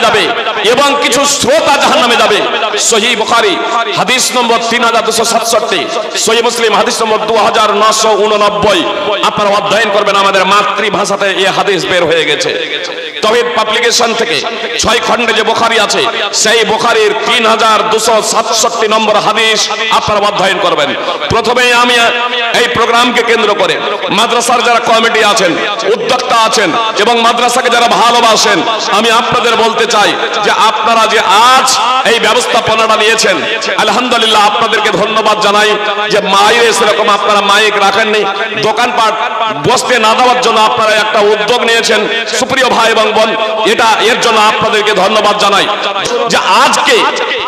যাবে এবং কিছু শ্রোতা জাহান্নামে যাবে। সহিহ বুখারী হাদিস নম্বর 3267, সহিহ মুসলিম হাদিস নম্বর 2989। আপনারা অধ্যয়ন করবেন, আমাদের মাতৃভাষাতে এই হাদিস বের হয়ে গেছে। তাওহীদ পাবলিকেশন থেকে 6 খণ্ডে যে বুখারী আছে, সেই বুখারীর 3267 নম্বর হাদিস আপনারা অধ্যয়ন করবেন। প্রথমে আমি এই প্রোগ্রামকে কেন্দ্র করে মাদ্রাসার যারা কমিটি আছেন, উদ্যোক্তা আছেন এবং মাদ্রাসাকে যারা ভালোবাসেন, আমি আপনাদের বলতে চাই যে আপনারা যে আজ এই ব্যবস্থাপনাটা নিয়েছেন, আলহামদুলিল্লাহ আপনাদেরকে ধন্যবাদ জানাই। যে মাইরে সেরকম আপনারা মাইক রাখেননি, দোকানপাট বসতে না দেওয়ার জন্য আপনারা একটা উদ্যোগ নিয়েছেন, সুপ্রিয় ভাই এবং বোন, এর জন্য আপনাদেরকে ধন্যবাদ জানাই। যে আজকে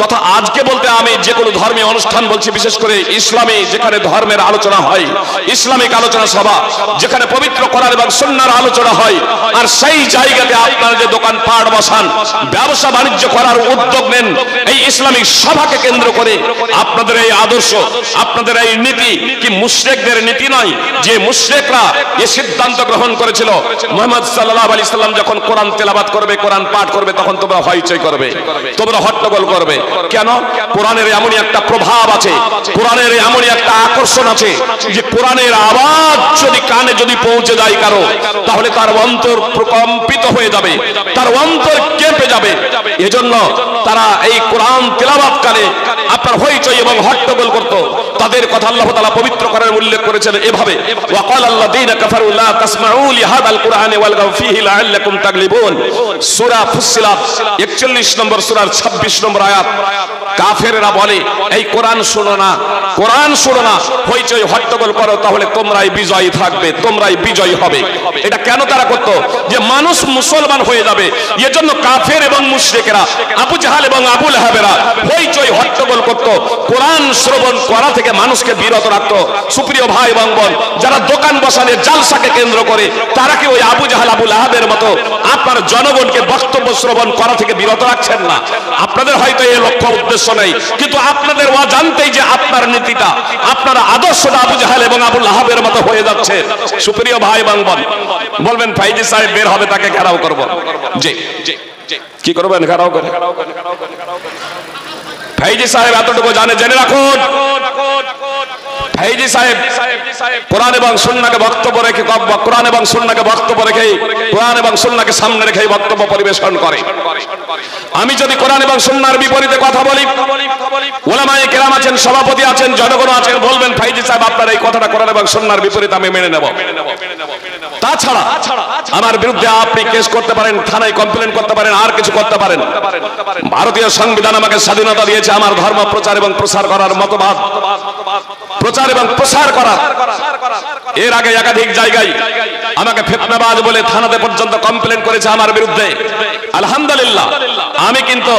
তথা আজকে বলতে আমি যে কোনো ধর্মীয় অনুষ্ঠান বলছি, বিশেষ করে ইসলামী যেখানে ধর্মের আলোচনা হয়, ইসলামিক আলোচনা সভা যেখানে পবিত্র কোরআন এবং সুন্নাহর আলোচনা হয়, আর সেই জায়গাতে আপনারা যে দোকান পাট বসান, ব্যবসা বাণিজ্য করার উদ্যোগ নেন, এই ইসলামিক সভাকে কেন্দ্র করে আপনাদের এই আদর্শ, আপনাদের এই নীতি কি মুশরিকদের নীতি নয়? যে মুশরিকরা এই সিদ্ধান্ত গ্রহণ করেছিল মুহাম্মদ সাল্লাল্লাহু আলাইহি সাল্লাম যখন কোরআন তেলাওয়াত করবে, কোরআন পাঠ করবে, তখন তোমরা হইচই করবে, তোমরা হট্টগোল করবে। কেন? কোরআনের এমনই একটা প্রভাব আছে, কোরআনের এমনই একটা আকর্ষণ আছে যে কোরআনের আওয়াজ যদি কানে যদি পৌঁছে যায় কারো, তাহলে তার অন্তর প্রকম্পিত হয়ে যাবে, তার অন্তর কেঁপে যাবে। এজন্য তারা এই কোরআন তেলাওয়াতকালে আপনার হইচই এবং হট্টগোল করত। তাদের কথা আল্লাহ তাআলা পবিত্র কোরআনে উল্লেখ করেছেন এভাবে, ওয়াকাল আল্লাযীনা কাফারু লা তাসমাউ লিহাদাল কুরআনি ওয়ালগাউ ফীহি লাআল্লাকুম তাগলিবুন। সূরা ফুসসিলাত 41 নম্বর সূরার 26 নম্বর আয়াত। কাফেররা বলে এই কোরআন শোনো না, কোরআন শোনো না, হইচই হট্টগোল করো, তাহলে তোমরাই বিজয়ী থাকবে, তোমরাই বিজয়ী হবে। এটা কেন তারা করত? যে মানুষ মুসলমান হয়ে যাবে, এজন্য কাফের এবং মুশরিকরা, আবু জাহাল এবং আবু লাহাবেরা হইচই হট্টগোল করত, কোরআন শ্রবণ করা থেকে মানুষকে বিরত রাখত। সুপ্রিয় ভাই এবং বোন, যারা দোকান বসানে জালসাকে কেন্দ্র করে, তারা কি ওই আবু জাহাল আবু লাহাবের মতো আপনার জনগণকে বক্তব্য শ্রবণ করা থেকে বিরত রাখছেন না? আপনাদের হয়তো এই লক্ষ্য উদ্দেশ্য নেই, কিন্তু আপনাদের অজান্তেই যে আপনার নীতিটা, আপনার আদর্শটা আবু জাহাল এবং আবু লাহাবের মতো হয়ে যাচ্ছে। সুপ্রিয় ভাই এবং বোন, বলবেন ফাইজি সাহেব বের হবে, তাকে ঘেরাও করব। জি, কি করবেন? ঘেরাও করে। ফাইজি সাহেব এতটুকু জানে, জেনে রাখুন, ফাইজি সাহেব কোরআন এবং সুন্নাহকে বক্তব্য রেখে, কোরআন এবং সুন্নাহকে বক্তব্য রেখে, কোরআন এবং সুন্নাহকে সামনে রেখে বক্তব্য পরিবেশন করে। আমি যদি কোরআন এবং সুন্নাহর বিপরীতে কথা বলি, উলামায়ে কেরাম আছেন, সভাপতি আছেন, জনগণ আছেন, বলবেন ফাইজি সাহেব আপনার এই কথাটা কোরআন এবং সুন্নাহর বিপরীতে, আমি মেনে নেব। তাছাড়া আমার বিরুদ্ধে আপনি কেস করতে পারেন, থানায় কমপ্লেন করতে পারেন, আর কিছু করতে পারেন। ভারতীয় সংবিধান আমাকে স্বাধীনতা দিয়েছে আমার ধর্ম প্রচার এবং প্রসার করার, মতবাদ প্রচার এবং প্রসার করার। এর আগে একাধিক জায়গায় আমাকে ফিতনাবাজ বলে থানাতে পর্যন্ত কমপ্লেন করেছে আমার বিরুদ্ধে। আলহামদুলিল্লাহ, আমি কিন্তু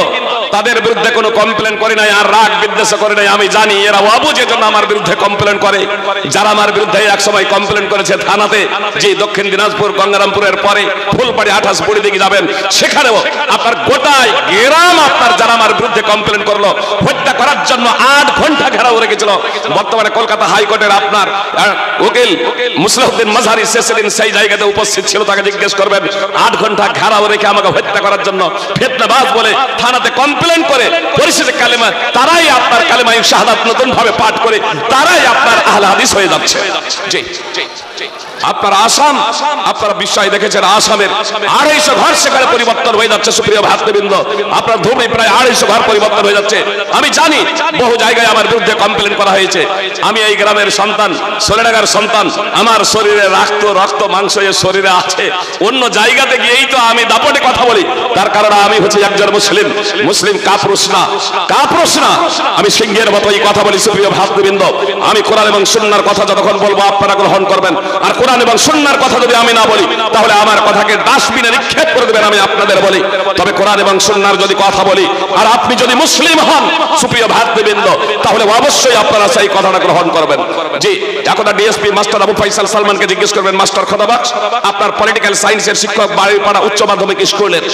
তাদের বিরুদ্ধে কোনো কমপ্লেন করি নাই, আর রাগ বিদ্বেষ করি নাই। আমি জানি এরা অবুঝে জন্য আমার বিরুদ্ধে কমপ্লেন করে। যারা আমার বিরুদ্ধে এক সময় কমপ্লেন করেছে থানাতে, যে দক্ষিণ দিনাজপুর গঙ্গারামপুরের পরে ফুলবাড়ি 28 বুড়ি দিকে যাবেন, সেখানেও আপনার গোটায় গ্রাম আপনার যারা আমার বিরুদ্ধে কমপ্লেন করলো, হত্যা করার জন্য 8 ঘন্টা ঘেরাও রেখেছিল। বর্তমানে কলকাতা হাইকোর্টের আপনার উকিল মুসলিউদ্দিন মাজহারি সেদিন সেই জায়গাতে উপস্থিত ছিল, তাকে জিজ্ঞেস করবেন। 8 ঘন্টা ঘেরাও রেখে আমাকে হত্যা করার জন্য ফিতনাবাজ বলে থানাতে কমপ্লেন করে, পরিশেষে কালেমা, তারাই আপনার কালেমা শাহাদাত নতুন ভাবে পাঠ করে, তারাই আপনার আহলে হাদিস হয়ে যাচ্ছে। জি, আপনার আসাম, আপনারা বিষয় দেখেছেন, আসামের 250 ঘর সেখানে পরিবর্তন হয়ে যাচ্ছে। সুপ্রিয় ভাতৃবৃন্দ, আপনার ধর্মে প্রায় 250 ঘর পরিবর্তন হয়ে যাচ্ছে। আমি জানি বহু জায়গায় আমার বিরুদ্ধে কমপ্লেন করা হয়েছে। আমি এই গ্রামের সন্তান, সোলেডাঙ্গার সন্তান, আমার শরীরে রক্ত মাংস এর শরীরে আছে। অন্য জায়গাতে গিয়েই তো আমি দাপটে কথা বলি, তার কারণ আমি হচ্ছে একজন মুসলিম কাপুরুষ না, আমি সিংহের মতো এই কথা বলি। সুপ্রিয় ভাতৃবৃন্দ, আমি কোরআন এবং সুন্নাহর কথা যতক্ষণ বলবো আপনারা গ্রহণ করবেন, আর কোরআন এবং সুন্নাহর কথা যদি আমি না বলি, তাহলে আমার কথাকে ডাস্টবিনে নিক্ষেপ করে দেবেন, আমি আপনাদের বলি। তবে কোরআন এবং সুন্নাহর যদি কথা বলি, আর আপনি যদি মুসলিম হন, সুপ্রিয় ভাতৃবৃন্দ, তাহলে অবশ্যই আপনারা সেই কথাটা গ্রহণ করবেন। জি, এখন ডিএসপি মাস্টার আবু ফয়সাল সালমানকে জিজ্ঞেস করবেন, মাস্টার খোদাবাজ, আপনার পলিটিক্যাল সায়েন্সের শিক্ষক, বাড়িপাড়া উচ্চ মাধ্যমিক স্কুলের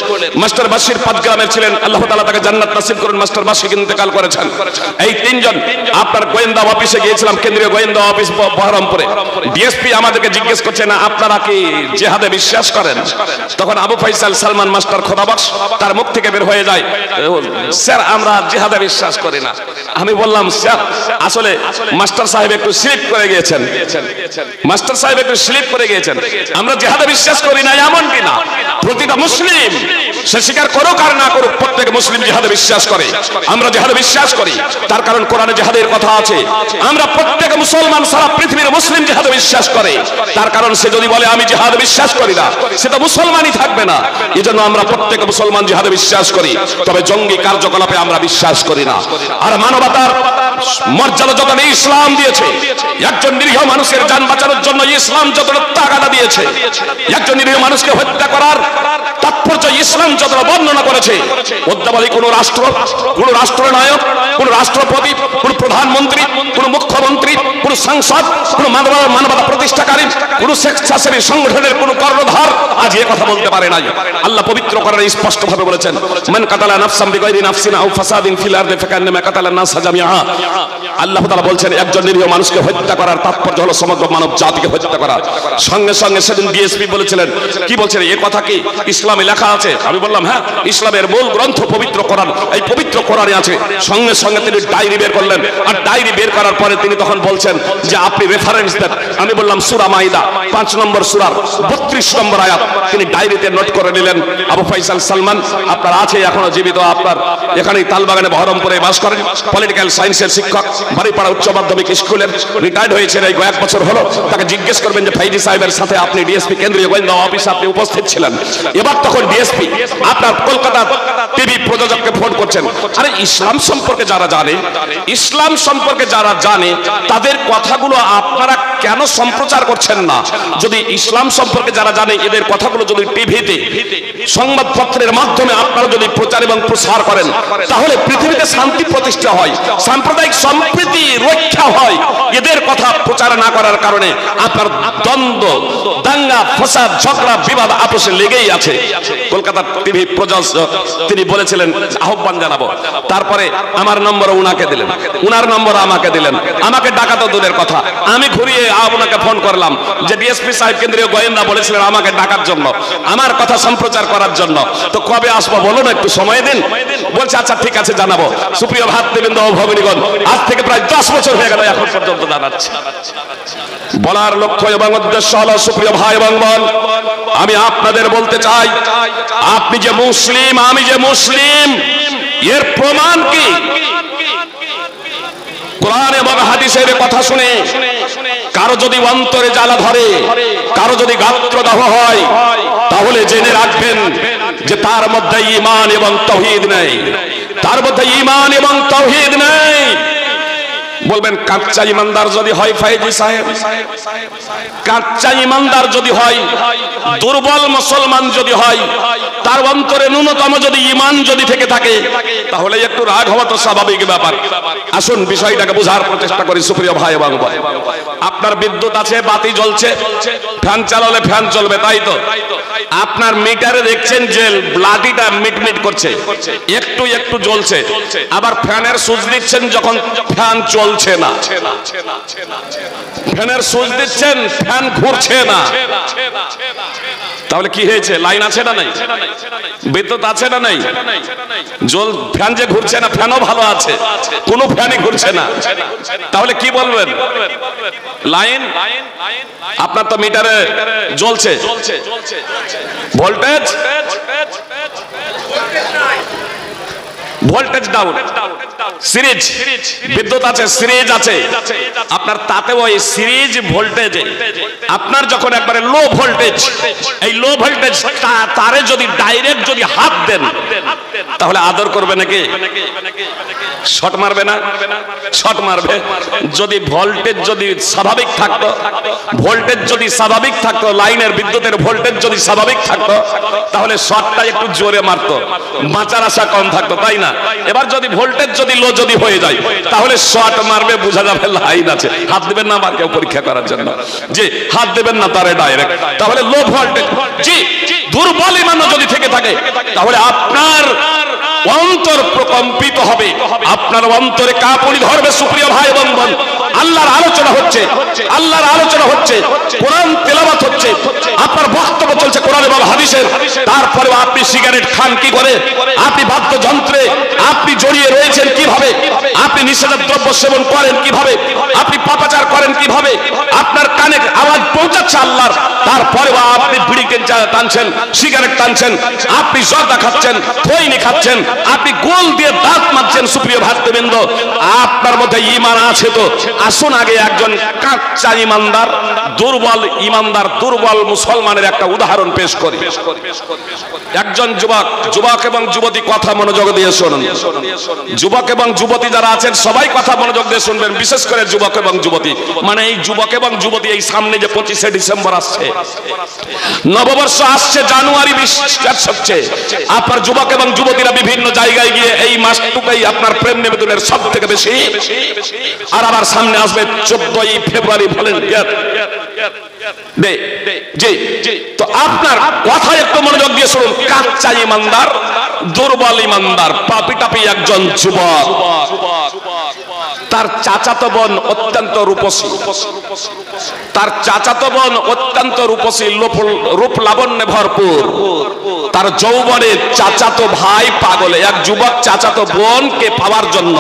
মাস্টার বাশির পাঁচগ্রামের ছিলেন, আল্লাহ তাআলা তাকে জান্নাত নসিব করুন। মাস্টার বাশির ইন্তেকাল করেছেন। এই 3 জন আপনার গোয়েন্দা অফিসে গিয়েছিলাম, কেন্দ্রীয় গোয়েন্দা অফিস বহরমপুরে। ডিএসপি আমাদেরকে জিজ্ঞেস করছেন আপনারা কি জিহাদে বিশ্বাস করেন? তখন আবু ফয়সাল সালমান মাস্টার খোদাবক্স তার মুখ থেকে বের হয়ে যায়, স্যার আমরা জিহাদে বিশ্বাস করি না। আমি বললাম স্যার আসলে মাস্টার সাহেব একটু স্লিপ করে গিয়েছেন, মাস্টার সাহেব একটু স্লিপ করে গিয়েছেন। আমরা জিহাদে বিশ্বাস করি না এমন কি না, প্রতিটা মুসলিম সে স্বীকার করুক আর না করুক প্রত্যেক মুসলিম জিহাদে বিশ্বাস করে। আমরা জিহাদে বিশ্বাস করি, তার কারণ কোরআনে জিহাদের কথা আছে। আমরা প্রত্যেক মুসলমান সারা পৃথিবীর মুসলিম জিহাদে বিশ্বাস করে, তার কারণ সে যদি বলে আমি জিহাদে বিশ্বাস করি না সে তো মুসলমানই থাকবে না। এজন্য আমরা প্রত্যেক মুসলমান জিহাদে বিশ্বাস করি, তবে জঙ্গি কার্যকলাপে আমরা বিশ্বাস করি না। আর মানবতার মর্যাদা যতটা ইসলাম দিয়েছে, একজন নিরীহ মানুষের জান বাঁচানোর জন্য ইসলাম যতটা তাগাদা দিয়েছে, একজন নিরীহ মানুষকে হত্যা করার তাৎপর্য ইসলাম যতটা বর্ণনা করেছে, অদ্যাবধি কোন রাষ্ট্র, কোন রাষ্ট্রনায়ক, কোন রাষ্ট্রপতি, কোন প্রধানমন্ত্রী, কোন মুখ্যমন্ত্রী, কোন সাংসদ, কোন মানবতা প্রতিষ্ঠাকারী, কোন স্বেচ্ছাসেবী সংগঠনের কোন কর্ণধার আজ এ কথা বলতে পারে নাই। আল্লাহ পবিত্র কোরআনে স্পষ্ট ভাবে বলেছেন, মান কাতালা নাফসান বিগাইরি নাফসিন আও ফাসাদিন ফিল আরদি ফাকান্নামা কাতালান নাস জামিআ। আল্লাহ তাআলা বলছেন একজন নিরীহ মানুষকে হত্যা করার তাৎপর্য হলো সমগ্র মানব জাতিকে হত্যা করা। সঙ্গে সঙ্গে সেদিন ডিএসপি বলেছিলেন, কি বলছেন এই কথা কি ইসলামে লেখা আছে? আমি বললাম হ্যাঁ, ইসলামের মূল গ্রন্থ পবিত্র কোরআন, এই পবিত্র কোরআনে আছে। সঙ্গে সঙ্গে তিনি ডায়েরি বের করলেন, আর ডায়েরি বের করার পরে তিনি তখন বলছেন যে আপনি রেফারেন্স দেন। আমি বললাম সূরা মাইদা 5 নম্বর সূরার 32 নম্বর আয়াত তিনি ডায়েরিতে নোট করে নিলেন। আবু ফয়সাল সালমান আপনার আছে এখনো জীবিত, আপনার এখানেই তালবাগানে বহরমপুরে বাস করেন, পলিটিক্যাল সায়েন্সের শিক্ষক, বাড়িপাড়া উচ্চ মাধ্যমিক স্কুলের, রিটায়ার্ড হয়েছেন এই কয়েক বছর হলো। তাকে জিজ্ঞেস করবেন যে ফাইজি সাহেবের সাথে আপনি ডিএসপি কেন্দ্রীয় গোয়েন্দা অফিসে আপনি উপস্থিত ছিলেন। এবার তখন ডিএসপি আপনার কলকাতা টিভি প্রযোজককে ফোন করছেন, আরে ইসলাম সম্পর্কে যারা জানে, ইসলাম সম্পর্কে যারা জানে তাদের কথাগুলো আপনারা কেন সম্প্রচার করছেন না? যদি ইসলাম সম্পর্কে যারা জানে এদের কথাগুলো যদি টিভিতে সংবাদপত্রের মাধ্যমে আপনারা যদি প্রচার এবং প্রসার করেন তাহলে পৃথিবীতে শান্তি প্রতিষ্ঠা হয়, সাম্প্রদায়িক সম্প্রীতি রক্ষা হয়। এদের কথা প্রচার না করার কারণে আপনার দ্বন্দ্ব, দাঙ্গা, ফসাদ, ঝগড়া, বিবাদ আপোষে লেগেই আছে। কলকাতা টিভি প্রযোজক তিনি বলেছিলেন আহ্বান জানাবো। তারপরে আমার নম্বর উনাকে দিলেন, উনার নম্বর আমাকে দিলেন। আমাকে ডাকা তো দূরের কথা, আমি ঘুরিয়ে আপনাকে ফোন করলাম যে ডিএসপি সাহেব কেন্দ্রীয় গোয়েন্দা বলেছিলেন আমাকে ডাকার জন্য, আমার কথা সম্প্রচার করার জন্য। তো কবে আসবো বলুন, একটু সময় দিন। বলছে আচ্ছা ঠিক আছে জানাবো। সুপ্রিয় ভাতৃবৃন্দ ও ভগিনীগণ, আজ থেকে প্রায় 10 বছর হয়ে গেল এখন পর্যন্ত জানাচ্ছি। বলার লক্ষ্য এবং উদ্দেশ্য হলো সুপ্রিয় ভাই এবং বোন, আমি আপনাদের বলতে চাই আপনি যে মুসলিম, আমি যে মুসলিম, এর প্রমাণ কি? কোরআন এবং হাদিসের কথা শুনে কারো যদি অন্তরে জ্বালা ধরে, কারো যদি গাত্রদাহ হয়, তাহলে জেনে রাখবেন যে তার মধ্যে ঈমান এবং তাওহীদ নেই, তার মধ্যে ঈমান এবং তাওহীদ নেই। বলবেন কাচ্চা ইমানদার যদি হয় ফাইজি সাহেব, কাচ্চা ইমানদার যদি হয়, দুর্বল মুসলমান যদি হয়, তার অন্তরে ন্যূনতম যদি ঈমান যদি থেকে থাকে তাহলে একটু রাগ হওয়া তো স্বাভাবিক ব্যাপার। আসুন বিষয়টাকে বোঝার প্রচেষ্টা করি সুপ্রিয় ভাই এবং বোন। আপনার বিদ্যুৎ আছে, বাতি জ্বলছে, ফ্যান চালালে ফ্যান চলবে, তাই তো? আপনার মিটারে দেখছেন যে লাইটটা মিটমিট করছে, একটু একটু জ্বলছে, আবার ফ্যানের সুইচ দিচ্ছেন যখন ফ্যান চলছে না, ফ্যানের সুইচ দিচ্ছেন ফ্যান ঘুরছে না, তাহলে কি হয়েছে? লাইন আছে না নাই? বিদ্যুৎ আছে না নাই? জল ফ্যান যে ঘুরছে না, ফ্যানও ভালো আছে, কোনো ফ্যানই ঘুরছে না, তাহলে কি বলবেন? লাইন আপনার তো মিটারে জ্বলছে, ভোল্টেজ ভোল্টেজ ডাউন, সিরিজ বিদ্যুৎ আছে, সিরিজ আছে আপনার, তাতে ওই সিরিজ ভোল্টেজে আপনার যখন একবারে লো ভোল্টেজ, এই লো ভোল্টেজ তারে যদি ডাইরেক্ট যদি হাত দেন তাহলে আদর করবে নাকি? শর্ট মারবে না? শর্ট মারবে। যদি ভোল্টেজ যদি স্বাভাবিক থাকতো, ভোল্টেজ যদি স্বাভাবিক থাকতো, লাইনের বিদ্যুতের ভোল্টেজ যদি স্বাভাবিক থাকতো তাহলে শর্টটা একটু জোরে মারতো, বাঁচার আশা কম থাকতো, তাই না? এবার যদি ভোল্টেজ যদি লো যদি হয়ে যায় তাহলে শর্ট মারবে, বোঝা যাবে লাইন আছে। হাত দিবেন না আবার কেউ পরীক্ষা করার জন্য, জি হাত দিবেন না তারে ডাইরেক্ট, তাহলে লো ভোল্টেজ। জি দুর্বল ঈমান যদি থেকে থাকে তাহলে আপনার অন্তর প্রকম্পিত হবে, আপনার অন্তরে কাঁপুনি ধরবে সুপ্রিয় ভাই এবং বোন। আল্লাহর আলোচনা হচ্ছে, আল্লাহর আলোচনা হচ্ছে, কোরআন তেলাওয়াত হচ্ছে, আপনার বক্তব্য চলছে কোরআন এবং হাদিসের, তারপরে আপনি সিগারেট খান কি করে, আপনি বাদ্যযন্ত্রে আপনি জড়িয়ে রয়েছেন কিভাবে, আপনি নিষিদ্ধ দ্রব্য সেবন করেন কিভাবে, আপনি পাপাচার করেন কিভাবে, আপনার কানে আওয়াজ পৌঁছাচ্ছে আল্লাহর, তারপরে আপনি বিড়ি টানছেন, সিগারেট টানছেন, আপনি জর্দা খাচ্ছেন, খৈনি খাচ্ছেন, আপনি গোল দিয়ে দাঁত মারছেন। সুপ্রিয় ভাতৃবৃন্দ, আপনার মধ্যে ঈমান আছে তো আসুন আগে একজন কাঁচা ঈমানদার, দুর্বল ঈমানদার, দুর্বল মুসলমানের একটা উদাহরণ পেশ করি। একজন যুবক এবং যুবতী কথা মনোযোগ দিয়ে শুনুন। যুবক এবং যুবতী যারা আছেন সবাই কথা মনোযোগ দিয়ে শুনবেন, বিশেষ করে যুবক এবং যুবতী, মানে এই যুবক এবং যুবতী এই সামনে যে 25শে ডিসেম্বর আসছে, নববর্ষ আসছে, জানুয়ারি হচ্ছে, আপনার যুবক এবং যুবতীরা বিভিন্ন জায়গায় গিয়ে এই মাসটুকুই আপনার প্রেম নিবেদনের সব থেকে বেশি, আর আবার সামনে আসবে 14ই ফেব্রুয়ারি ভলেন্টিয়ার ডে। জি, তো আপনার কথা একটু মনোযোগ দিয়ে শুনুন। কাচ্চা ঈমানদার, দুর্বল ঈমানদার, পাপি টাপি একজন যুবক, তার চাচাতো বোন অত্যন্ত রূপসী, তার চাচাতো বোন অত্যন্ত রূপসী, রূপ লাবণ্যে ভরপুর, তার যৌবনে চাচাতো ভাই পাগলে, এক যুবক চাচাতো বোনকে পাওয়ার জন্য,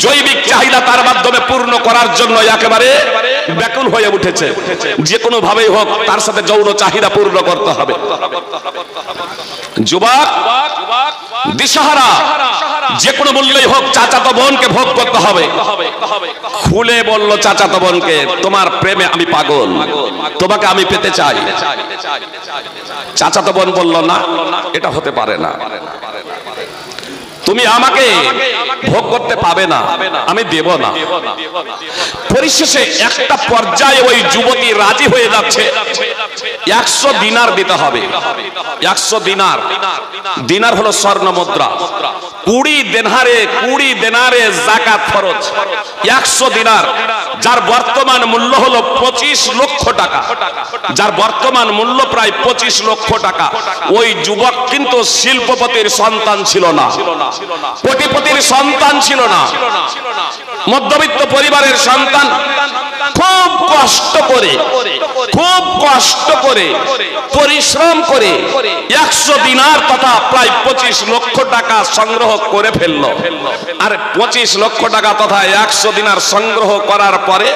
জৈবিক চাহিদা তার মাধ্যমে পূর্ণ করার জন্য একেবারে ব্যাকুল হয়ে উঠেছে। যে কোনো ভাবেই হোক তার সাথে যৌন চাহিদা পূর্ণ করতে হবে। যুবক দিশাহারা, যে কোনো মূল্যেই হোক চাচাতো বোনকে ভোগ করতে হবে। খুলে বলল চাচাতো বোনকে, তোমার প্রেমে আমি পাগল, তোমাকে আমি পেতে চাই। চাচাতো বোন বলল, না, এটা হতে পারে না, তুমি আমাকে ভোগ করতে পাবে না, আমি দেব না। পরিশেষে একটা পর্যায়ে ওই যুবতী রাজি হয়ে যাচ্ছে, 100 দিনার দিতে হবে। 100 দিনার, দিনার হলো স্বর্ণ মুদ্রা, 20 দেনারে যাকাত ফরজ। 100 দিনার, যার বর্তমান মূল্য হলো 25 লক্ষ টাকা, যার বর্তমান মূল্য প্রায় 25 লক্ষ টাকা। ওই যুবক কিন্তু শিল্পপতির সন্তান ছিল না, কোটিপতির সন্তান ছিল না, মধ্যবিত্ত পরিবারের সন্তান। খুব কষ্ট করে পরিশ্রম করে 100 দিনার তথা প্রায় 25 লক্ষ টাকা সংগ্রহ করে ফেলল। আর 25 লক্ষ টাকা তথা 100 দিনার সংগ্রহ করার পরে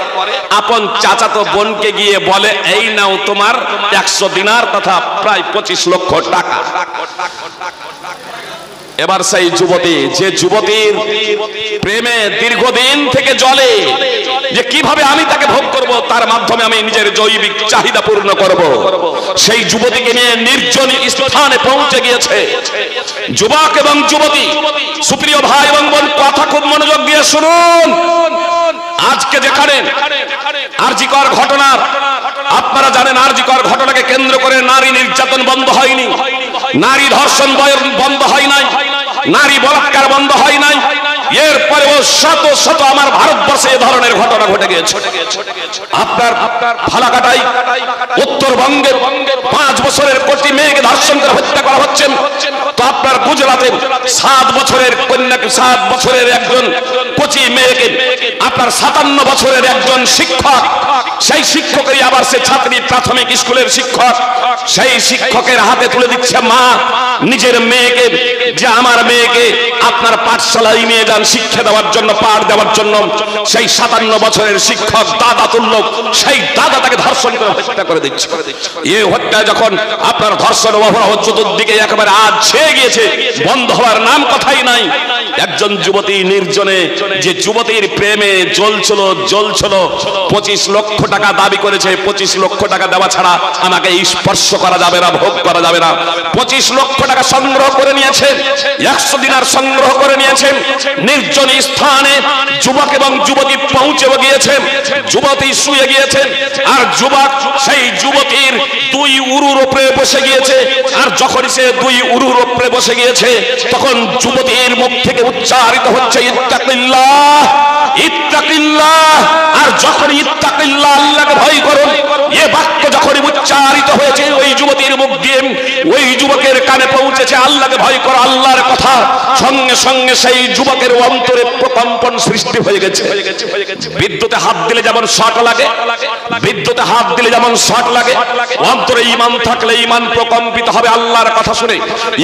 আপন চাচাতো বোনকে গিয়ে বলে, এই নাও তোমার 100 দিনার তথা প্রায় 25 লক্ষ টাকা। এবার সেই যুবতী, যে যুবতীর প্রেমে দীর্ঘদিন থেকে জ্বলে যে কিভাবে আমি তাকে ভোগ করব, তার মাধ্যমে আমি নিজের জৈবিক চাহিদা পূর্ণ করব, সেই যুবতীকে নিয়ে নির্জন স্থানে পৌঁছে গিয়েছে। যুবক এবং যুবতী, সুপ্রিয় ভাই এবং বোন, কথা খুব মনোযোগ দিয়ে শুনুন। আজকে যেখানে আরজিকর ঘটনা, আপনারা জানেন আরজিকর ঘটনাকে কেন্দ্র করে নারী নির্যাতন বন্ধ হয়নি, নারী ধর্ষণ বন্ধ হয় নাই, নারী বলাৎকার বন্ধ হয় নাই। এরপরেও শত শত আমার ভারতবর্ষে এ ধরনের ঘটনা ঘটে গেছে। আপনার ফালাকাটায় উত্তরবঙ্গের 5 বছরের কোটি মেয়েকে ধর্ষণ করে হত্যা করা হচ্ছে। তো আপনার গুজরাটে 7 বছরের কন্যাকে, 7 বছরের একজন কোচি মেয়েকে, আপনার 57 বছরের একজন শিক্ষক, সেই শিক্ষকেরই আবার সে ছাত্রী, প্রাথমিক স্কুলের শিক্ষক, সেই শিক্ষকের হাতে তুলে দিচ্ছে মা নিজের মেয়েকে, যে আমার মেয়েকে আপনার পাঠশালায় নিয়ে যান শিক্ষা দেওয়ার জন্য, পাঠ দেওয়ার জন্য। সেই 57 বছরের শিক্ষক দাদা তুল্য, সেই দাদা তাকে ধর্ষণ করে হত্যা করে দিচ্ছে। এই হত্যা যখন আপনার ধর্ষণ অপরাধ চতুর্দিকে একেবারে আজ ছেয়ে গিয়েছে, বন্ধ হওয়ার নাম কথাই নাই। একজন যুবতী নির্জনে, যে যুবতীর প্রেমে জ্বলছিল 25 লক্ষ টাকা দাবি করেছে, 25 লক্ষ টাকা দেওয়া ছাড়া আমাকে স্পর্শ করা যাবে না, ভোগ করা যাবে না। 25 লক্ষ টাকা সংগ্রহ করে নিয়েছে, 100 দিনার সংগ্রহ করে নিয়েছে। নির্জন স্থানে যুবক এবং যুবতী পৌঁছে গিয়েছে, যুবতী শুয়ে গিয়েছে, আর যুবক সেই যুবতীর 2 উরুর উপরে বসে গিয়েছে। আর যখন সে 2 উরুর উপরে বসে গিয়েছে, তখন যুবতীর মুখ থেকে উচ্চারিত হচ্ছে ইত্তাকিল্লাহ, ইত্তাকিল্লাহ। আর যখন ইত্তাকিল্লাহ, আল্লাহকে ভয় করুন, এ বাক্য যখনই উচ্চারিত হয়েছে ওই যুবতীর মুখ দিয়ে, ওই যুবকের কানে পৌঁছেছে আল্লাহকে ভয় করো, আল্লাহর কথা, সঙ্গে সঙ্গে সেই যুবকের অন্তরে প্রকম্পন সৃষ্টি হয়ে গেছে। বিদ্যুতে হাত দিলে যেমন শর্ট লাগে, বিদ্যুতে হাত দিলে যেমন শর্ট লাগে, অন্তরে ঈমান থাকলে ঈমান প্রকম্পিত হবে আল্লাহর কথা শুনে।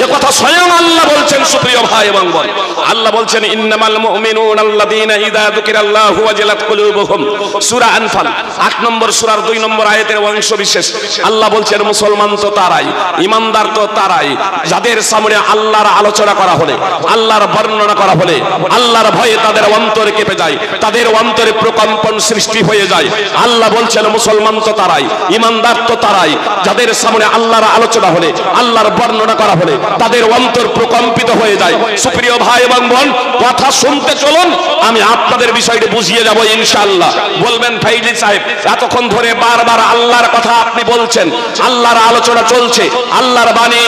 এই কথা স্বয়ং আল্লাহ বলছেন। সুপ্রিয় ভাই এবং বোন, আল্লাহ বলছেন ইন্নামাল মুমিনুনা আল্লাযীনা ইযা যুকিরাল্লাহু ওয়াজিলাত কুলুবুহুম, সূরা আনফাল 8 নম্বর সূরার 2 নম্বর আয়াতের অংশ বিশেষ। আল্লাহ বলছেন মুসলমান তো তারাই, ঈমানদার তো তারাই, যাদের সামনে আল্লাহর আলোচনা করা হলে, আল্লাহর বর্ণনা করা হলে আল্লাহর ভয়ে তাদের অন্তরে কেঁপে যায়, তাদের অন্তরে প্রকম্পন সৃষ্টি হয়ে যায়। আল্লাহ বলছেন মুসলমান তো তারাই, ঈমানদার তো তারাই, যাদের সামনে আল্লাহর আলোচনা হলে, আল্লাহর বর্ণনা করা হলে তাদের অন্তর প্রকম্পিত হয়ে যায়। সুপ্রিয় ভাই এবং বোন, কথা শুনতে চলুন, আমি আপনাদের বিষয়টি বুঝিয়ে যাব ইনশাআল্লাহ। বলবেন ফাইজি সাহেব এতক্ষণ ধরে বারবার আল্লাহর কথা আপনি বলছেন, আল্লাহর আলোচনা চলছে, আল্লাহর বাণী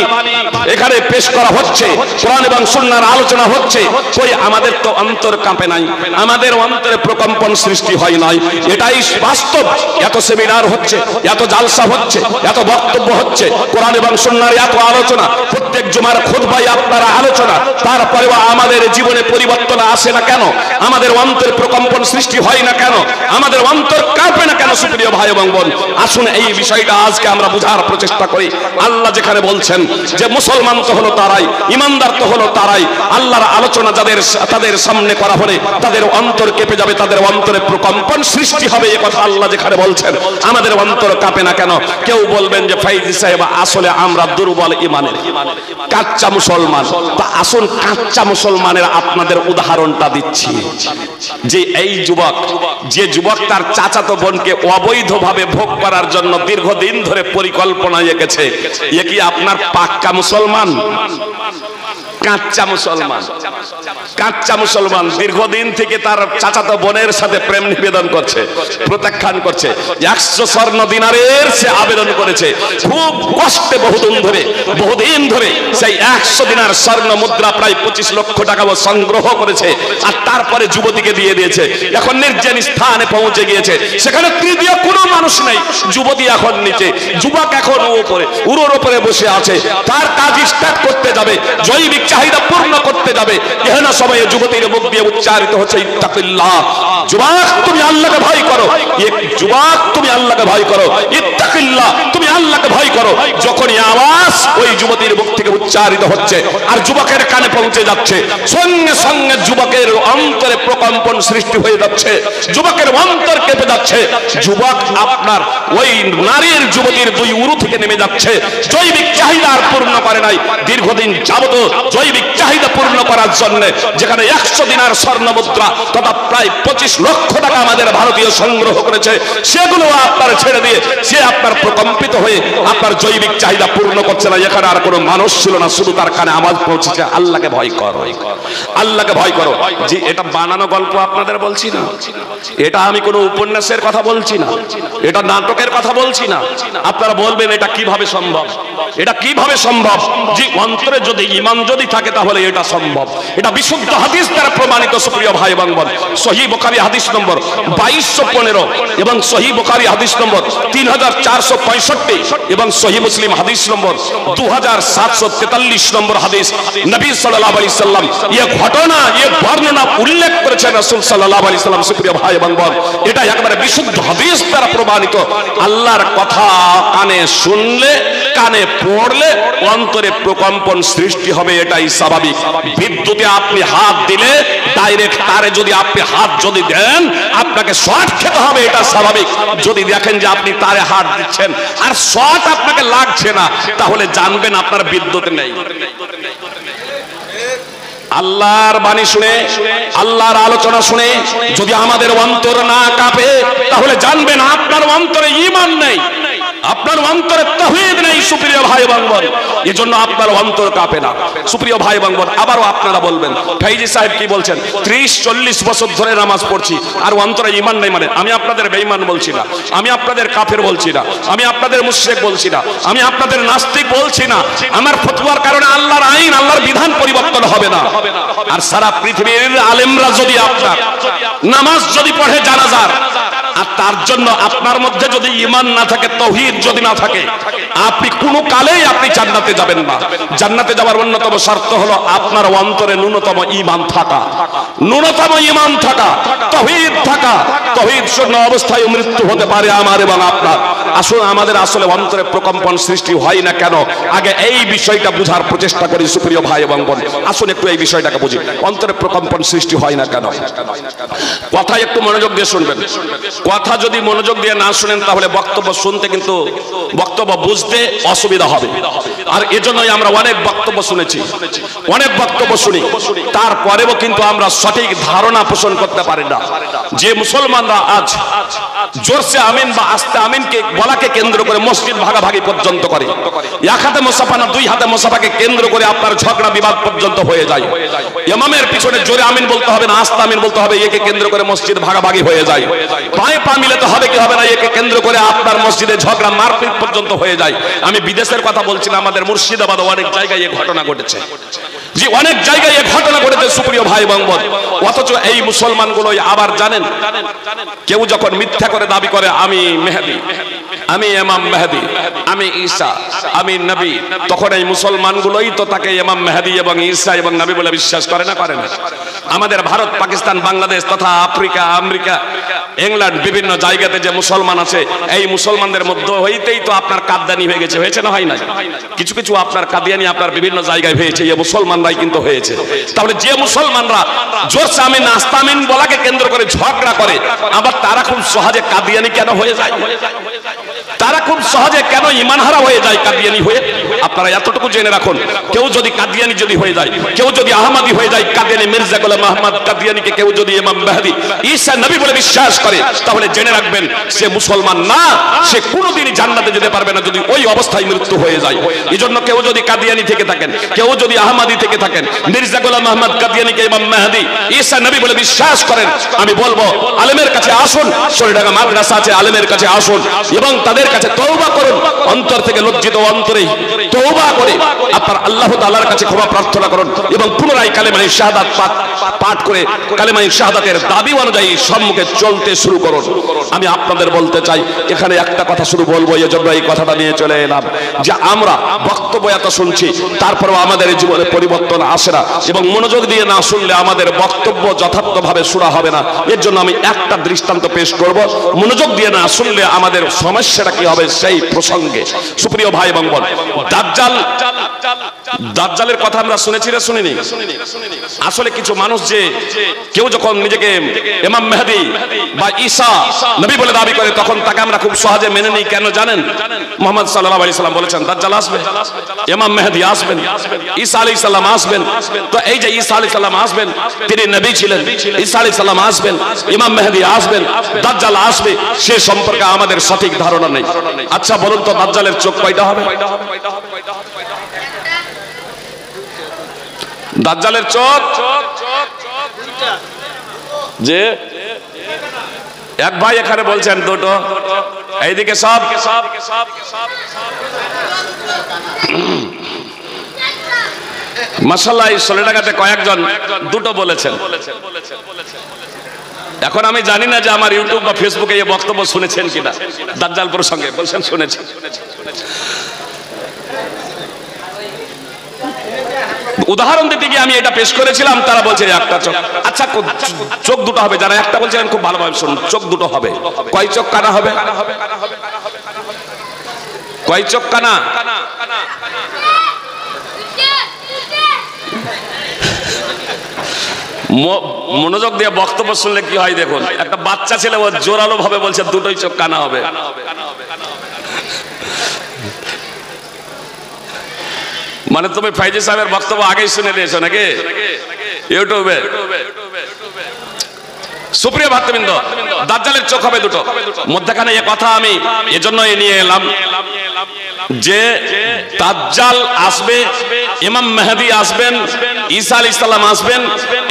এখানে পেশ করা হচ্ছে, কোরআন এবং সুন্নাহর আলোচনা হচ্ছে, কই আমাদের তো অন্তর কাঁপে নাই, আমাদের অন্তরে প্রকম্পন সৃষ্টি হয় নাই। এটাই বাস্তব। এত সেমিনার হচ্ছে, এত জালসা হচ্ছে, এত বক্তব্য হচ্ছে, কোরআন এবং সুন্নাহর এত আলোচনা, প্রত্যেক জুমার খুতবায় আপনারা আলোচনা, তারপরেও আমাদের জীবনে পরিবর্তন আসে না কেন? আমাদের অন্তরে প্রকম্পন সৃষ্টি হয় না কেন? আমাদের অন্তর কাঁপে না কেন? সুপ্রিয় ভাই এবং বোন, আসুন এই বিষয়টা আজকে আমরা বোঝার প্রচেষ্টা করি। আল্লাহ যেখানে বলছেন যে মুসলমান তো হলো তারাই, ঈমানদার তো হলো তারাই, আল্লাহর আলোচনা তাদের সামনে করা হলে তাদের অন্তর কেঁপে যাবে, তাদের অন্তরে প্রকম্পন সৃষ্টি হবে, এই কথা আল্লাহ যেখানে বলছেন, আমাদের অন্তর কাঁপে না কেন? কেউ বলবেন যে ফাইজি সাহেব আসলে আমরা দুর্বল ঈমানের, কাচ্চা মুসলমান। তা আসুন কাচ্চা মুসলমানের আপনাদের উদাহরণটা দিচ্ছি। যে এই যুবক, যে যুবক তার চাচাতো বোনকে অবৈধভাবে ভোগ করার জন্য দীর্ঘদিন ধরে পরিকল্পনা এঁকেছে, এ কি আপনার পাক্কা মুসলমান? কাচ্চা মুসলমান, কাচ্চা মুসলমান দীর্ঘদিন থেকে তার চাচাতো বোনের সাথে প্রেম নিবেদন করছে, প্রত্যাখ্যান করছে। 100 স্বর্ণ দিনারের সে আবেদন করেছে, খুব কষ্টে বহুদিন ধরে সেই 100 দিনার স্বর্ণ মুদ্রা প্রায় 25 লক্ষ টাকা সংগ্রহ করেছে, আর তারপরে যুবতীকে দিয়ে দিয়েছে। এখন নির্জন স্থানে পৌঁছে গিয়েছে, সেখানে তৃতীয় কোনো মানুষ নেই, যুবতী এখন নিচে, যুবক এখন উপরে, উড়োর উপরে বসে আছে। তার কাজ স্টার্ট করতে যাবে, জৈবিক চাহিদা পূর্ণ করতে যাবে, এহেনা সময়ে যুবতীর মুখ দিয়ে উচ্চারিত হচ্ছে ইত্তাকিল্লাহ, যুবক তুমি আল্লাহকে ভয় করো, যুবক তুমি আল্লাহকে ভয় করো, ইত্তাকিল্লাহ তুমি আল্লাহকে ভয় করো। যখনই আওয়াজ ওই যুবতীর মুখ থেকে উচ্চারিত হচ্ছে আর যুবকের কানে পৌঁছে যাচ্ছে, সঙ্গে সঙ্গে যুবকের অন্তরে প্রকম্পন সৃষ্টি হয়ে যাচ্ছে, যুবকের অন্তর কেঁপে যাচ্ছে। যুবক আপনার ওই নারীর যুবতীর 2 উরু থেকে নেমে যাচ্ছে, জৈবিক চাহিদা আর পূর্ণ করে নাই। দীর্ঘদিন যাবত জৈবিক চাহিদা পূর্ণ করার জন্য যেখানে 100 দিনার স্বর্ণ মুদ্রা তথা প্রায় 25 লক্ষ টাকা আমাদের ভারতীয় সংগ্রহ করেছে, সেগুলো আপনার ছেড়ে দিয়ে সে আপনার প্রকম্পিত হয়ে আপনার জৈবিক চাহিদা পূর্ণ করছে না। এখানে আর কোনো মানুষ ছিল না, শুধু তার কানে আওয়াজ পৌঁছেছে আল্লাহকে ভয় করো, আল্লাহকে ভয় করো। জি, এটা বানানো গল্প আপনাদের বলছি না, এটা আমি কোনো উপন্যাসের কথা বলছি না, এটা নাটকের কথা বলছি না। আপনারা বলবেন এটা কিভাবে সম্ভব, এটা কিভাবে সম্ভব? যে অন্তরে যদি ঈমান যদি থাকে তাহলে এটা সম্ভব। এটা বিশুদ্ধ হাদিস দ্বারা প্রমাণিত। সুপ্রিয় ভাই এবং বোন, সহিহ বুখারী হাদিস নম্বর 2215 এবং সহিহ বুখারী হাদিস নম্বর 3465 এবং সহিহ মুসলিম হাদিস নম্বর 2743 নম্বর হাদিস। নবী সাল্লাল্লাহু আলাইহি সাল্লাম এই ঘটনা, এই বর্ণনা উল্লেখ করেছেন রাসূল সাল্লাল্লাহু আলাইহি সাল্লাম। সুপ্রিয় ভাই এবং বোন, এটা একেবারে বিশুদ্ধ হাদিস দ্বারা প্রমাণিত। আল্লাহর কথা কানে শুনলে, কানে পড়লে অন্তরে প্রকম্পন সৃষ্টি হবে, এটাই স্বাভাবিক। বিদ্যুতে আপনি হাত দিলে ডাইরেক্ট তারে যদি আপনি হাত যদি দেন আপনাকে শর্ট খেতে হবে, এটা স্বাভাবিক। যদি দেখেন যে আপনি তারে হাত দিচ্ছেন আর শর্ট আপনাকে লাগছে না, তাহলে জানবেন আপনার বিদ্যুৎ নেই। আল্লাহর বাণী শুনে, আল্লাহর আলোচনা শুনে যদি আমাদের অন্তর না কাঁপে, তাহলে জানবেন আপনার অন্তরে ঈমান নেই, আপনার অন্তরে তাওহীদ নেই। সুপ্রিয় ভাই এবং বোন, এজন্য আপনার অন্তর কাঁপে না। সুপ্রিয় ভাই এবং বোন, আবারও আপনারা বলবেন ফাইজি সাহেব কি বলছেন, 30-40 বছর ধরে নামাজ পড়ছি আর অন্তরে ঈমান নেই। মানে আমি আপনাদের বেঈমান বলছি না, আমি আপনাদের কাফের বলছি না, আমি আপনাদের মুশরিক বলছি না, আমি আপনাদের নাস্তিক বলছি না। আমার ফতোয়ার কারণে আল্লাহর আইন, আল্লাহর বিধান পরিবর্তন হবে না। আর সারা পৃথিবীর আলেমরা যদি আপনার নামাজ যদি পড়ে জানাজার, আর তার জন্য আপনার মধ্যে যদি ঈমান না থাকে, তাওহীদ যদি না থাকে, আপনি কোনো কালেই আপনি জান্নাতে যাবেন না। জান্নাতে যাওয়ার অন্যতম শর্ত হলো আপনার অন্তরে ন্যূনতম ঈমান থাকা, ন্যূনতম ঈমান থাকা, তাওহীদ থাকা। তাওহীদ শূন্য অবস্থায় মৃত্যু হতে পারে আমার এবং আপনার। আসলে আমাদের আসলে অন্তরে প্রকম্পন সৃষ্টি হয় না কেন, আগে এই বিষয়টা বোঝার প্রচেষ্টা করি সুপ্রিয় ভাই এবং বোন। আসলে একটু এই বিষয়টাকে বুঝি, অন্তরে প্রকম্পন সৃষ্টি হয় না কেন। কথা একটু মনোযোগ দিয়ে শুনবেন। কথা যদি মনোযোগ দিয়ে না শুনেন তাহলে বক্তব্য শুনতে কিন্তু বক্তব্য বুঝতে অসুবিধা হবে। আর এজন্যই আমরা অনেক বক্তব্য শুনেছি, অনেক বক্তব্য শুনি, তারপরেও কিন্তু আমরা সঠিক ধারণা পোষণ করতে পারি না। যে মুসলমানরা আজ জোরসে আমিন বা আস্তে আমিনকে বলাকে কেন্দ্র করে মসজিদ ভাগাভাগি পর্যন্ত করে, এক হাতে মুসাফা না দুই হাতে মুসাফাকে কেন্দ্র করে আপনার ঝগড়া বিবাদ পর্যন্ত হয়ে যায়। ইমামের পিছনে জোরে আমিন বলতে হবে না আস্তে আমিন বলতে হবে, একে কেন্দ্র করে মসজিদ ভাগাভাগি হয়ে যায়। পায়ে পা মিলাতে হবে কি হবে না, একে কেন্দ্র করে আপনার মসজিদে ঝগড়া মারপিট পর্যন্ত হয়ে যায়। আমি বিদেশের কথা বলছি না, আমাদের মুর্শিদাবাদ অনেক জায়গায় এই ঘটনা ঘটেছে। যে অনেক জায়গায় এই ঘটনা ঘটেছে সুপ্রিয় ভাই এবং বোন। অথচ এই মুসলমানগুলো আবার জানেন, কেউ যখন মিথ্যা করে দাবি করে আমি মেহেদী, আমি ইমাম মেহেদী, আমি ঈসা, আমি নবী, তখন এই মুসলমানগুলোই তো তাকে ইমাম মেহেদী এবং ঈসা এবং নবী বলে বিশ্বাস করে না, করে না? আমাদের ভারত, পাকিস্তান, বাংলাদেশ তথা আফ্রিকা, আমেরিকা, ইংল্যান্ড বিভিন্ন জায়গাতে যে মুসলমান আছে, এই মুসলমানদের মধ্যে হইতেই তো আপনার কাদিয়ানি হয়ে গেছে, হয়েছে না হয় না? কিছু কিছু আপনার কাদিয়ানি আপনার বিভিন্ন জায়গায় হয়েছে, এই মুসলমানরাই কিন্তু হয়েছে। তাহলে যে মুসলমানরা জোরসে আমিন আস্তে আমিন বলাকে কেন্দ্র করে ঝগড়া করে, আবার তারা খুব সহজে কাদিয়ানি কেন হয়ে যায়? তারা খুব সহজে কেন ঈমানহারা হয়ে যায় কাদিয়ানি হয়ে? আপনারা এতটুকু জেনে রাখুন, কেউ যদি কাদিয়ানি যদি হয়ে যায়, কেউ যদি আহমদী হয়ে যায়, কাদিয়ানি মির্জা গোলাম আহমদ কাদিয়ানিকে কেউ যদি ইমাম মেহেদী, ঈসা নবী বলে বিশ্বাস করে, তাহলে জেনে রাখবেন সে মুসলমান না, সে কোনোদিনই জান্নাতে যেতে পারবে না যদি ওই অবস্থায় মৃত্যু হয়ে যায়। এজন্য কেউ যদি কাদিয়ানি থেকে থাকেন, কেউ যদি আহমদী থেকে থাকেন, মির্জা গোলাম আহমদ কাদিয়ানিকে ইমাম মেহেদী, ঈসা নবী বলে বিশ্বাস করেন, আমি বলবো আলেমের কাছে আসুন, শরীরঢাকা মাদ্রাসা আছে, আলেমের কাছে আসুন এবং তাদের কাছে তওবা করুন। অন্তর থেকে লজ্জিত অন্তরে তওবা করে আপনার আল্লাহ তাআলার কাছে ক্ষমা প্রার্থনা করুন এবং পুনরায় কালেমায়ে শাহাদাত পাঠ করে কালেমায়ে শাহাদাতের দাবি অনুযায়ী সম্মুখে চলতে শুরু করুন। আমি আপনাদের বলতে চাই, এখানে একটা কথা শুরু বলবো, এজন্য এই কথাটা নিয়ে চলে এলাম যে আমরা বক্তব্য এত শুনছি, তারপরেও আমাদের জীবনে পরিবর্তন আসে না এবং মনোযোগ দিয়ে না শুনলে আমাদের বক্তব্য যথার্থভাবে শোনা হবে না। এর জন্য আমি একটা দৃষ্টান্ত পেশ করব, মনোযোগ দিয়ে না শুনলে আমাদের সমস্যাটা কি হবে সেই প্রসঙ্গে। সুপ্রিয় ভাই এবং বোন, দাজ্জালের কথা আমরা শুনেছি না শুনিনি? আসলে কিছু মানুষ যে কেউ যখন নিজেকে ইমাম মেহেদী বা ঈসা নবী বলে দাবি করে, তখন তাকে আমরা খুব সহজে মেনে নিই। কেন জানেন? মুহাম্মদ সাল্লাল্লাহু আলাইহি সাল্লাম বলেছেন দাজ্জাল আসবে, ইমাম মেহেদী আসবেন, ঈসা আলাইহিস সালাম আসবেন। তো এই যে ঈসা আলাইহিস সালাম আসবেন, তিনি নবী ছিলেন, ঈসা আলাইহিস সালাম আসবেন, ইমাম মেহেদী আসবেন, দাজ্জাল আসবে, সে সম্পর্কে আমাদের সঠিক ধারণা নেই। আচ্ছা বলুন তো, দাজ্জালের চোখ কয়টা হবে? দাজ্জালের চোখ যে এক ভাই এখানে বলছেন দুটো, এইদিকে সব মাশাআল্লাহ। এই 16 টাকাতে কয়েকজন দুটো বলেছেন। এখন আমি জানি না যে আমার ইউটিউব বা ফেসবুকে এই বক্তব্য শুনেছেন কিনা, দাজ্জাল প্রসঙ্গে বলছেন শুনেছি। উদাহরণ দিতে গিয়ে আমি এটা পেশ করেছিলাম, তারা বলছে একটা চোখ। আচ্ছা চোখ দুটো হবে, যারা একটা বলছেন খুব ভালোভাবে শুনুন, চোখ দুটো হবে। কয় চোখ কানা হবে? কয় চোখ কানা? মনোযোগ দিয়ে বক্তব্য শুনলে কি হয় দেখুন। একটা বাচ্চা ছেলে ও জোরালো ভাবে বলছে দুটোই চোখ কানা হবে। মানে তুমি ফাইজি সাহেবের বক্তব্য আগেই শুনে নিয়েছো নাকি ইউটিউবে? সুপ্রিয় ভাতৃবৃন্দ, দাজ্জালের চোখ হবে দুটো। মধ্যখানে এই কথা আমি এজন্যই নিয়ে এলাম যে দাজ্জাল আসবে, ইমাম মেহেদী আসবেন, ঈসা আলাইহিস সালাম আসবেন,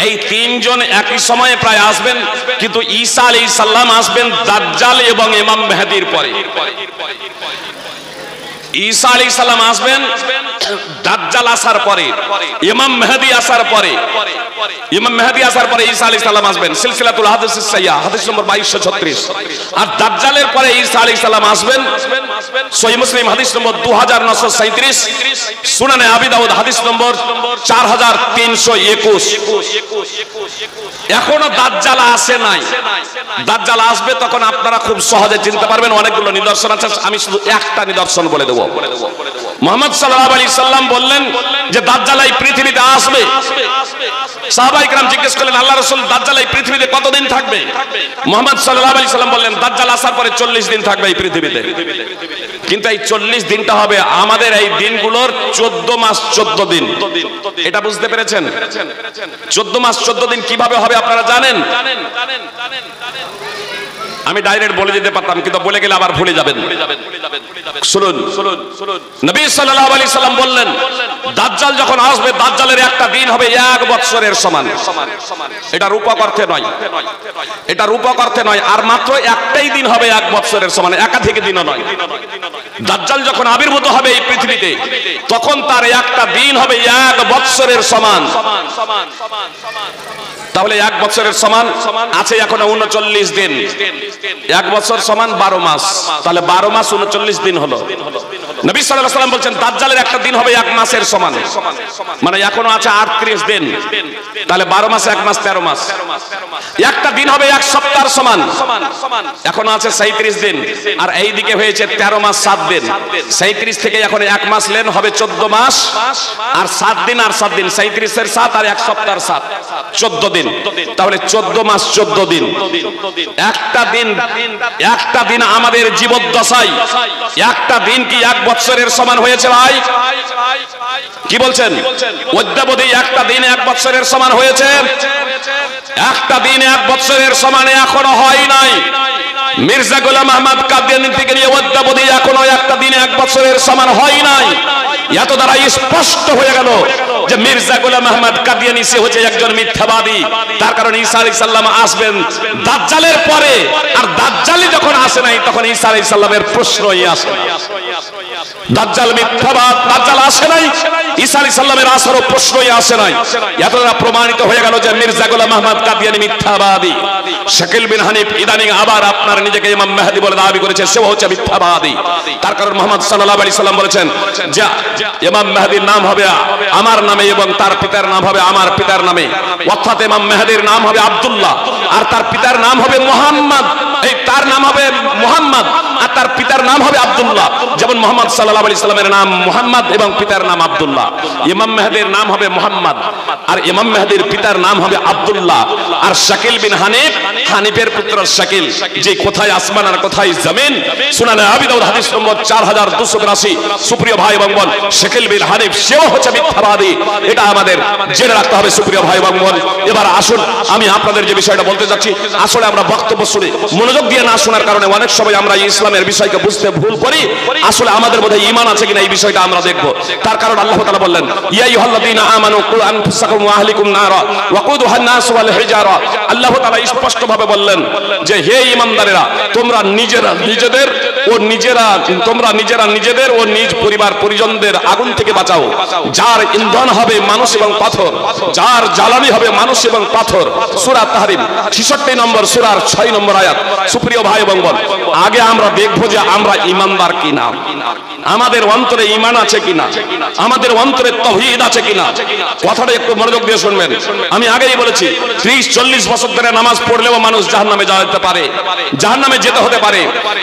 এই তিনজন একই সময়ে প্রায় আসবেন, কিন্তু ঈসা আলাইহিস সালাম আসবেন দাজ্জাল এবং ইমাম মেহেদীর পরে। ঈসা আলাইহিস সালাম আসবেন দাজ্জাল আসার পরে, ইমাম মেহেদী আসার পরে, ইমাম মেহেদী আসার পরে ঈসা আলাইহিস সালাম আসবেন। সিলসিলাতুল হাদিস সাইয়া হাদিস নম্বর 2236। আর দাজ্জালের পরে ঈসা আলাইহিস সালাম আসবেন। সহিহ মুসলিম হাদিস নম্বর 2937, সুনানে আবি দাউদ হাদিস নম্বর 4321। এখনো দাজ্জাল আসে নাই। দাজ্জাল আসবে তখন আপনারা খুব সহজে চিনতে পারবেন। অনেকগুলো নিদর্শন আছে, আমি শুধু একটা নিদর্শন বলে দেব। মুহাম্মদ সাল্লাল্লাহু আলাইহি সাল্লাম বললেন যে দাজ্জাল এই পৃথিবীতে আসবে। সাহাবায়ে কেরাম জিজ্ঞেস করলেন, আল্লাহ রাসূল দাজ্জাল এই পৃথিবীতে কতদিন থাকবে? মুহাম্মদ সাল্লাল্লাহু আলাইহি সাল্লাম বললেন, দাজ্জাল আসার পরে 40 দিন থাকবে এই পৃথিবীতে। কিন্তু এই 40 দিনটা হবে আমাদের এই দিনগুলোর 14 মাস 14 দিন। এটা বুঝতে পেরেছেন? 14 মাস 14 দিন কিভাবে হবে আপনারা জানেন? আমি ডাইরেক্ট বলে দিতে পারতাম, কিন্তু বলে গেলে আবার ভুলে যাবেন। শুনুন, নবী সাল্লাল্লাহু আলাইহি সাল্লাম বললেন, দাজ্জাল যখন আসবে, দাজ্জালের একটা দিন হবে 1 বছরের সমান। এটা রূপক অর্থে নয়, এটা রূপক অর্থে নয়। আর মাত্র একটাই দিন হবে 1 বছরের সমান, একাধিক দিনও নয়। দাজ্জাল যখন আবির্ভূত হবে এই পৃথিবীতে, তখন তার একটা দিন হবে 1 বছরের সমান। তাহলে 1 বছরের সমান আছে এখনো 39 দিন। 1 বছর সমান 12 মাস, তাহলে 12 মাস 39 দিন হলো। নবী সাল্লাল্লাহু আলাইহি ওয়াসাল্লাম বলছেন দাজ্জালের একটা দিন হবে 1 মাসের সমান, মানে এখনো আছে 38 দিন। তাহলে 12 মাসে 1 মাস 13 মাস। একটা দিন হবে 1 সপ্তাহের সমান, এখনো আছে 37 দিন। আর এই দিকে হয়েছে 13 মাস 7 দিন। 37 থেকে এখন 1 মাস লেন হবে 14 মাস আর 7 দিন আর 7 দিন। 37 এর 7 আর 1 সপ্তাহের 7, 14 দিন। তাহলে 14 মাস 14 দিন। একটা দিন আমাদের জীবদ্দশায় একটা দিন কি 1 বছরের সমান হয়েছে ভাই? কি বলছেন? অদ্যাবধি একটা দিন 1 বছরের সমান হয়েছে? একটা দিন 1 বছরের সমান এখনো হয় নাই। মির্জা গোলাম আহমদ কাদিয়ানী থেকে নিয়ে অদ্যাবধি এখনো একটা দিন 1 বছরের সমান হয় নাই। এত দ্বারা স্পষ্ট হয়ে গেল যে মির্জা গোলাম আহমদ কাদিয়ানী সে হচ্ছে একজন মিথ্যাবাদী। তার কারণ ঈসা আলাইহিস সালাম আসবেন দাজ্জালের পরে, আর দাজ্জালই যখন আসে নাই তখন ঈসা আলাইহিস সালামের প্রশ্নই আসে না। দাজ্জাল মিথ্যাবাদ, দাজ্জাল আসে নাই, ঈসা আলাইহিস সালামের আসারও প্রশ্নই আসে নাই। এত দ্বারা প্রমাণিত হয়ে গেল যে মির্জা গোলাম আহমদ কাদিয়ানী মিথ্যাবাদী। শাকিল বিন হানিফ ইদানিং আবার আপনার নিজেকে ইমাম মেহেদী বলে দাবি করেছে, সেও হচ্ছে মিথ্যাবাদী। তার কারণ মুহাম্মদ সাল্লাল্লাহু আলাইহি সাল্লাম বলেছেন যে ইমাম মেহেদীর নাম হবে আমার নামে এবং তার পিতার নাম হবে আমার পিতার নামে। অর্থাৎ ইমাম মেহেদীর নাম হবে আব্দুল্লাহ আর তার পিতার নাম হবে মুহাম্মদ। এই তার নাম হবে মুহাম্মদ আর তার পিতার নাম হবে আব্দুল্লাহ। যেমন মুহাম্মদ সাল্লাল্লাহু আলাইহি সাল্লামের নাম মুহাম্মদ এবং পিতার নাম আব্দুল্লাহ। ইমাম মেহেদীর নাম হবে মুহাম্মদ আর ইমাম মেহেদীর পিতার নাম হবে আব্দুল্লাহ। আর শাকিল বিন হানিফ, হানিফের পুত্র শাকিল, যে কোথায় আসমান আর কোথায় জমিন। সুনানে আবি দাউদ হাদিস নম্বর 4282। সুপ্রিয় ভাই এবং বোন, শাকিল বিন হানিফ সেও হচ্ছে মিথ্যাবাদী। এটা আমাদের জেনে রাখতে হবে সুপ্রিয় ভাই এবং বোন। এবার আসুন আমি আপনাদের যে বিষয়টা বলতে যাচ্ছি, আসলে আমরা বক্তব্য শুনে মনোযোগ দিয়ে না শোনার কারণে অনেক সময় আমরা ইসলামের বিষয়কে বুঝতে ভুল করি। আসলে আমাদের মধ্যে ঈমান আছে কিনা এই বিষয়টা আমরা দেখব। তার কারণ আল্লাহ তাআলা বললেন, ইয়া আইয়ুহাল্লাযীনা আমানু কু আনফুসাকুম ওয়া আহলিকুম নারা ওয়াকুদুহান নাস ওয়াল হিজারা। আল্লাহ তাআলা স্পষ্টভাবে বললেন যে হে ঈমানদারেরা, তোমরা নিজেরা নিজেদের ও নিজ পরিবার পরিজনদের আগুন থেকে বাঁচাও, যার ইন্ধন হবে মানুষ এবং পাথর, যার জ্বালানি হবে মানুষ এবং পাথর। সূরা তাহরিম 66 নম্বর সূরার 6 নম্বর আয়াত। সুপ্রিয় ভাই এবং বোন, আগে আমরা দেখব যে আমরা ঈমানদার কিনা, আমাদের অন্তরে ঈমান আছে কিনা, আমাদের অন্তরে তাওহীদ আছে কিনা। কথাটা একটু মনোযোগ দিয়ে শুনবেন। আমি আগেই বলেছি 30-40 বছর ধরে নামাজ পড়লেও মানুষ জাহান্নামে যেতে পারে, জাহান্নামে যেতে হতে পারে।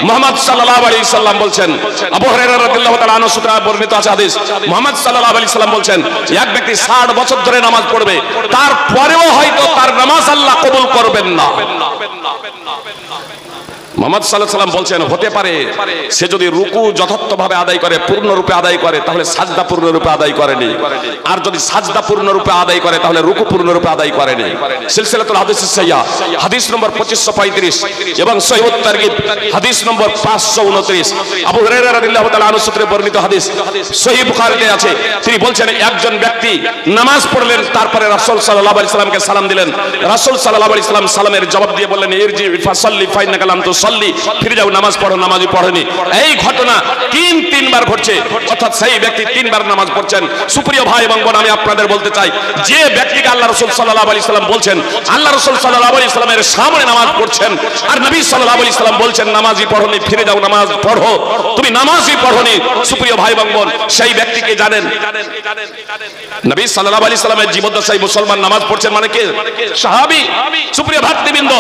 মুহাম্মদ সাল্লাল্লাহু আলাইহি সাল্লাম বলছেন, আবু হুরায়রা রাদিয়াল্লাহু তাআলা আনহু সূত্রে বর্ণিত আছে হাদিস, মুহাম্মদ সাল্লাল্লাহু আলাইহি সাল্লাম বলছেন, এক ব্যক্তি 60 বছর ধরে নামাজ পড়বে, তারপরেও হয়তো তার নামাজ আল্লাহ কবুল করবেন না। মুহাম্মদ সাল্লাল্লাহু আলাইহি সাল্লাম বলছেন, হতে পারে সে যদি রুকু যথার্থভাবে আদায় করে, পূর্ণরূপে আদায় করে, তাহলে সাজদা পূর্ণরূপে আদায় করেনি। আর যদি সাজদা পূর্ণরূপে আদায় করে তাহলে রুকু পূর্ণরূপে আদায় করেনি। সিলসিলাতুল হাদিস সাহিহা হাদিস নম্বর 2535 এবং সহিহুত তারগিব হাদিস নম্বর 529। আবু হুরায়রা রাদিয়াল্লাহু তাআলা আনহু সূত্রে বর্ণিত হাদিস, সহিহ বুখারীতে আছে। তিনি বলছেন, একজন ব্যক্তি নামাজ পড়লেন, তারপরে রাসূল সাল্লাল্লাহু আলাইহি সাল্লামকে সালাম দিলেন। রাসূল সাল্লাল্লাহু আলাইহি সাল্লাম সালামের জবাব দিয়ে বললেন, ইরজি ফাসাল্লি ফাইন্নাকা লাম তুসাল্লি তুসাল্লি, ফিরে যাও নামাজ পড়ো, নামাজই পড়েনি। এই ঘটনা তিনবার ঘটছে, অর্থাৎ সেই ব্যক্তি তিনবার নামাজ পড়ছেন। সুপ্রিয় ভাই এবং বোন, আমি আপনাদের বলতে চাই, যে ব্যক্তিকে আল্লাহ রাসূল সাল্লাল্লাহু আলাইহি সাল্লাম বলছেন, আল্লাহ রাসূল সাল্লাল্লাহু আলাইহি সাল্লামের সামনে নামাজ পড়ছেন, আর নবী সাল্লাল্লাহু আলাইহি সাল্লাম বলছেন নামাজই পড়োনি, ফিরে যাও নামাজ পড়ো, তুমি নামাজই পড়োনি। সুপ্রিয় ভাই এবং বোন, সেই ব্যক্তিকে জানেন? নবী সাল্লাল্লাহু আলাইহি সাল্লামের জীবদ্দশায় মুসলমান নামাজ পড়ছেন মানে কে? সাহাবী। সুপ্রিয় ভাতৃবৃন্দ,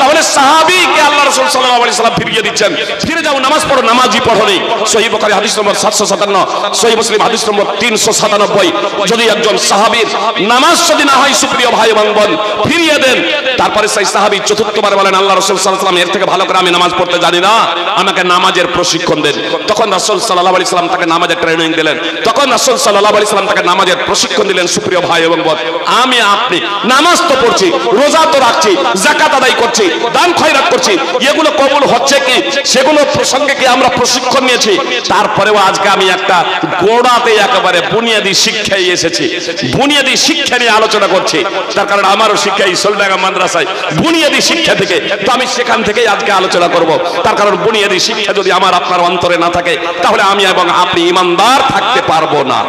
তাহলে সাহাবীকে আল্লাহ রাসূল সাল্লাল্লাহু আলাইহি সাল্লাম ফিরিয়ে দিচ্ছেন, ফিরে যাও নামাজ পড়ো, নামাজই পড়োনি। সহিহ বুখারী হাদিস নম্বর 757, সহিহ মুসলিম হাদিস নম্বর 397। যদি একজন সাহাবীর নামাজ যদি না হয়, সুপ্রিয় ভাই এবং বোন, ফিরিয়ে দেন। তারপরে সেই সাহাবী চতুর্থবার বলেন, আল্লাহ রাসূল সাল্লাল্লাহু আলাইহি সাল্লাম, এর থেকে ভালো করে আমি নামাজ পড়তে জানি না, আমাকে নামাজের প্রশিক্ষণ দেন। তখন রাসূল সাল্লাল্লাহু আলাইহি সাল্লাম তাকে নামাজের ট্রেনিং দিলেন, তখন রাসূল সাল্লাল্লাহু আলাইহি সাল্লাম তাকে নামাজের প্রশিক্ষণ দিলেন। সুপ্রিয় ভাই এবং বোন, আমি আপনি নামাজ তো পড়ছি, রোজা তো রাখছি, যাকাত আদায় করছি, দান খয়রাত করছি, এগুলো কবুল হচ্ছে কি? সেগুলো প্রসঙ্গে কি আমরা প্রশিক্ষণ নিয়েছি? তারপরেও আজকে আমি একটা গোড়াতে একেবারে বুনিয়াদি শিক্ষায় এসেছি, বুনিয়াদি শিক্ষা নিয়ে আলোচনা করছি। তার কারণ আমারও শিক্ষা এই সোলডাঙ্গা মাদ্রাসায় বুনিয়াদি শিক্ষা থেকে, তো আমি সেখান থেকেই আজকে আলোচনা করব। তার কারণ বুনিয়াদি শিক্ষা যদি আমার আপনার অন্তরে না থাকে, তাহলে আমি এবং আপনি ইমানদার থাকতে পারবো না।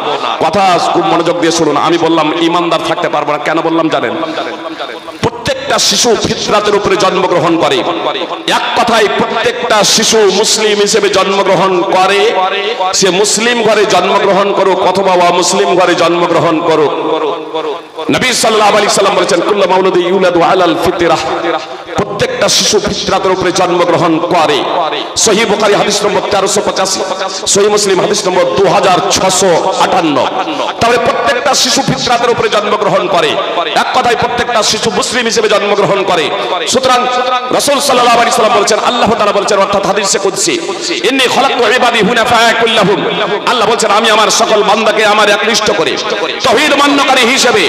কথা খুব মনোযোগ দিয়ে শুনুন, আমি বললাম ইমানদার থাকতে পারবো না, কেন বললাম জানেন? প্রত্যেকটা শিশু ফিতরাতের উপরে জন্মগ্রহণ করে। এক কথায় প্রত্যেকটা শিশু মুসলিম হিসেবে জন্মগ্রহণ করে, সে মুসলিম ঘরে জন্মগ্রহণ করুক অথবা অমুসলিম ঘরে জন্মগ্রহণ করুক। নবী সাল্লাল্লাহু আলাইহি সাল্লাম বলেছেন, কুল্লু মাউলুদি ইউলাদু আলাল ফিতরাহ, প্রত্যেকটা শিশু ফিতরাতের উপরে জন্মগ্রহণ করে। সহিহ বুখারী হাদিস নম্বর 1385, সহিহ মুসলিম হাদিস নম্বর 2658। তাহলে প্রত্যেকটা শিশু ফিতরাতের উপরে জন্মগ্রহণ করে, এক কথায় প্রত্যেকটা শিশু মুসলিম হিসেবে জন্মগ্রহণ করে। সুতরাং রাসূল সাল্লাল্লাহু আলাইহি সাল্লাম বলেছেন, আল্লাহ তাআলা বলেছেন, অর্থাৎ হাদিসে কুদসি, ইন্নী খালাকতু ইবাদি হুনাফা কুল্লাহুম, আল্লাহ বলেছেন আমি আমার সকল বান্দাকে আমার একনিষ্ঠ করে তাওহীদ মান্যকারী হিসেবে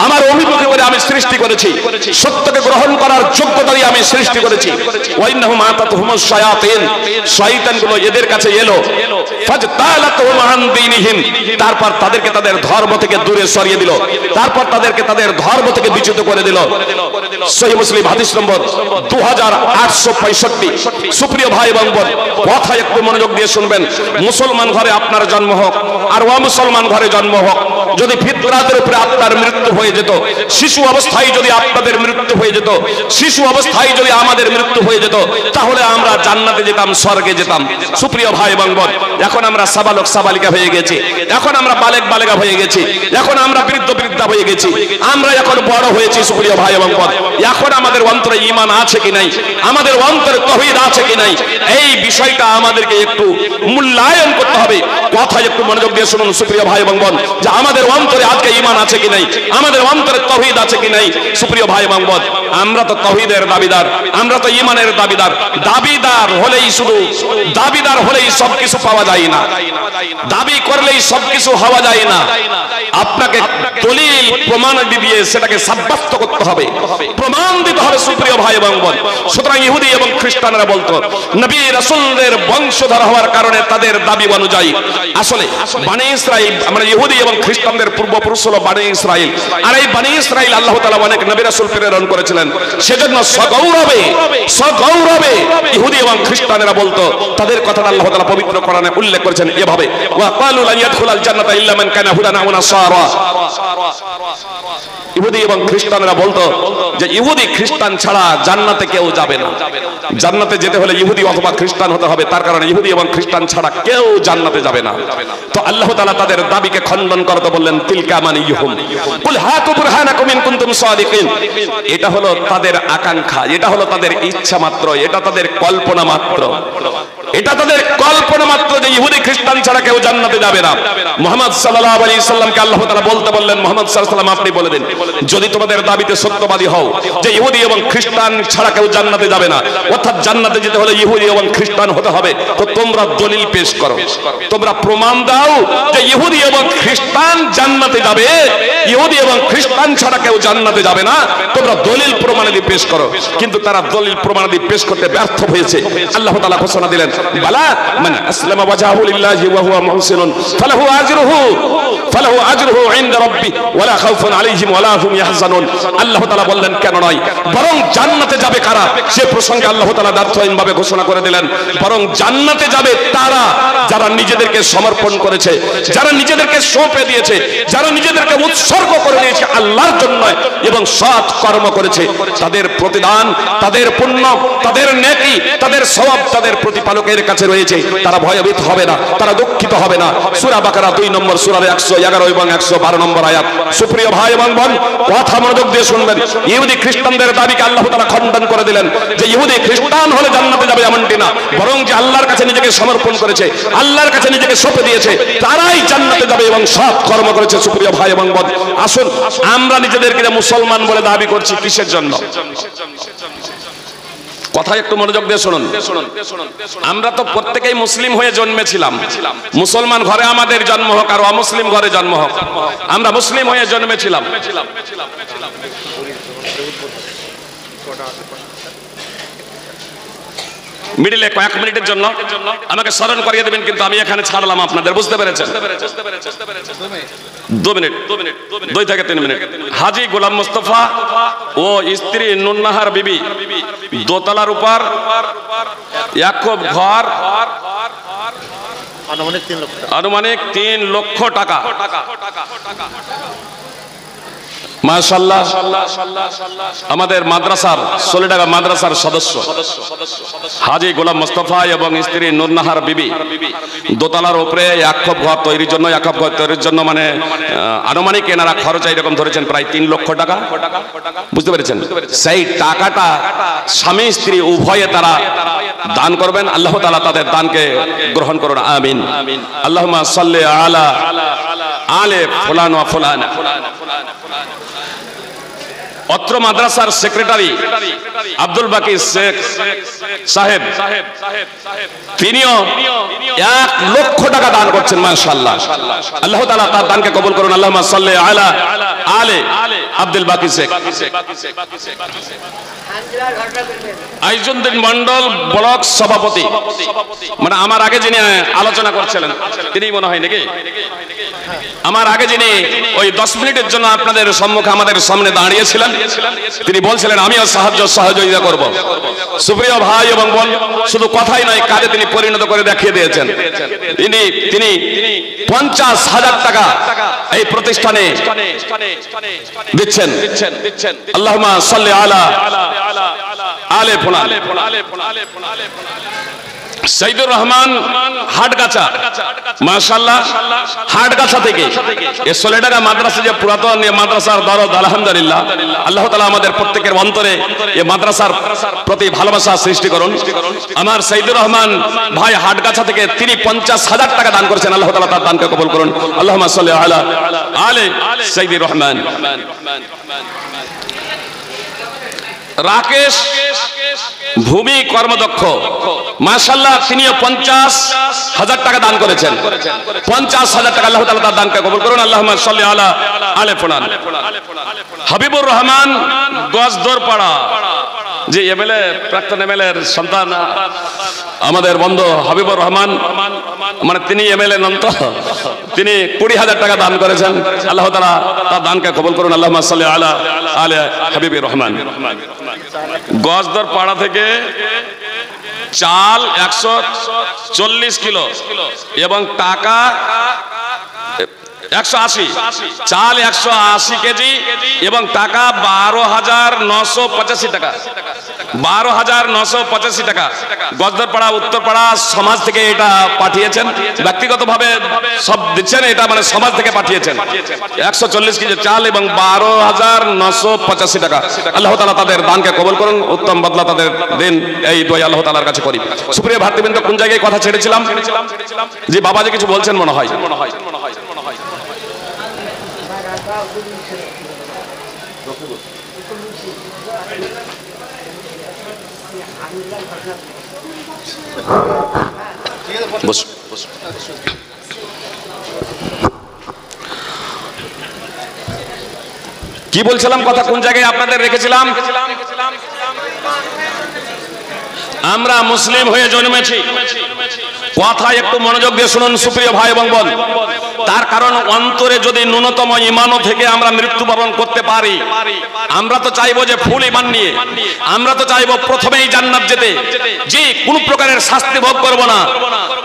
আমার অভিমুখী করে আমি সৃষ্টি করেছি, সত্যকে গ্রহণ করার যোগ্যতা দিয়ে আমি সৃষ্টি করেছি। ওয়া ইন্নাহুম আতাতুহুমুশ শায়াতিন, শয়তানগুলো এদের কাছে এলো, ফাজতালাতুহুম আন দীনিহিম, তারপর তাদেরকে তাদের ধর্ম থেকে দূরে সরিয়ে দিল, তারপর তাদেরকে তাদের ধর্ম থেকে বিচ্যুত করে দিল। সহিহ মুসলিম হাদিস নম্বর 2865। সুপ্রিয় ভাই এবং বোন, কথা একটু মনোযোগ দিয়ে শুনবেন। মুসলমান ঘরে আপনার জন্ম হোক আর অমুসলমান ঘরে জন্ম হোক, যদি ফিতরাতের উপরে আপনার মৃত্যু হয়ে যেত, শিশু অবস্থায় যদি আপনাদের মৃত্যু হয়ে যেত, শিশু অবস্থায় যদি আমাদের মৃত্যু হয়ে যেত, তাহলে আমরা জান্নাতে যেতাম, স্বর্গে যেতাম। সুপ্রিয় ভাই এবং বোন, এখন আমরা সাবালক সাবালিকা হয়ে গেছি, এখন আমরা বালেক বালেকা হয়ে গেছি, এখন আমরা বৃদ্ধ বৃদ্ধা হয়ে গেছি, আমরা এখন বড় হয়েছি। সুপ্রিয় ভাই এবং বোন, এখন আমাদের অন্তরে ঈমান আছে কি নাই, আমাদের অন্তরে তাওহীদ আছে কি নাই, এই বিষয়টা আমাদেরকে একটু মূল্যায়ন করতে হবে। কথা একটু মনোযোগ দিয়ে শুনুন সুপ্রিয় ভাই এবং বোন, যে আমাদের অন্তরে আজকে ঈমান আছে কি নাই, আমাদের অন্তরে তাওহীদ আছে কি নাই। সুপ্রিয় ভাই এবং বোন, আমরা তো তাওহীদের দাবিদার, আমরা তো ঈমানের দাবিদার। দাবিদার হলেই শুধু দাবিদার হলেই সবকিছু পাওয়া যায় না, দাবি করলেই সবকিছু হওয়া যায় না। আপনাকে দলিল প্রমাণ দিয়ে সেটাকে সাব্যস্ত করতে হবে, প্রমাণ দিতে হবে। সুপ্রিয় ভাই এবং বোন, সুতরাং ইহুদি এবং খ্রিস্টানরা বলতো নবী রাসূলদের বংশধর হওয়ার কারণে তাদের দাবি অনুযায়ী আসলে বনি ইসরাইল, আমরা ইহুদি এবং খ্রিস্টানদের পূর্বপুরুষ হলো বনি ইসরাইল, আর এই বনি ইসরাইল আল্লাহ তাআলা অনেক নবী রাসূল প্রেরণ করেছিলেন। সেজন্য সগৌরবে সগৌরবে ইহুদি এবং খ্রিস্টানেরা বলতো, তাদের কথা আল্লাহ তাআলা পবিত্র কোরআনে উল্লেখ করেছেন এভাবে, ওয়া ক্বালু লা ইয়াদখুলাল জান্নাতা ইল্লা মান কানা হুদান আও নাসারা। ইহুদি এবং খ্রিস্টানরা বলতো যে ইহুদি খ্রিস্টান ছাড়া জান্নাতে কেউ যাবে না, জান্নাতে যেতে হলে ইহুদি অথবা খ্রিস্টান হতে হবে, তার কারণে ইহুদি এবং খ্রিস্টান ছাড়া কেউ জান্নাতে যাবে না। তো আল্লাহ তাআলা তাদের দাবিকে খণ্ডন করতে বললেন, তিলকা মানিয়ুহুম কুল হাতু বুরহানাকুম ইন কুনতুম সাদিকিন। এটা হলো তাদের আকাঙ্ক্ষা, এটা হলো তাদের ইচ্ছা মাত্র, এটা তাদের কল্পনা মাত্র, এটা তাদের কল্পনা মাত্র যে ইহুদি খ্রিস্টান ছাড়া কেউ জান্নাতে যাবে না। মুহাম্মদ সাল্লাল্লাহু আলাইহি সাল্লামকে আল্লাহ তাআলা বলতে বললেন, মুহাম্মদ সাল্লাল্লাহু আলাইহি সাল্লাম আপনি বলে দিন, যদি তোমাদের দাবিতে সত্যবাদী হও যে ইহুদি এবং খ্রিস্টান ছাড়া কেউ জান্নাতে যাবে না, অর্থাৎ জান্নাতে যেতে হলে ইহুদি এবং খ্রিস্টান হতে হবে, তো তোমরা দলিল পেশ করো, তোমরা প্রমাণ দাও যে ইহুদি এবং খ্রিস্টান জান্নাতে যাবে, ইহুদি এবং খ্রিস্টান ছাড়া কেউ জান্নাতে যাবে না, তোমরা দলিল প্রমাণাদি পেশ করো। কিন্তু তারা দলিল প্রমাণাদি পেশ করতে ব্যর্থ হয়েছে। আল্লাহ তাআলা ঘোষণা দিলেন, বালা মান আসলামা ওয়াজহাহু লিল্লাহি ওয়া হুয়া মুহসিনুন ফালাহু আজরুহু ইনদা রাব্বি ওয়ালা খাউফুন আলাইহিম ওয়ালা হুম ইয়াহজানুন। আল্লাহ তাআলা বললেন কেন নয়, বরং জান্নাতে যাবে কারা সে প্রসঙ্গে আল্লাহ তাআলা দার্থহীনভাবে ঘোষণা করে দিলেন, বরং জান্নাতে যাবে তারা যারা নিজেদেরকে সমর্পণ করেছে, যারা নিজেদেরকে সঁপে দিয়েছে, যারা নিজেদেরকে উৎসর্গ করে দিয়েছে আল্লাহর জন্য এবং সৎ কর্ম করেছে। তাদের প্রতিদান, তাদের পুণ্য, তাদের নেকি, তাদের সওয়াব তাদের প্রতিপালকের কাছে রয়েছে। তারা ভয়ভীত হবে না, তারা দুঃখিত হবে না। সূরা বাকারা 2 নম্বর সূরার 111 এবং 112 নম্বর আয়াত। সুপ্রিয় ভাই এবং বোন, কথা মনোযোগ দিয়ে শুনবেন। ইহুদি খ্রিস্টানদের দাবিকে আল্লাহ তাআলা খণ্ডন করে দিলেন যে ইহুদি খ্রিস্টান হলে জান্নাতে যাবে এমনটি না, বরং যে আল্লাহর কাছে নিজেকে সমর্পণ করেছে, আল্লাহর কাছে নিজেকে সঁপে দিয়েছে তারাই জান্নাতে যাবে এবং সৎ কর্ম করেছে। সুপ্রিয় ভাই এবং বোন, আসুন আমরা নিজেদেরকে মুসলমান বলে দাবি করছি কিসের জন্য? কথা একটু মনোযোগ দিয়ে শুনুন। আমরা তো প্রত্যেকেই মুসলিম হয়ে জন্মেছিলাম। মুসলমান ঘরে আমাদের জন্ম হোক আর অমুসলিম ঘরে জন্ম হোক, আমরা মুসলিম হয়ে জন্মেছিলাম। মিডিলে কয়েক মিনিটের জন্য আমাকে স্মরণ করিয়ে দেবেন, কিন্তু আমি এখানে ছাড়লাম আপনাদের, বুঝতে পেরেছেন? 2 মিনিট, 2 থেকে 3 মিনিট। হাজী গোলাম মুস্তাফা ও স্ত্রী নুন্নাহার বিবি দোতলার উপর ইয়াকুব ঘর, আনুমানিক 3 লক্ষ টাকা। মাশাআল্লাহ, আমাদের মাদ্রাসার সোলেডাঙ্গা মাদ্রাসার সদস্য হাজী গোলাম মুস্তাফা এবং স্ত্রী নুরনাহার বিবি দোতলার উপরে ইয়াকুব ঘর তৈরির জন্য, ইয়াকুব ঘর তৈরির জন্য মানে আনুমানিক এনারা খরচ এরকম ধরেছেন প্রায় 3 লক্ষ টাকা। বুঝতে পেরেছেন? সেই টাকাটা স্বামী স্ত্রী উভয়ে তারা দান করবেন। আল্লাহ তাআলা তাদের দানকে গ্রহণ করুন, আমিন। আল্লাহুম্মা সাল্লি আলা আলে ফুলান ওয়া ফুলান। অত্র মাদ্রাসার সেক্রেটারি আব্দুল বাকি শেখ সাহেব তিনিও 1 লক্ষ টাকা দান করছেন। মাশাআল্লাহ, আল্লাহ তাআলা তার দানকে কবুল করুন। আল্লাহুম্মা সাল্লি আলা আলে আব্দুল বাকি শেখ। আইজুদ্দিন মন্ডল ব্লক সভাপতি, মানে আমার আগে যিনি আলোচনা করছিলেন তিনি মনে হয় নাকি, আমার আগে যিনি ওই 10 মিনিটের জন্য আপনাদের সম্মুখে আমাদের সামনে দাঁড়িয়েছিলেন, তিনি বলছিলেন আমিও সহযোগিতা করব। সুপ্রিয় ভাই এবং বোন, শুধু কথাই নয়, কাজে তিনি পরিণত করে দেখিয়ে দিয়েছেন। তিনি 50,000 টাকা এই প্রতিষ্ঠানে দিচ্ছেন। আল্লাহুম্মা সাল্লি আলা আলে ফুলান। সাইদুর রহমান হাটগাছা, মাশাআল্লাহ, হাটগাছা থেকে এই সোলেডাঙ্গা মাদ্রাসা যে পুরাতন মাদ্রাসার দরদ, আলহামদুলিল্লাহ, আল্লাহ তাআলা আমাদের প্রত্যেকের অন্তরে এই মাদ্রাসার প্রতি ভালোবাসা সৃষ্টি করুন। আমার সাইদুর রহমান ভাই হাটগাছা থেকে তিনি 50,000 টাকা দান করেছেন। আল্লাহ তাআলা তার দানকে কবুল করুন। আল্লাহুম্মা সাল্লি আলা আলে সাইদুর রহমান। রাকেশ ভূমি কর্মদক্ষ, মাশাআল্লাহ, তিনিও 50,000 টাকা দান করেছেন। 50,000 টাকা, আল্লাহ তাআলা তার দানকে কবুল করুন। আল্লাহুম্মা সাল্লি আলা আলে ফুলান। হাবিবুর রহমান গজদরপাড়া, যে এমএলএ, প্রাক্তন এমএলএ এর সন্তান আমাদের বন্ধু হাবিবুর রহমান, মানে তিনি এমএলএ নন তো, তিনি 20,000 টাকা দান করেছেন। আল্লাহ তাআলা তার দানকে কবুল করুন। আল্লাহুম্মা সাল্লি আলা আলে হাবিবুর রহমান। গজদরপাড়া থেকে চাল 140 কিলো এবং টাকা 180, চাল 180 কেজি এবং টাকা 12,985 টাকা। 12,985 টাকা গজদরপাড়া উত্তরপাড়া সমাজ থেকে এটা পাঠিয়েছেন। ব্যক্তিগতভাবে সব দিচ্ছেন, এটা মানে সমাজ থেকে পাঠিয়েছেন। 140 কেজি চাল এবং 12,985 টাকা। আল্লাহ তাআলা তাদের দানকে কবুল করুন, উত্তম বদলা তাদের দিন, এই দোয়া আল্লাহ তাআলার কাছে করি। সুপ্রিয় ভাতৃবৃন্দ, কোন জায়গায় কথা ছেড়েছিলাম? যে বাবাজি কিছু বলছেন মনে হয়। কি বলছিলাম, কথা কোন জায়গায় আপনাদের রেখেছিলাম? আমরা মুসলিম হয়ে জন্মেছি, কথা একটু মনোযোগ দিয়ে শুনুন সুপ্রিয় ভাই এবং বোন। তার কারণ অন্তরে যদি ন্যূনতম ঈমানও থেকে আমরা মৃত্যুবরণ করতে পারি, আমরা তো চাইবো যে ফুল ঈমান নিয়ে, আমরা তো চাইবো প্রথমেই জান্নাত যেতে, যে কোনো প্রকারের শাস্তি ভোগ করব না,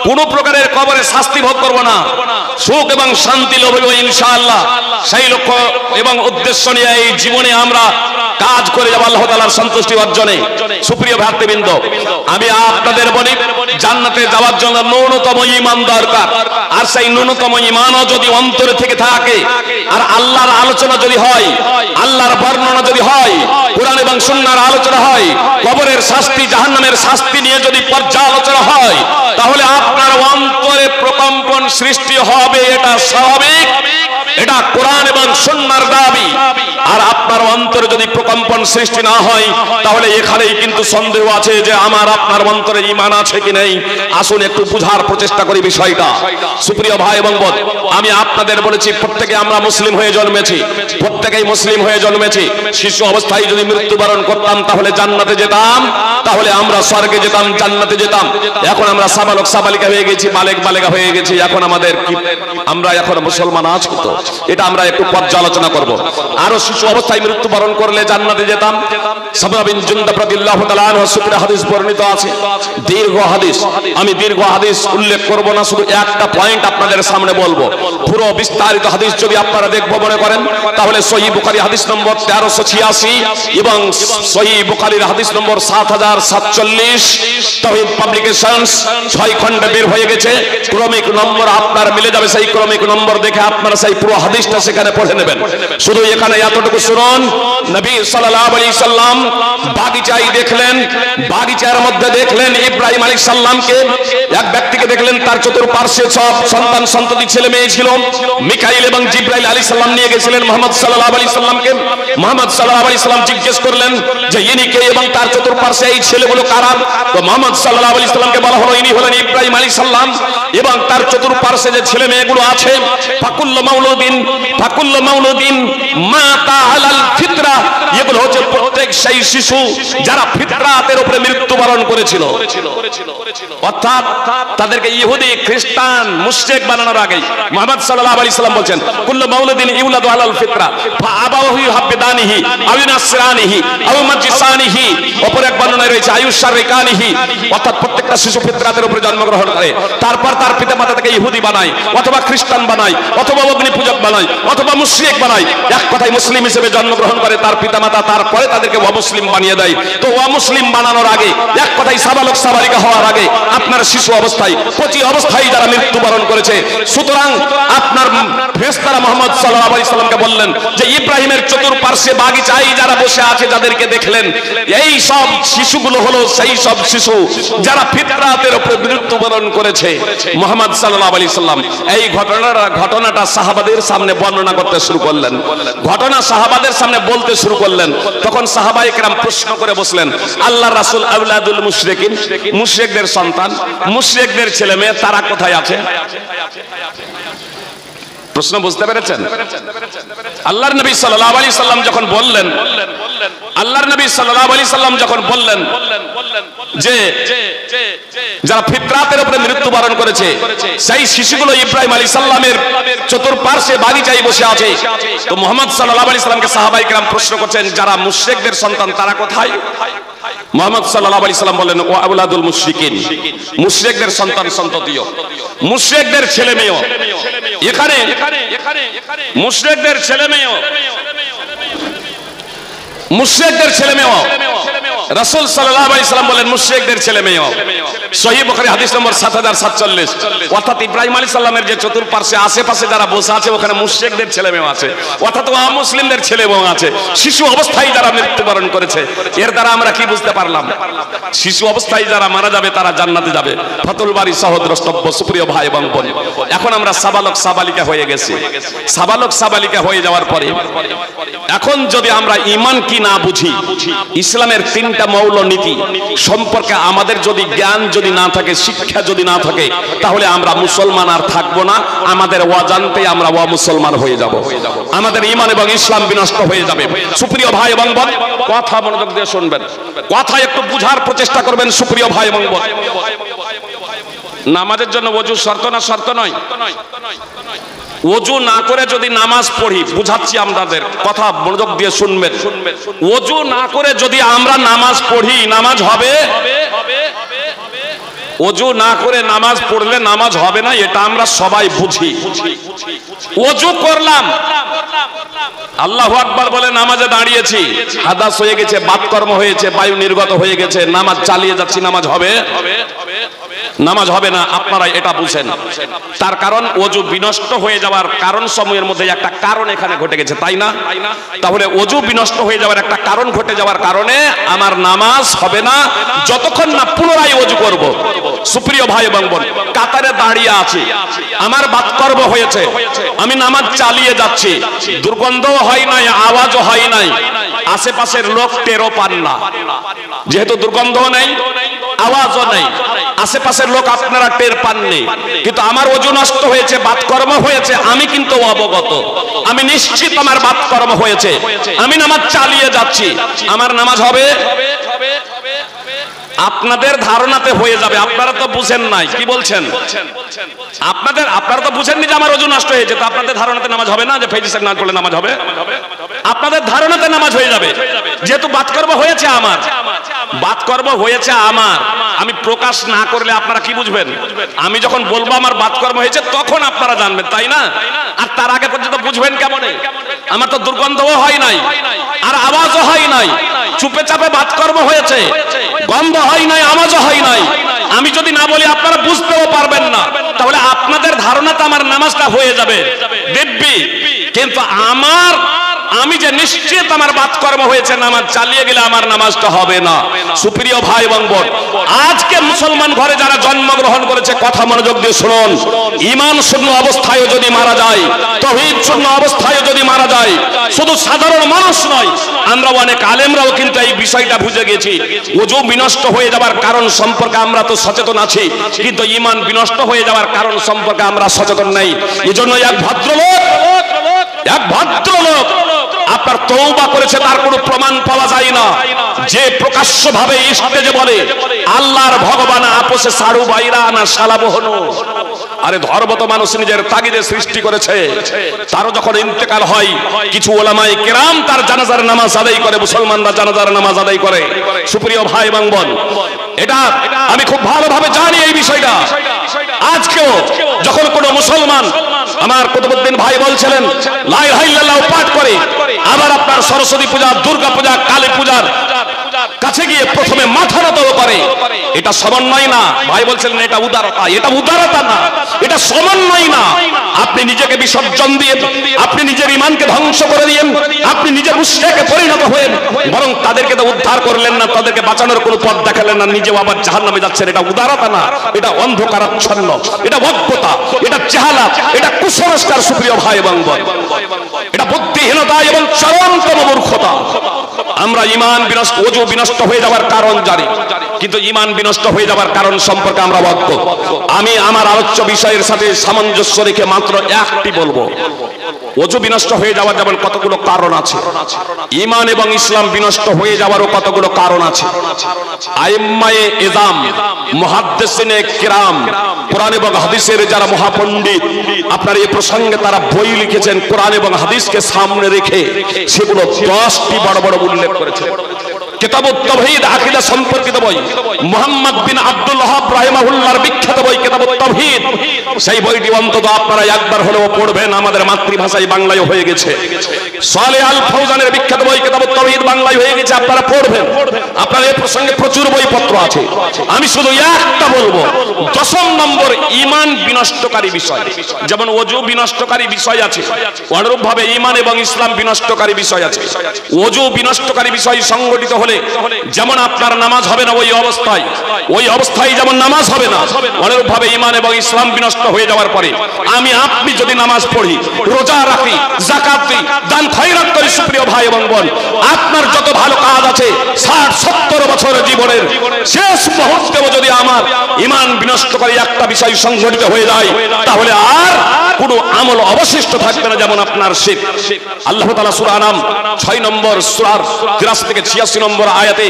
কোনো প্রকারের কবরে শাস্তি ভোগ করব না, সুখ এবং শান্তি লভিব ইনশাআল্লাহ। সেই লক্ষ্য এবং উদ্দেশ্য নিয়ে এই জীবনে আমরা কাজ করে যাব আল্লাহ তাআলার সন্তুষ্টি অর্জনে। সুপ্রিয় ভাতৃবৃন্দ, আমি আপনাদের বলি জান্নাতে যাওয়ার জন্য ন্যূনতম ঈমান দরকার। আর সেই ন্যূনতম ঈমানও যদি অন্তরে থেকে থাকে, আর আল্লাহর আলোচনা যদি হয়, আল্লাহর বর্ণনা যদি হয়, কোরআন এবং সুন্নাহর আলোচনা হয়, কবরের শাস্তি জাহান্নামের শাস্তি নিয়ে যদি পর্যালোচনা হয়, তাহলে আপনার অন্তরে প্রকম্পন সৃষ্টি হবে। এটা স্বাভাবিক, এটা কোরআন এবং সুন্নাহর দাবি। আর আপনার অন্তরে যদি প্রকম্পন সৃষ্টি না হয়, তাহলে এখানেই কিন্তু সন্দেহ আছে যে আমার আপনার অন্তরে ঈমান আছে কি নেই। আসুন একটু বুঝার প্রচেষ্টা করি বিষয়টা। সুপ্রিয় ভাই এবং বোন, আমি আপনাদের বলেছি প্রত্যেকে আমরা মুসলিম হয়ে জন্মেছি, প্রত্যেকেই মুসলিম হয়ে জন্মেছি। শিশু অবস্থায় যদি মৃত্যুবরণ করতাম তাহলে জান্নাতে যেতাম, তাহলে আমরা স্বর্গে যেতাম, জান্নাতে যেতাম। এখন আমরা সাবালক সাবালিকা হয়ে গেছি, বালেক বালেকা হয়ে গেছি। এখন আমাদের কি, আমরা এখন মুসলমান আছি তো? এটা আমরা একটু পর্যালোচনা করব। আরো শিশু অবস্থায় মৃত্যুবরণ করলে জান্নাতে যেতাম। সামরা বিন জুনদাব রাদিয়াল্লাহু তাআলা আনহু সূত্রে হাদিস বর্ণিত আছে, দীর্ঘ হাদিস। আমি দীর্ঘ হাদিস উল্লেখ করব না, শুধু একটা পয়েন্ট আপনাদের সামনে বলবো। পুরো বিস্তারিত হাদিস যদি আপনারা দেখব মনে করেন, তাহলে সহিহ বুখারী হাদিস নম্বর 1386 এবং সহিহ বুখারীর হাদিস নম্বর 7047, তাওহীদ পাবলিকেশনস 6 খণ্ডে বের হয়ে গেছে। ক্রমিক নম্বর আপনার মিলে যাবে, সেই ক্রমিক নম্বর দেখে আপনারা সেই পুরো হাদিসটা সেখানে পড়ে নেবেন। শুধু এখানে এতটুকু শুনুন, নবী সাল্লাল্লাহু আলাইহি সাল্লাম বাগিচায় দেখলেন, বাগিচার মধ্যে দেখলেন ইব্রাহিম আলাইহিস সালামকে। এক ব্যক্তিকে দেখলেন, তার চতুর্পার্শ্বে সব সন্তান সন্ততি ছেলে মেয়ে ছিল। মিকাইল এবং জিবরাইল আলাইহিস সালাম নিয়ে গেছিলেন মুহাম্মদ সাল্লাল্লাহু আলাইহি সাল্লামকে। মুহাম্মদ সাল্লাল্লাহু আলাইহি সাল্লাম জিজ্ঞেস করলেন যে ইনি কে এবং তার চতুর্পার্শ্বে এই ছেলেগুলো কারা? তো মুহাম্মদ সাল্লাল্লাহু আলাইহি সাল্লামকে বলা হলো ইনি হলেন ইব্রাহিম আলাইহিস সালাম এবং তার চতুর্পার্শ্বে যে ছেলে মেয়েগুলো আছে। ফাকুল্লু মাউলুদিন মাতা আলাল ফিতরা, এগুলো হচ্ছে প্রত্যেক সেই শিশু যারা ফিতরাতের উপরে মৃত্যুবরণ করেছিল। অর্থাৎ তাদেরকে ইহুদি, খ্রিস্টান, মুশরিক বানানোর আগে মুহাম্মদ সাল্লাল্লাহু আলাইহি সাল্লাম বলেন কুল্লু মাউলুদিন ইউলাদু আলাল ফিতরা ফাআবাহু ইউহাব্বিদানিহি আও ইউনাসরানিহি আও ইউমাজ্জিসানিহি। অপর এক বর্ণনায় রয়েছে আয়ুশারিকানিহি, অর্থাৎ প্রত্যেকটা শিশু ফিতরাতের উপরে জন্মগ্রহণ করে, তারপর তার পিতামাতা তাকে ইহুদি বানায়, অথবা খ্রিস্টান বানায়, অথবা অগ্নি পূজক বানায়, অথবা মুশরিক বানায়। এক কথায় মুসলিম হিসেবে জন্মগ্রহণ করে তার পিতামাতা, তারপরে তাদেরকে অমুসলিম বানিয়ে দেয়। তো অমুসলিম বানানোর আগে, এক কথায় সাবালক সাবালিকা হওয়ার আগে আপনার শিশু অবস্থায়, কচি অবস্থায় যারা মৃত্যুবরণ করেছে, সুতরাং আপনার ফেরেশতারা মুহাম্মদ সাল্লাল্লাহু আলাইহি সাল্লামকে বললেন যে ইব্রাহিমের চতুর্পার্শ্বে বাগিচায় যারা বসে আছে, যাদেরকে দেখলেন, এই সব শিশুগুলো হলো সেই সব শিশু যারা ফিতরাতের উপরে মৃত্যুবরণ করেছে। মুহাম্মদ সাল্লাল্লাহু আলাইহি সাল্লাম এই ঘটনাটা সাহাবাদের সামনে বর্ণনা করতে শুরু করলেন, ঘটনা সাহাবাদের সামনে বলতে শুরু করলেন। তখন সাহাবায়ে কেরাম প্রশ্ন করে বসলেন, আল্লাহর রাসূল আওলাদুল মুশরিকিন, মুশরিকদের সন্তান, মুশরিকদের ছেলে মেয়ে তারা কোথায় আছে? প্রশ্ন বুঝতে পেরেছেন? আল্লাহর নবী সাল্লাল্লাহু আলাইহি সাল্লাম যখন বললেন, আল্লাহর নবী সাল্লাল্লাহু আলাইহি সাল্লাম যখন বললেন যে যারা ফিতরাতের উপরে মৃত্যুবরণ করেছে সেই শিশুগুলো ইব্রাহিম আলাইহিস সালামের চতুর্পার্শ্বে বাগিচায় বসে আছে। তো মুহাম্মদ সাল্লাল্লাহু আলাইহি সাল্লামকে সাহাবায়ে কেরাম প্রশ্ন করছেন, যারা মুশরিকদের সন্তান তারা কোথায়? মুহাম্মদ সাল্লাল্লাহু আলাইহি সাল্লাম বললেন ও আওলাদুল মুশরিকিন, মুশরিকদের সন্তান সন্ততিও, মুশরিকদের ছেলে মেয়েও। এখানে মুশরিকদের ছেলে মেয়েও, মুশরিকদের ছেলে মেয়েও রাসূল সাল্লাল্লাহু আলাইহি সাল্লাম বলেন মুশরিকদের ছেলে মেয়েও। সহিহ বুখারী হাদিস নম্বর 7047, অর্থাৎ ইব্রাহিম আলাইহিস সালামের যে চতুর্পার্শ্বে আশেপাশে যারা বসে আছে ওখানে মুশরিকদের ছেলে মেয়েও আছে, অর্থাৎ অমুসলিমদের ছেলে মেয়েও আছে। শিশু অবস্থায় যারা মৃত্যুবরণ করেছে, এর দ্বারা আমরা কি বুঝতে পারলাম? শিশু অবস্থায় যারা মারা যাবে তারা জান্নাতে যাবে। ফাতুল বারী সহদ্রষ্টব্য সুপ্রিয় ভাই এবং বোন, এখন আমরা সাবালক সাবালিকা হয়ে গেছি। সাবালক সাবালিকা হয়ে যাওয়ার পরে এখন যদি আমরা ঈমান কি না বুঝি, ইসলামের তিনটা মৌল নীতি সম্পর্কে আমাদের যদি জ্ঞান যদি না থাকে, শিক্ষা যদি না থাকে, তাহলে আমরা মুসলমান আর থাকবো না। আমাদের অজান্তে আমরা অমুসলমান হয়ে যাব, আমাদের ঈমান এবং ইসলাম বিনষ্ট হয়ে যাবে। সুপ্রিয় ভাই এবং বোন, কথা মনোযোগ দিয়ে শুনবেন, কথা একটু বুঝার প্রচেষ্টা করবেন। সুপ্রিয় ভাই এবং বোন, নামাজের জন্য ওযু শর্ত না শর্ত নয়? ওযু না করে যদি নামাজ পড়ি, বুঝাচ্ছি আপনাদের, কথা মনোযোগ দিয়ে শুনবেন। ওযু না করে যদি আমরা নামাজ পড়ি, নামাজ হবে? ওযু না করে নামাজ পড়লে নামাজ হবে না, এটা আমরা সবাই বুঝি। ওযু করলাম, আল্লাহু আকবার বলে নামাজে দাঁড়িয়েছি, হাদাস হয়ে গেছে, বাতকর্ম হয়েছে, বায়ু নির্গত হয়ে গেছে, নামাজ চালিয়ে যাচ্ছি, নামাজ হবে? নামাজ হবে না। আপনারা এটা বুঝেন। তার কারণ ওযু বিনষ্ট হয়ে যাওয়ার কারণ সমূহের মধ্যে একটা কারণ এখানে ঘটে গেছে, তাই না? তাহলে ওযু বিনষ্ট হয়ে যাওয়ার একটা কারণ ঘটে যাওয়ার কারণে আমার নামাজ হবে না যতক্ষণ না পুনরায় ওযু করব। সুপ্রিয় ভাই এবং বোন, কাতারে দাঁড়িয়ে আছি, আমার বাতকর্ম হয়েছে, আমি নামাজ চালিয়ে যাচ্ছি, দুর্গন্ধও হয় নাই, আওয়াজও হয় নাই, আশেপাশের লোক টেরও পান না, যেহেতু দুর্গন্ধও নেই, আওয়াজও নেই, আশেপাশের লোক আপনারা টের পাননি, কিন্তু আমার ওযু নষ্ট হয়েছে, বাতকর্ম হয়েছে, আমি কিন্তু অবগত, আমি নিশ্চিত আমার বাতকর্ম হয়েছে, আমি নামাজ চালিয়ে যাচ্ছি, আমার নামাজ হবে? আপনাদের ধারণাতে হয়ে যাবে, আপনারা তো বুঝেন নাই। কি বলছেন? আপনারা তো বুঝেননি যে আমার ওযু নষ্ট হয়েছে, তো আপনাদের ধারণাতে নামাজ হবে না যে ফেজি সাহেব না পড়লে নামাজ হবে? আপনাদের ধারণাতে নামাজ হয়ে যাবে, যেহেতু বাতকর্ম হয়েছে আমার, বাতকর্ম হয়েছে আমার, আমি প্রকাশ না করলে আপনারা কি বুঝবেন? আমি যখন বলবো আমার বাতকর্ম হয়েছে তখন আপনারা জানবেন, তাই না? আর তার আগে পর্যন্ত বুঝবেন কেমনে? আমার তো দুর্গন্ধও হয় নাই, আর আওয়াজও হয় নাই, চুপে চাপে বাতকর্ম হয়েছে, গন্ধ হয় নাই, আওয়াজও হয় নাই, আমি যদি না বলি আপনারা বুঝতেও পারবেন না, তাহলে আপনাদের ধারণাতে আমার নামাজটা হয়ে যাবে দিব্যি, কিন্তু আমি যে নিশ্চিত আমার বাতকর্ম হয়েছে, নামাজ চালিয়ে গেলে আমার নামাজটা হবে না। সুপ্রিয় ভাই এবং বোন, আজকে মুসলমান ঘরে যারা জন্মগ্রহণ করেছে, কথা মনোযোগ দিয়ে শুনুন, ঈমান শূন্য অবস্থায় যদি মারা যায়, তাওহীদ শূন্য অবস্থায় যদি মারা যায়, শুধু সাধারণ মানুষ নয়, আমরা অনেক আলেমরাও কিন্তু এই বিষয়টা বুঝে গেছি। ওযু বিনষ্ট হয়ে যাওয়ার কারণ সম্পর্কে আমরা তো সচেতন আছি, কিন্তু ঈমান বিনষ্ট হয়ে যাওয়ার কারণ সম্পর্কে আমরা সচেতন নেই। এজন্য এক ভদ্রলোক আপনার তওবা করেছে, তার কোনো প্রমাণ পাওয়া যায় না, যে প্রকাশ্যভাবে স্টেজে বলে আল্লাহর ভগবান আপোষে সাড়ু বাইরা না শালাবহনো। আরে ধর্ম তো মানুষ নিজের তাগিদে সৃষ্টি করেছে, তারও যখন ইন্তেকাল হয়, কিছু ওলামায়ে কেরাম তার জানাজার নামাজ আদায় করে, মুসলমানরা জানাজার নামাজ আদায় করে। সুপ্রিয় ভাই এবং বোন, এটা আমি খুব ভালোভাবে জানি এই বিষয়টা। আজকেও যখন কোনো মুসলমান, আমার কুতুবউদ্দিন ভাই বলছিলেন, লা ইলাহা ইল্লাল্লাহ পাঠ করে, আবার আপনার সরস্বতী পূজা, দুর্গা পূজা, কালী পূজার কাছে গিয়ে প্রথমে মাথা নত করে, এটা সমন্বয় না। ভাই বলছিলেন এটা উদারতা, এটা উদারতা না, এটা সমন্বয় না। আপনি নিজেকে বিসর্জন দিয়ে আপনি নিজের ঈমানকে ধ্বংস করে দিয়েন, আপনি নিজে মুশরিকে পরিণত হয়েন, বরং তাদেরকে তো উদ্ধার করলেন না, তাদেরকে বাঁচানোর কোনো পথ দেখালেন না, নিজেও আবার জাহান্নামে যাচ্ছেন। এটা উদারতা না, এটা অন্ধকারাচ্ছন্ন, এটা অজ্ঞতা, এটা জাহালাত, এটা কুসংস্কার। সুপ্রিয় ভাই এবং বোন, এটা বুদ্ধিহীনতা এবং চরমতম মূর্খতা। আমরা ঈমান বিনষ্ট, ওযু বিনষ্ট হয়ে যাওয়ার কারণ জানি, কিন্তু ঈমান বিনষ্ট হয়ে যাওয়ার কারণ সম্পর্কে আমরা অজ্ঞ। আমি আমার আলোচ্য বিষয়ের সাথে সামঞ্জস্য রেখে মাত্র একটি বলবো। ওযু বিনষ্ট হয়ে যাওয়ার যেমন কতগুলো কারণ আছে, ঈমান এবং ইসলাম বিনষ্ট হয়ে যাওয়ারও কতগুলো কারণ আছে। আইম্মায়ে এযাম, মুহাদ্দিসিনে কিরাম, কোরআন এবং হাদিসের যারা মহাপণ্ডিত, আপনার এই প্রসঙ্গে তারা বই লিখেছেন, কোরআন এবং হাদিসকে সামনে রেখে সেগুলো 10টি বড় বড় উল্লেখ করেছে। কিতাবুত তাওহীদ, আকীদা সম্পর্কিত বই, মুহাম্মদ বিন আব্দুল ওয়াহাব রাহিমাহুল্লাহর বিখ্যাত বই কিতাবুত তাওহীদ, সেই বইটি অন্তত আপনারা একবার হলেও পড়বেন। আমাদের মাতৃভাষায় বাংলায় হয়ে গেছে। সালেহ আল ফাওজানের বিখ্যাত বই কিতাবুত তাওহীদ বাংলায় হয়ে গেছে, আপনারা পড়বেন। আপনার এই প্রসঙ্গে প্রচুর বইপত্র আছে। আমি শুধু একটা বলবো, 10 নম্বর ঈমান বিনষ্টকারী বিষয়। যেমন ওযু বিনষ্টকারী বিষয় আছে, অনুরূপ ভাবে ঈমান এবং ইসলাম বিনষ্টকারী বিষয় আছে। ওযু বিনষ্টকারী বিষয় সংগঠিত হলে যেমন আপনার নামাজ হবে না, ওই অবস্থায় যেমন নামাজ হবে না, অনুরূপ ভাবে ঈমান এবং ইসলাম বিনষ্ট হয়ে যাওয়ার পরে আপনি যদি নামাজ পড়ি, রোজা রাখি, যাকাত দিই, দান খয়রাত করি, সুপ্রিয় ভাই এবং বোন, আপনার যত ভালো কাজ আছে 60-70 বছর জীবনের শেষ মুহূর্তেও যদি আমার ঈমান বিনষ্টকারী একটা বিষয় সংঘটিত হয়ে যায়, তাহলে আর কোনো আমল অবশিষ্ট থাকবে না, যেমন আপনার শিরক। আল্লাহ তাআলা সূরা আনাম 6 নম্বর সূরার 83 থেকে 86 নম্বর আয়াতে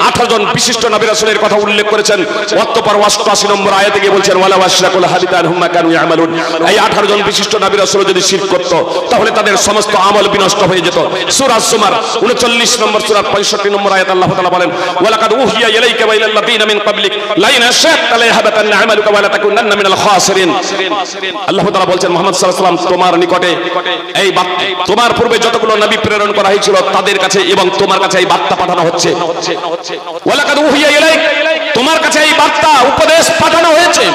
18 জন বিশিষ্ট নবী রাসূলের কথা উল্লেখ করেছেন। অতঃপর 88 নম্বর আয়াতে গিয়ে বলছেন ওয়ালা ওয়াশরাকুল হাবিতা আনহুম মা কানু ইয়ামালুন। এই 18 জন বিশিষ্ট নবী রাসূল যদি শিরক করত, তাহলে তাদের সমস্ত আমল বিনষ্ট হয়ে যেত। সূরা জুমার 39 নম্বর সূরার 65 নম্বর আয়াতে আল্লাহ তাআলা বলেন ওয়ালাকাদ উহিয়া ইলাইকা ওয়া ইলাল লাযিনা মিন ক্বাবলিক লা ইন আশরাকতা লা ইয়াহবাতান্না আমালুকা ওয়া লা তাকুনান্না মিনাল খাসিরিন। আল্লাহ তাআলা বলেন মুহাম্মদ সাল্লাল্লাহু আলাইহি ওয়াসাল্লাম, তোমার নিকটে এই বার্তা, তোমার পূর্বে যতগুলো নবী প্রেরণ করা হয়েছিল তাদের কাছে এবং তোমার কাছে এই বার্তা পাঠানো হচ্ছে। ওয়ালাকাদ উহিয়া ইলাইক, তোমার কাছে এই বার্তা উপদেশ পাঠানো হয়েছে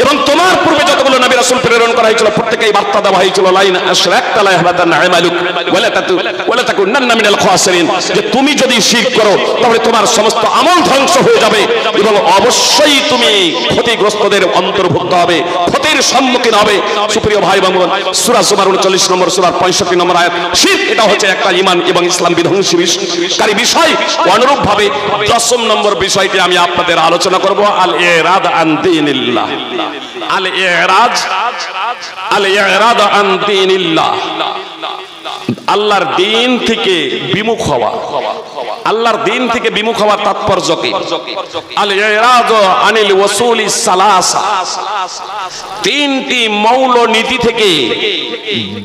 এবং তোমার পূর্বে যতগুলো নবী রাসূল প্রেরণ করা হয়েছিল প্রত্যেককেই বার্তা দেওয়া হয়েছিল লা ইন আশরাকতা লা ইয়াহবাতান্না আমালুকা ওয়া লা তাকুনান্না মিনাল খাসিরিন, যে তুমি যদি শিরক করো তাহলে তোমার সমস্ত আমল ধ্বংস হয়ে যাবে এবং অবশ্যই তুমি ক্ষতিগ্রস্তদের অন্তর্ভুক্ত হবে, ক্ষতির সম্মুখীন হবে। সুপ্রিয় ভাই বোন, সূরা জুমার 39 নম্বর সূরার 65 নম্বর আয়াত। শিরক এটা হচ্ছে একটা ঈমান এবং ইসলাম বিধ্বংসীকারী বিষয়। অনুরূপ ভাবে 10 নম্বর বিষয়টি আমি আপনাদের আলোচনা করব, আল ইরাদ আন দীনিল্লাহ। আল ইরাদ আন দীনিল্লাহ, আল্লাহর দ্বীন থেকে বিমুখ হওয়া। আল্লাহর দ্বীন থেকে বিমুখ হওয়ার তাৎপর্য কি? আল ইরাদ আনিল ওয়াসুলি সালাসা, তিনটি মৌল নীতি থেকে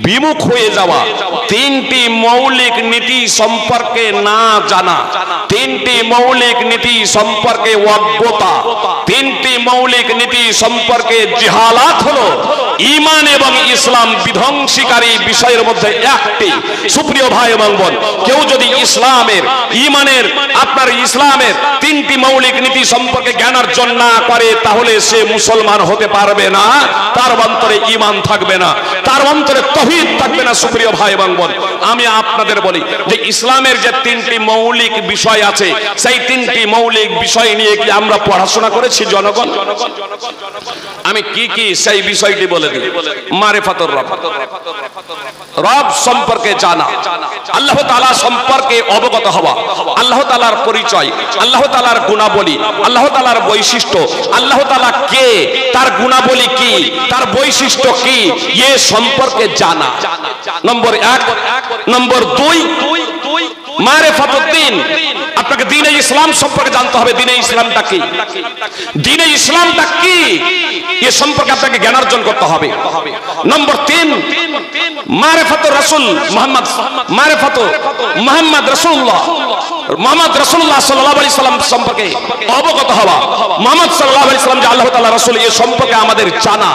বিমুখ হয়ে যাওয়া, তিনটি মৌলিক নীতি সম্পর্কে না জানা, তিনটি মৌলিক নীতি সম্পর্কে অজ্ঞতা, তিনটি মৌলিক নীতি সম্পর্কে জিহালাত হলো ঈমান এবং ইসলাম বিধ্বংসীকারী বিষয়ের মধ্যে একটি। সুপ্রিয় ভাই এবং বোন, কেউ যদি ইসলামের, ঈমানের, আপনার ইসলামের তিনটি মৌলিক নীতি সম্পর্কে জ্ঞান অর্জন না করে, তাহলে সে মুসলমান হতে পারবে না, তার অন্তরে ঈমান থাকবে না, তার অন্তরে তাওহীদ থাকবে না। সুপ্রিয় ভাই এবং বোন, আমি আপনাদের বলি যে ইসলামের যে তিনটি মৌলিক বিষয় আছে, সেই তিনটি মৌলিক বিষয় নিয়ে কি আমরা পড়াশোনা করেছি জনগণ? আমি কি কি সেই বিষয়টি বলে দিই। মারিফাতুর রব, রব সম্পর্কে জানা, আল্লাহ তাআলা সম্পর্কে অবগত হওয়া, আল্লাহ তাআলার পরিচয়, আল্লাহ তাআলার গুণাবলী, আল্লাহ তাআলার বৈশিষ্ট্য, আল্লাহ তাআলা কে, তার গুণাবলী কি, তার বৈশিষ্ট্য কি, এ সম্পর্কে জানা নম্বর 1। নম্বর 2 মারিফাতুদ্দিন, আপনাকে দ্বীনে ইসলাম সম্পর্কে জানতে হবে। দ্বীনে ইসলামটা কি, দ্বীনে ইসলামটা কি, এ সম্পর্কে আপনাকে জ্ঞান অর্জন করতে হবে। নম্বর 3 মারিফাতুর রাসূল মুহাম্মদ, মারিফাতু মুহাম্মদ রাসূলুল্লাহ, মুহাম্মদ রাসূলুল্লাহ সাল্লাল্লাহু আলাইহি সাল্লাম সম্পর্কে অবগত হওয়া। মুহাম্মদ সাল্লাল্লাহু আলাইহি সাল্লাম যে আল্লাহ তাআলা রাসূল, এ সম্পর্কে আমাদের জানা।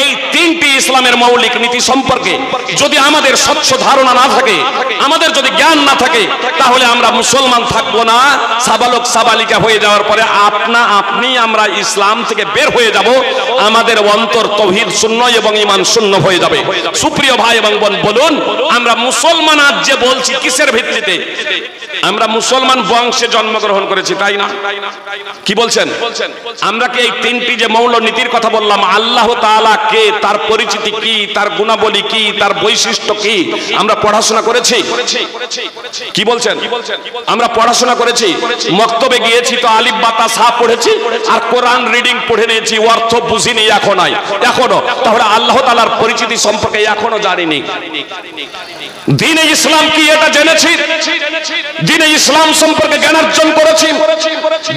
এই তিনটি ইসলামের মৌলিক নীতি সম্পর্কে যদি আমাদের স্বচ্ছ ধারণা না থাকে, আমাদের যদি জ্ঞান না থাকে, তাহলে আমরা মুসলমান থাকবো না। সাবালক সাবালিকা হয়ে যাওয়ার পরে আপনি আমরা ইসলাম থেকে বের হয়ে যাব, আমাদের অন্তর তাওহীদ শূন্য এবং ঈমান শূন্য হয়ে যাবে। সুপ্রিয় ভাই এবং বোন, বলুন আমরা মুসলমান আজ যে বলছি কিসের ভিত্তিতে? আমরা মুসলমান বংশে জন্মগ্রহণ করেছি, তাই না? কি বলছেন? আমরা কি এই তিনটি যে মৌল নীতির কথা বললাম, আল্লাহ তাআলা কে, তার পরিচিতি কি, তার গুণাবলী কি, তার বৈশিষ্ট্য কি, আমরা পড়াশোনা করেছি? কি বলছেন? আমরা পড়াশোনা করেছি, মক্তবে গিয়েছি তো আলিফ বা তা সা পড়েছি আর কোরআন রিডিং পড়ে নিয়েছি, অর্থ বুঝিনি এখনো। তাহলে আল্লাহ তাআলার পরিচিতি সম্পর্কে এখনো জানিনি। দ্বীনে ইসলাম কি এটা জেনেছি, দ্বীনে ইসলাম সম্পর্কে জ্ঞান অর্জন করেছি,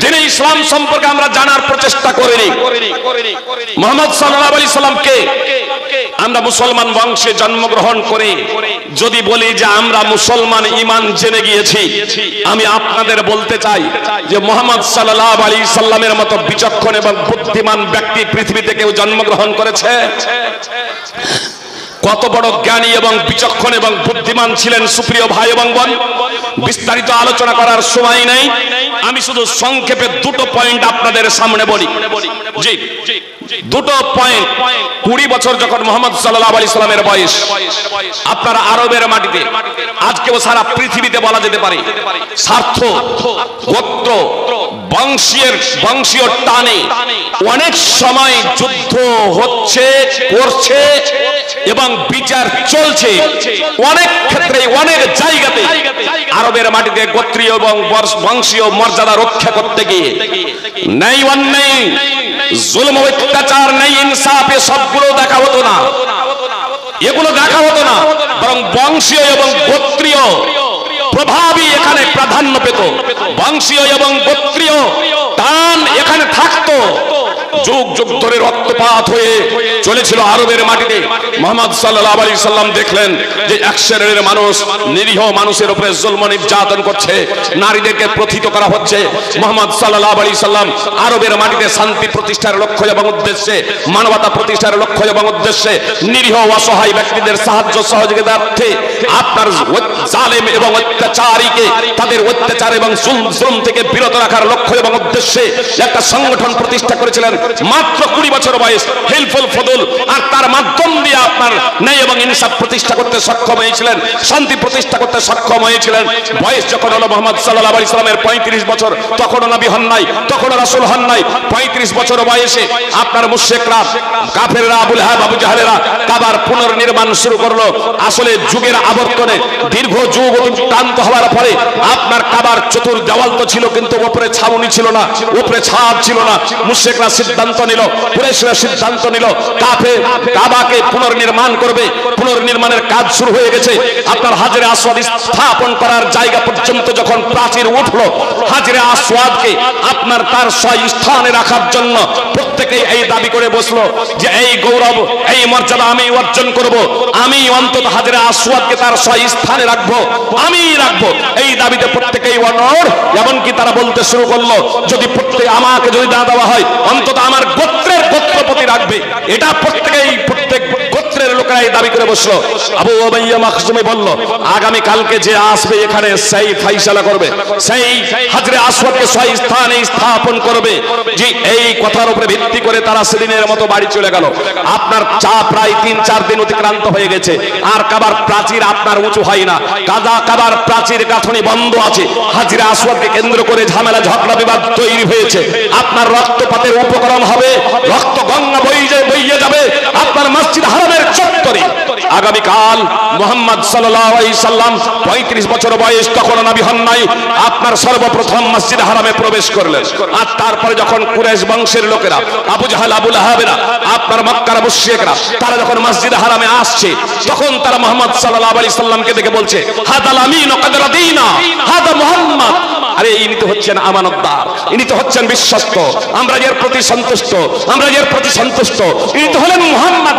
দ্বীনে ইসলাম সম্পর্কে আমরা জানার প্রচেষ্টা করিনি। মুহাম্মদ সাল্লাল্লাহু আলাইহি সাল্লামকে আমরা মুসলমান বংশে জন্মগ্রহণ করে যদি বলি যে আমরা মুসলমান ঈমান জেনে গিয়েছি, আমি আপনাদের বলতে চাই যে মুহাম্মদ সাল্লাল্লাহু আলাইহি সাল্লামের মতো বিচক্ষণ এবং বুদ্ধিমান ব্যক্তি পৃথিবীতে কেউ জন্মগ্রহণ করেছে? কত বড় জ্ঞানী এবং বিচক্ষণ এবং বুদ্ধিমান ছিলেন সুপ্রিয় ভাই এবং বোন, বিস্তারিত আলোচনা করার সময় নেই। আমি শুধু সংক্ষেপে দুটো পয়েন্ট আপনাদের সামনে বলি। জি, দুটো পয়েন্ট। 20 বছর যখন মুহাম্মদ সাল্লাল্লাহু আলাইহি সাল্লামের বয়স, আপনার আরবের মাটিতে, আজকেও সারা পৃথিবীতে বলা যেতে পারে, স্বার্থ, গোত্র, বংশীয় টানে অনেক সময় যুদ্ধ হচ্ছে, করছে এবং বিচার চলছে। অনেক ক্ষেত্রে অনেক জায়গাতে আরবের মাটিতে গোত্রীয় এবং বংশীয় মর্যাদা রক্ষা করতে গিয়ে নেই অন্যায়, জুলম, অত্যাচার, নেই ইনসাফ, সবগুলো দেখা হতো না, এগুলো দেখা হতো না, বরং বংশীয় এবং গোত্রীয় প্রভাবই এখানে প্রাধান্য পেত। বংশীয় এবং গোত্রীয় টান এখানে থাকতো। যুগ যুগ ধরে রক্তপাত হয়ে চলেছিল আরবের মাটিতে। মুহাম্মদ সাল্লাল্লাহু আলাইহি সাল্লাম দেখলেন যে এক শ্রেণীর মানুষ নিরীহ মানুষের উপরে জুলম নির্যাতন করছে, নারীদেরকে প্রথিত করা হচ্ছে। মুহাম্মদ সাল্লাল্লাহু আলাইহি সাল্লাম আরবের মাটিতে শান্তি প্রতিষ্ঠার লক্ষ্য এবং উদ্দেশ্যে, মানবতা প্রতিষ্ঠার লক্ষ্য এবং উদ্দেশ্যে নিরীহ অসহায় ব্যক্তিদের সাহায্য সহযোগিতার্থে আপনার জালেম এবং অত্যাচারীকে তাদের অত্যাচার এবং জুলম থেকে বিরত রাখার লক্ষ্য এবং উদ্দেশ্যে একটা সংগঠন প্রতিষ্ঠা করেছিলেন। মাত্র 20 বছর বয়স, হিলফুল ফদল, আর তার মাধ্যম দিয়ে আপনার ন্যায় এবং ইনসাফ প্রতিষ্ঠা করতে সক্ষম হয়েছিলেন, শান্তি প্রতিষ্ঠা করতে সক্ষম হয়েছিলেন। বয়স যখন হলো মুহাম্মদ সাল্লাল্লাহু আলাইহি সাল্লামের 35 বছর, তখনও নবী হন নাই, তখনও রাসূল হন নাই। 35 বছর বয়সে আপনার মুশরিকরা, কাফেররা, আবু লাহাব, আবু জাহেলেরা কাবার পুনর্নির্মাণ শুরু করলো। আসলে যুগের আবর্তনে দীর্ঘ যুগ অতিক্রান্ত হওয়ার পরে আপনার কাবার চতুর দেওয়াল তো ছিল, কিন্তু উপরে ছাউনি ছিল না, উপরে ছাদ ছিল না। মুশরিকরা সিদ্ধান্ত নিল, কুরাইশরা সিদ্ধান্ত নিল কাবাকে পুনর্নির্মাণ করবে। পুনর্নির্মাণের কাজ শুরু হয়ে গেছে। আপনার হাজরে আসওয়াদ স্থাপন করার জায়গা পর্যন্ত যখন প্রাচীর উঠলো, হাজরে আসওয়াদকে আপনার তার স্থানে রাখার জন্য প্রত্যেকেই এই দাবি করে বসলো যে এই গৌরব, এই মর্যাদা আমি অর্জন করব, আমি অন্তত হাজরে আসওয়াদকে তার স্থানে রাখবো, আমি রাখবো। এই দাবিতে প্রত্যেকেই অনড়। এমনকি তারা বলতে শুরু করলো যদি আমাকে যদি না দেওয়া হয়, অন্তত আমার গোত্রের গোত্রপতি রাখবে। এটা প্রত্যেক গোত্রের লোকেরা এই দাবি করে বসলো। আবু উমাইয়া মাখজুমি বলল আগামী কালকে যে আসবে এখানে সেই ফাইসালা করবে, সেই হাজরে আসওয়াদকে স্থানে স্থাপন করবে। যে এই কথার উপরে ভিত্তি করে তারা সেদিনের মতো বাড়ি চলে গেল। আপনার প্রায় 3-4 দিন অতিক্রান্ত হয়ে গেছে, আর কাবার প্রাচীর আপনার উঁচু হয় না। কাবার প্রাচীর গাঁথনি বন্ধ আছে। হাজরে আসওয়াদকে কেন্দ্র করে ঝামেলা, ঝগড়া, বিবাদ তৈরি হয়েছে। আপনার রক্তপাতের উপকরণ হবে, রক্ত গঙ্গা বইয়ে যাবে আপনার মসজিদ হারামের চত্বরে। আগামীকাল মুহাম্মদ সাল্লাল্লাহু আলাইহি সাল্লাম 35 বছর বয়স, তখন নবী হন নাই, আপনার সর্বপ্রথম মসজিদ হারামে প্রবেশ করলেন। আর তারপরে যখন কুরাইশ বংশের লোকেরা, আবু জাহেল, আবু লাহাবেরা, আপনার মক্কার মুশরিকরা, তারা যখন মসজিদ হারামে আসছে, তখন তারা মুহাম্মদ সাল্লাল্লাহু আলাইহি সাল্লামকে দেখে বলছে হাদাল আমিন ওয়া কদ রাদিনা, হাদা মুহাম্মদ। আরে ইনি তো হচ্ছেন আমানতদার, ইনি তো হচ্ছেন বিশ্বস্ত, আমরা এর প্রতি সন্তুষ্ট, আমরা এর প্রতি সন্তুষ্ট, ইনি তো হলেন মুহাম্মদ।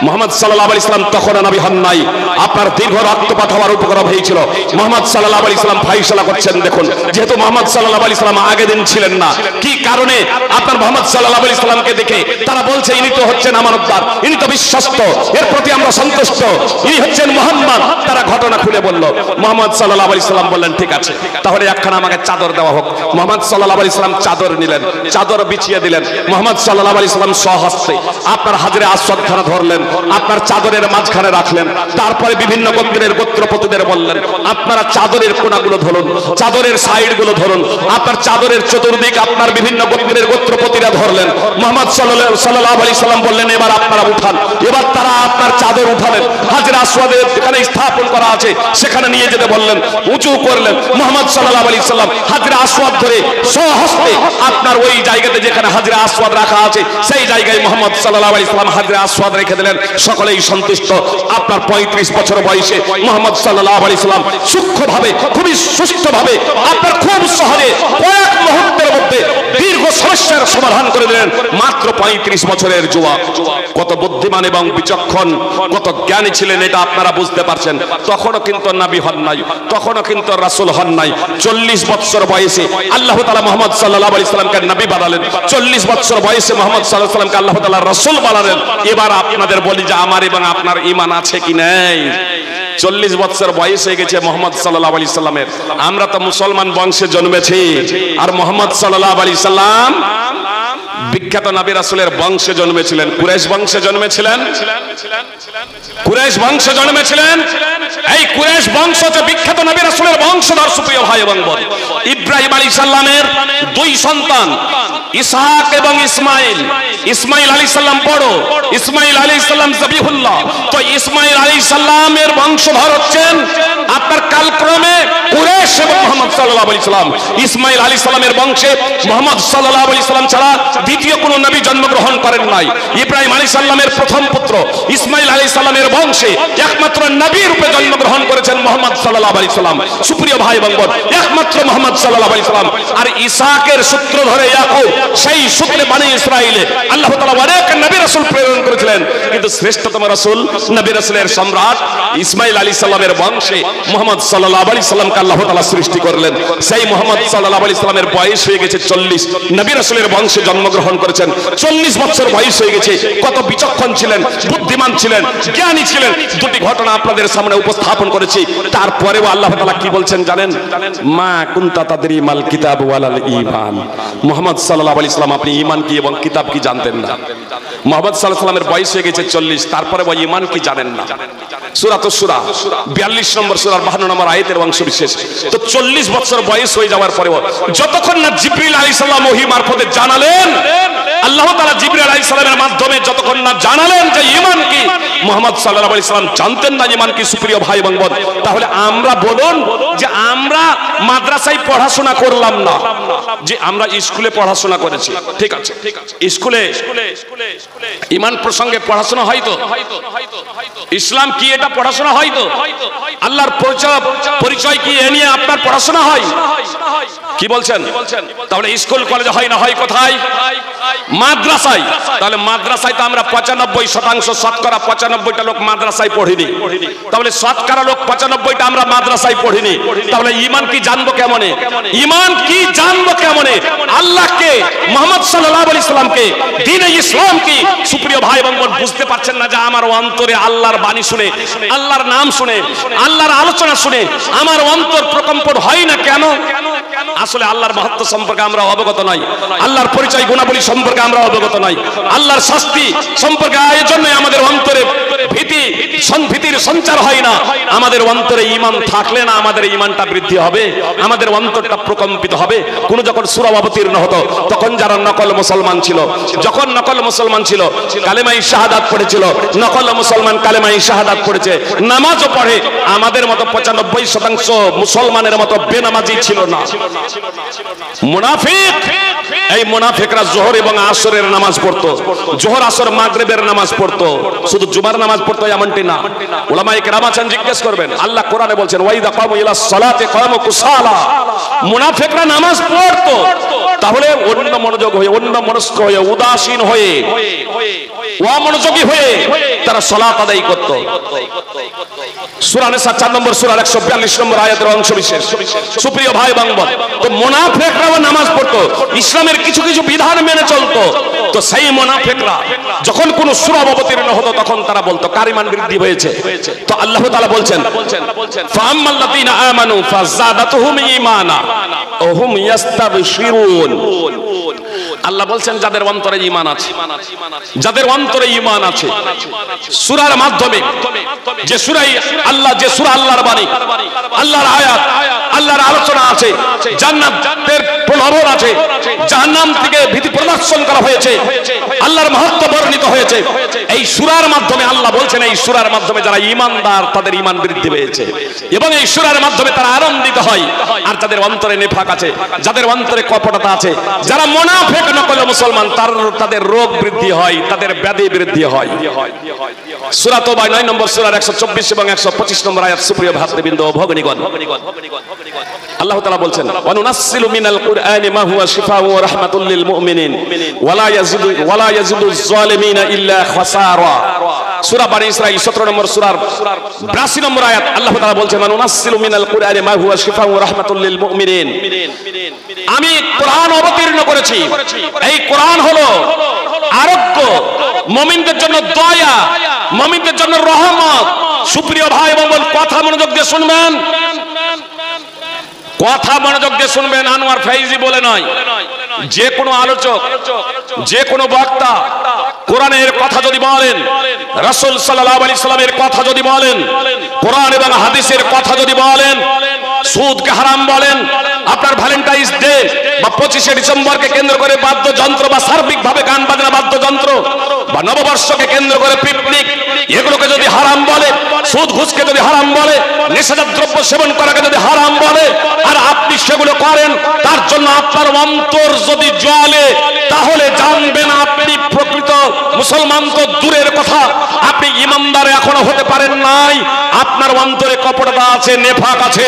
মুহাম্মদ সাল্লাল্লাহু আলাইহি সাল্লাম তখন নবী হন নাই। আপনার দীর্ঘ রক্তপাত হওয়ার উপক্রম হয়েছিল। মুহাম্মদ সাল্লাল্লাহু আলাইহি সাল্লাম ফাইসালা করছেন। দেখুন, যেহেতু মুহাম্মদ সাল্লাল্লাহু আলাইহি সাল্লাম আগের দিন ছিলেন না, কি কারণে আপনার মুহাম্মদ সাল্লাল্লাহু আলাইহি সাল্লামকে দেখে তারা বলছে ইনি তো হচ্ছেন আমানতদার, ইনি তো বিশ্বস্ত, এর প্রতি আমরা সন্তুষ্ট, ইনি হচ্ছেন মুহাম্মদ। তারা ঘটনা খুলে বলল। মুহাম্মদ সাল্লাল্লাহু আলাইহি সাল্লাম বললেন ঠিক আছে, তাহলে একখানা আমাকে চাদর দেওয়া হোক। মুহাম্মদ সাল্লাল্লাহু আলাইহি সাল্লাম চাদর নিলেন, চাদর বিছিয়ে দিলেন। মুহাম্মদ সাল্লাল্লাহু আলাইহি সাল্লাম স্বহস্তে আপনার হাজরে আসওয়াদ খানা ধরলেন, আপনার চাদরের মাঝখানে রাখলেন। তারপরে বিভিন্ন গোত্রের গোত্রপতিদের বললেন আপনারা চাদরের কোণাগুলো ধরুন, চাদরের সাইডগুলো ধরুন। আপনার চাদরের চতুর্দিক আপনার বিভিন্ন গোত্রের গোত্রপতিরা ধরলেন। মুহাম্মদ সাল্লাল্লাহু আলাইহি সাল্লাম বললেন এবার আপনারা উঠান। এবার তারা আপনার চাদর উঠালেন, হাজরে আসওয়াদের যেখানে স্থাপন করা আছে সেখানে নিয়ে যেতে বললেন, উঁচু করলেন। মুহাম্মদ সাল্লাল্লাহু আলাইহি সাল্লাম হাজরে আসওয়াদ ধরে স্বহস্তে আপনার ওই জায়গাতে যেখানে হাজরে আসওয়াদ রাখা আছে সেই জায়গায় মুহাম্মদ সাল্লাল্লাহু আলাইহি সাল্লাম হাজরে আসওয়াদ রেখে দিলেন। সকলেই সন্তুষ্ট। আপনার 35 বছর বয়সে মুহাম্মদ সাল্লাল্লাহু আলাইহি সাল্লাম সূক্ষ্মভাবে, খুবই সুষ্ঠুভাবে, আপনার খুব সহজে কয়েক মুহূর্তের মধ্যে দীর্ঘ সমস্যার সমাধান করে দিলেন। মাত্র 35 বছরের যুবক, কত বুদ্ধিমান এবং বিচক্ষণ, কত জ্ঞানী ছিলেন এটা আপনারা বুঝতে পারছেন। তখনও কিন্তু নবী হন নাই, তখনও কিন্তু রাসূল হন নাই। 40 বছর বয়সে আল্লাহ তাআলা মুহাম্মদ সাল্লাল্লাহু আলাইহি সাল্লামকে নবী বানালেন। 40 বছর বয়সে মুহাম্মদ সাল্লাল্লাহু আলাইহি সাল্লামকে আল্লাহ তাআলা রাসূল বানালেন। এবার আপনাদের বলি যে আমার এবং আপনার ঈমান আছে কি নাই? 40 বছর বয়স হয়ে গেছে মুহাম্মদ সাল্লাল্লাহু আলাইহি সাল্লামের। আমরা তো মুসলমান বংশে জন্মেছি, আর মুহাম্মদ সাল্লাল্লাহু আলাইহি সাল্লাম বিখ্যাত নবী রাসূলের বংশে জন্মেছিলেন, কুরাইশ বংশে জন্মেছিলেন, কুরাইশ বংশে জন্মেছিলেন। এই কুরাইশ বংশ হচ্ছে বিখ্যাত নবী রাসূলের বংশধর। সুপ্রিয় ভাই এবং বোন, ইব্রাহিম আলাইহিস সালামের দুই সন্তান ইসহাক এবং ইসমাইল। ইসমাইল আলাইহিস সালাম বড়, ইসমাইল আলাইহিস সালাম যাবিহুল্লাহ। তো ইসমাইল আলাইহিস সালামের বংশধর হচ্ছেন আপনার কালক্রমে কুরাইশ এবং মুহাম্মদ সাল্লাল্লাহু আলাইহি সাল্লাম। ইসমাইল আলাইহিস সালামের বংশে মুহাম্মদ সাল্লাল্লাহু আলাইহি সাল্লাম ছাড়া দ্বিতীয় কোন নবী জন্মগ্রহণ করেন নাই। ইব্রাহিম আলাইহিস সালামের প্রথম পুত্র ইসমাইল আলাইহিস সালামের বংশে একমাত্র নবী রূপে জন্মগ্রহণ করেছেন মুহাম্মদ সাল্লাল্লাহু আলাইহি সাল্লাম। সুপ্রিয় ভাই এবং বোন, একমাত্র মুহাম্মদ সাল্লাল্লাহু আলাইহি সাল্লাম। আর ইসহাকের সূত্র ধরে ইয়াকুব, সেই সূত্রে বনি ইসরাইলে আল্লাহ তাআলা অনেক নবী রাসূল প্রেরণ করেছিলেন, কিন্তু শ্রেষ্ঠতম রাসূল নবী রাসূলের সম্রাট ইসমাইল আলাইহিস সালামের বংশে মুহাম্মদ সাল্লাল্লাহু আলাইহি সাল্লামকে আল্লাহ তাআলা সৃষ্টি করলেন। সেই মুহাম্মদ সাল্লাল্লাহু আলাইহি সাল্লামের বয়স হয়ে গেছে 40। নবী রাসূলের বংশে জন্মগ্রহণ করেছেন, 40 বছর বয়স হয়ে গেছে। কত বিচক্ষণ ছিলেন, বুদ্ধিমান ছিলেন, জ্ঞানী ছিলেন। দুটি ঘটনা আপনাদের সামনে উপস্থাপন করেছি। তারপরেও আল্লাহ তাআলা কি বলছেন জানেন? মা কুনতা তাদরি মাল কিতাব ওয়ালাল ঈমান। মুহাম্মদ সাল্লাল্লাহু আলাইহি সাল্লাম আপনি ঈমান কি এবং কিতাব কি জানতেন না। মুহাম্মদ সাল্লাল্লাহু আলাইহি সাল্লামের বয়স হয়ে গেছে 40, তারপরে ওই ঈমান কি জানেন না। সূরা সূরা 42 নম্বর সূরার 52 নম্বর আয়াতের অংশ বিশেষ। তো 40 বছর বয়স হয়ে যাওয়ার পরেও যতক্ষণ না জিবরিল আলাইহিস সালাম ওহী মারফতে জানালেন, আল্লাহ তাআলা জিবরিল আলাইহিস সালামের মাধ্যমে যতক্ষণ না জানালেন যে ঈমান কি, মুহাম্মদ সাল্লাল্লাহু আলাইহি সাল্লাম জানতেন না ঈমান কি। সুপ্রিয় ভাই এবং বোন, তাহলে আমরা বলুন যে আমরা মাদ্রাসায় পড়াশোনা করলাম না, যে আমরা স্কুলে পড়াশোনা করেছি, ঠিক আছে, স্কুলে ঈমান প্রসঙ্গে পড়াশোনা হয় তো, ইসলাম কি এটা পড়াশোনা হয় তো, আল্লাহর পরিচয় কি এ নিয়ে আপনার পড়াশোনা হয়, কি বলছেন? তাহলে স্কুল কলেজে হয় না, হয় কোথায়? মাদ্রাসায়। তাহলে মাদ্রাসায় তো আমরা 95% শতকরা 95টা লোক মাদ্রাসায় পড়িনি। তাহলে শতকরা লোক 95টা আমরা মাদ্রাসায় পড়িনি। তাহলে ঈমান কি জানবো কেমনে? ঈমান কি জানবো কেমনে? আল্লাহকে, মুহাম্মদ সাল্লাল্লাহু আলাইহি সাল্লামকে, দ্বীনে ইসলাম কি? সুপ্রিয় ভাই এবং বোন, বুঝতে পারছেন না যে আমার অন্তরে আল্লাহর বাণী শুনে, আল্লাহর নাম শুনে, আল্লাহর আলোচনা শুনে আমার অন্তর প্রকম্পন হয় না কেন? আসলে আল্লাহর মাহাত্ম্য সম্পর্কে আমরা অবগত নই, আল্লাহর পরিচয় গুণাবলী সম্পর্কে আমরা অবগত নই, আল্লাহর শাস্তি সম্পর্কে এজন্যই আমাদের অন্তরে ভীতির সঞ্চার হয় না। আমাদের অন্তরে ঈমান থাকলে না আমাদের ঈমানটা বৃদ্ধি হবে, আমাদের অন্তরটা প্রকম্পিত হবে। কোন যখন সূরা অবতীর্ণ হতো তখন যারা নকল মুসলমান ছিল, যখন নকল মুসলমান ছিল, কালেমায়ে শাহাদাত পড়েছিল, নকল মুসলমান কালেমায়ে শাহাদাত পড়েছে, নামাজও পড়ে, আমাদের মতো 95% মুসলমানের মতো বেনামাজি ছিল না। মুনাফিক, এই মুনাফিকরা যোহর এবং আসরের নামাজ পড়তো, যোহর আসর মাগরিবের নামাজ পড়তো, শুধু জুমার নামাজ পড়তো এমনটি না। উলামায়ে কেরাম আছেন, জিজ্ঞেস করবেন, আল্লাহ কোরআনে বলছেন ওয়াইদা কামু ইলাস সালাতি কামু কুসালা। মুনাফিকরা নামাজ পড়তো, তাহলে অন্য মনোযোগ হয়ে, অন্য মনস্ক হয়ে, উদাসীন হয়ে, অমনোযোগী হয়ে তারা সালাত আদায় করত। সূরা নিসা 4 নম্বর সূরার 142 নম্বর আয়াতের অংশ বিশেষ। সুপ্রিয় ভাই এবং বোন, তো মুনাফিকরাও নামাজ পড়তো, ইসলামের কিছু কিছু বিধান মেনে চলতো। তো সেই মুনাফিকরা যখন কোন সূরা অবতীর্ণ হতো তখন তারা বলতো কার ঈমান বৃদ্ধি হয়েছে। তো আল্লাহ তাআলা বলছেন ফাআম্মাল্লাযীনা আমানু ফাযাদাতুহুম ঈমানা ওয়া হুম ইস্তাবশিরুন। আল্লাহ বলছেন যাদের অন্তরে ঈমান আছে, যাদের অন্তরে ঈমান আছে, সূরার মাধ্যমে যে সূরাই আল্লাহ, যে সূরা আল্লাহর বাণী, আল্লাহর আয়াত, আল্লাহর আলোচনা আছে, জান্নাতের প্রলোভন আছে, জাহান্নাম থেকে ভীতি প্রদর্শন করা হয়েছে, আল্লাহর মাহাত্ম্য বর্ণিত হয়েছে। এই সূরার মাধ্যমে আল্লাহ বলছেন এই সূরার মাধ্যমে যারা ঈমানদার তাদের ঈমান বৃদ্ধি পেয়েছে এবং এই সূরার মাধ্যমে তারা আনন্দিত হয়। আর যাদের অন্তরে নিফাক আছে, যাদের অন্তরে কপটতা আছে, যারা মুনাফিক নকল মুসলমান, তাদের রোগ বৃদ্ধি হয়, তাদের ব্যাধি বৃদ্ধি হয়। সূরা তাওবা 9 নম্বর সূরার 124 এবং 125 নম্বর আয়াত। সুপ্রিয় ভাতৃবৃন্দ ও ভগ্নীগণ, আল্লাহ তাআলা বলছেন ওয়ানুনাসসিলু মিনাল কুরআনি মা হুয়া শিফাউন ওয়া রাহমাতুল লিল মুমিনিন ওয়া লা ইয়াজিদুজ জালিমিনা ইল্লা খাসারা। সূরা বনী ইসরাঈল 17 নম্বর সূরার 82 নম্বর আয়াত। আল্লাহ তাআলা বলছেন ওয়ানুনাসসিলু মিনাল কুরআনি মা হুয়া শিফাউন ওয়া রাহমাতুল লিল মুমিনিন। আমি কোরআন অবতীর্ণ করেছি, এই কোরআন হলো আরোগ্য, মুমিনদের জন্য দয়া, মুমিনদের জন্য রহমত। সুপ্রিয় ভাই এবং বোন, কথা মনোযোগ দিয়ে শুনবেন, কথা মনোযোগ দিয়ে শুনবেন। আনোয়ার ফাইজি বলে নয়, যে কোনো আলোচক যে কোনো বক্তা কোরআনের কথা যদি বলেন, রাসূল সাল্লাল্লাহু আলাইহি সাল্লামের কথা যদি বলেন, কোরআন এবং হাদিসের কথা যদি বলেন, সুদকে হারাম বলেন, আপনার ভ্যালেন্টাইন্স ডে বা 25শে ডিসেম্বরকে কেন্দ্র করে বাদ্যযন্ত্র বা সার্বিকভাবে গান বাজনা বাদ্যযন্ত্র বা নববর্ষকে কেন্দ্র করে পিকনিক, এগুলোকে যদি হারাম বলে, সুদ ঘুষকে যদি হারাম বলে, নেশাজাত দ্রব্য সেবন করাকে যদি হারাম বলে, আর আপনি সেগুলো করেন, তার জন্য আপনার অন্তর যদি জ্বলে, তাহলে জানবেন আপনি প্রকৃত মুসলমান তো দূরের কথা, আপনি ইমানদার এখনো হতে পারেন নাই। আপনার অন্তরে কপটতা আছে, নেফাক আছে,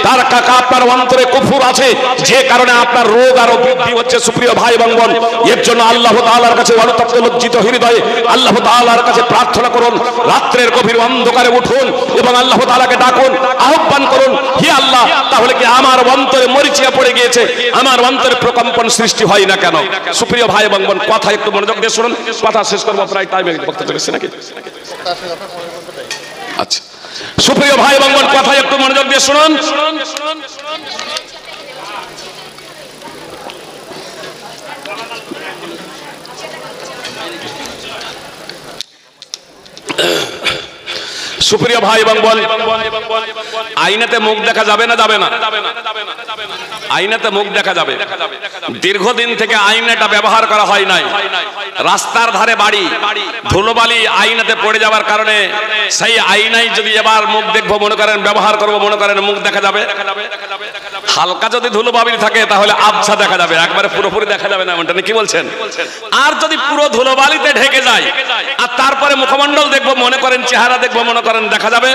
তার কাকা আপনার অন্তরে কুফর আছে, যে কারণে আপনার রোগ আরো বৃদ্ধি হচ্ছে। সুপ্রিয় ভাই এবং বোন, এর জন্য আল্লাহ তাআলার কাছে অনুতপ্ত লজ্জিত হৃদয়ে আল্লাহ তাআলার কাছে প্রার্থনা করুন, রাত্রের গভীর অন্ধকারে উঠুন এবং আল্লাহ তাআলাকে ডাকুন, আহ্বান করুন, হে আল্লাহ, তাহলে কি আমার অন্তরে মরিচিয়া পড়ে গিয়েছে, আমার অন্তরে প্রকম্পন সৃষ্টি হয় না কেন? সুপ্রিয় ভাই এবং বোন, কথা একটু মনোযোগ দিয়ে শুনুন, কথা শেষ করবো, প্রায় টাইমে বক্তব্য চলেছে নাকি? আচ্ছা, সুপ্রিয় ভাই এবং বোন, কথা একটু মনোযোগ দিয়ে শুনুন। সুপ্রিয় ভাই এবং বোন, আইনাতে মুখ দেখা যাবে না? যাবে না? আইনাতে মুখ দেখা যাবে। দীর্ঘদিন থেকে আইনাটা ব্যবহার করা হয় নাই। রাস্তার ধারে বাড়ি, ধুলোবালি আইনাতে পড়ে যাওয়ার কারণে সেই আইনাই যদি এবার মুখ দেখবো মনে করেন, ব্যবহার করবো মনে করেন, মুখ দেখা যাবে। হালকা যদি ধুলোবালি থাকে তাহলে আবছা দেখা যাবে, একবারে পুরোপুরি দেখা যাবে না, এমনটা কি বলছেন? আর যদি পুরো ধুলোবালিতে ঢেকে যায় আর তারপরে মুখমণ্ডল দেখবো মনে করেন, চেহারা দেখবো মনে করেন, দেখা যাবে?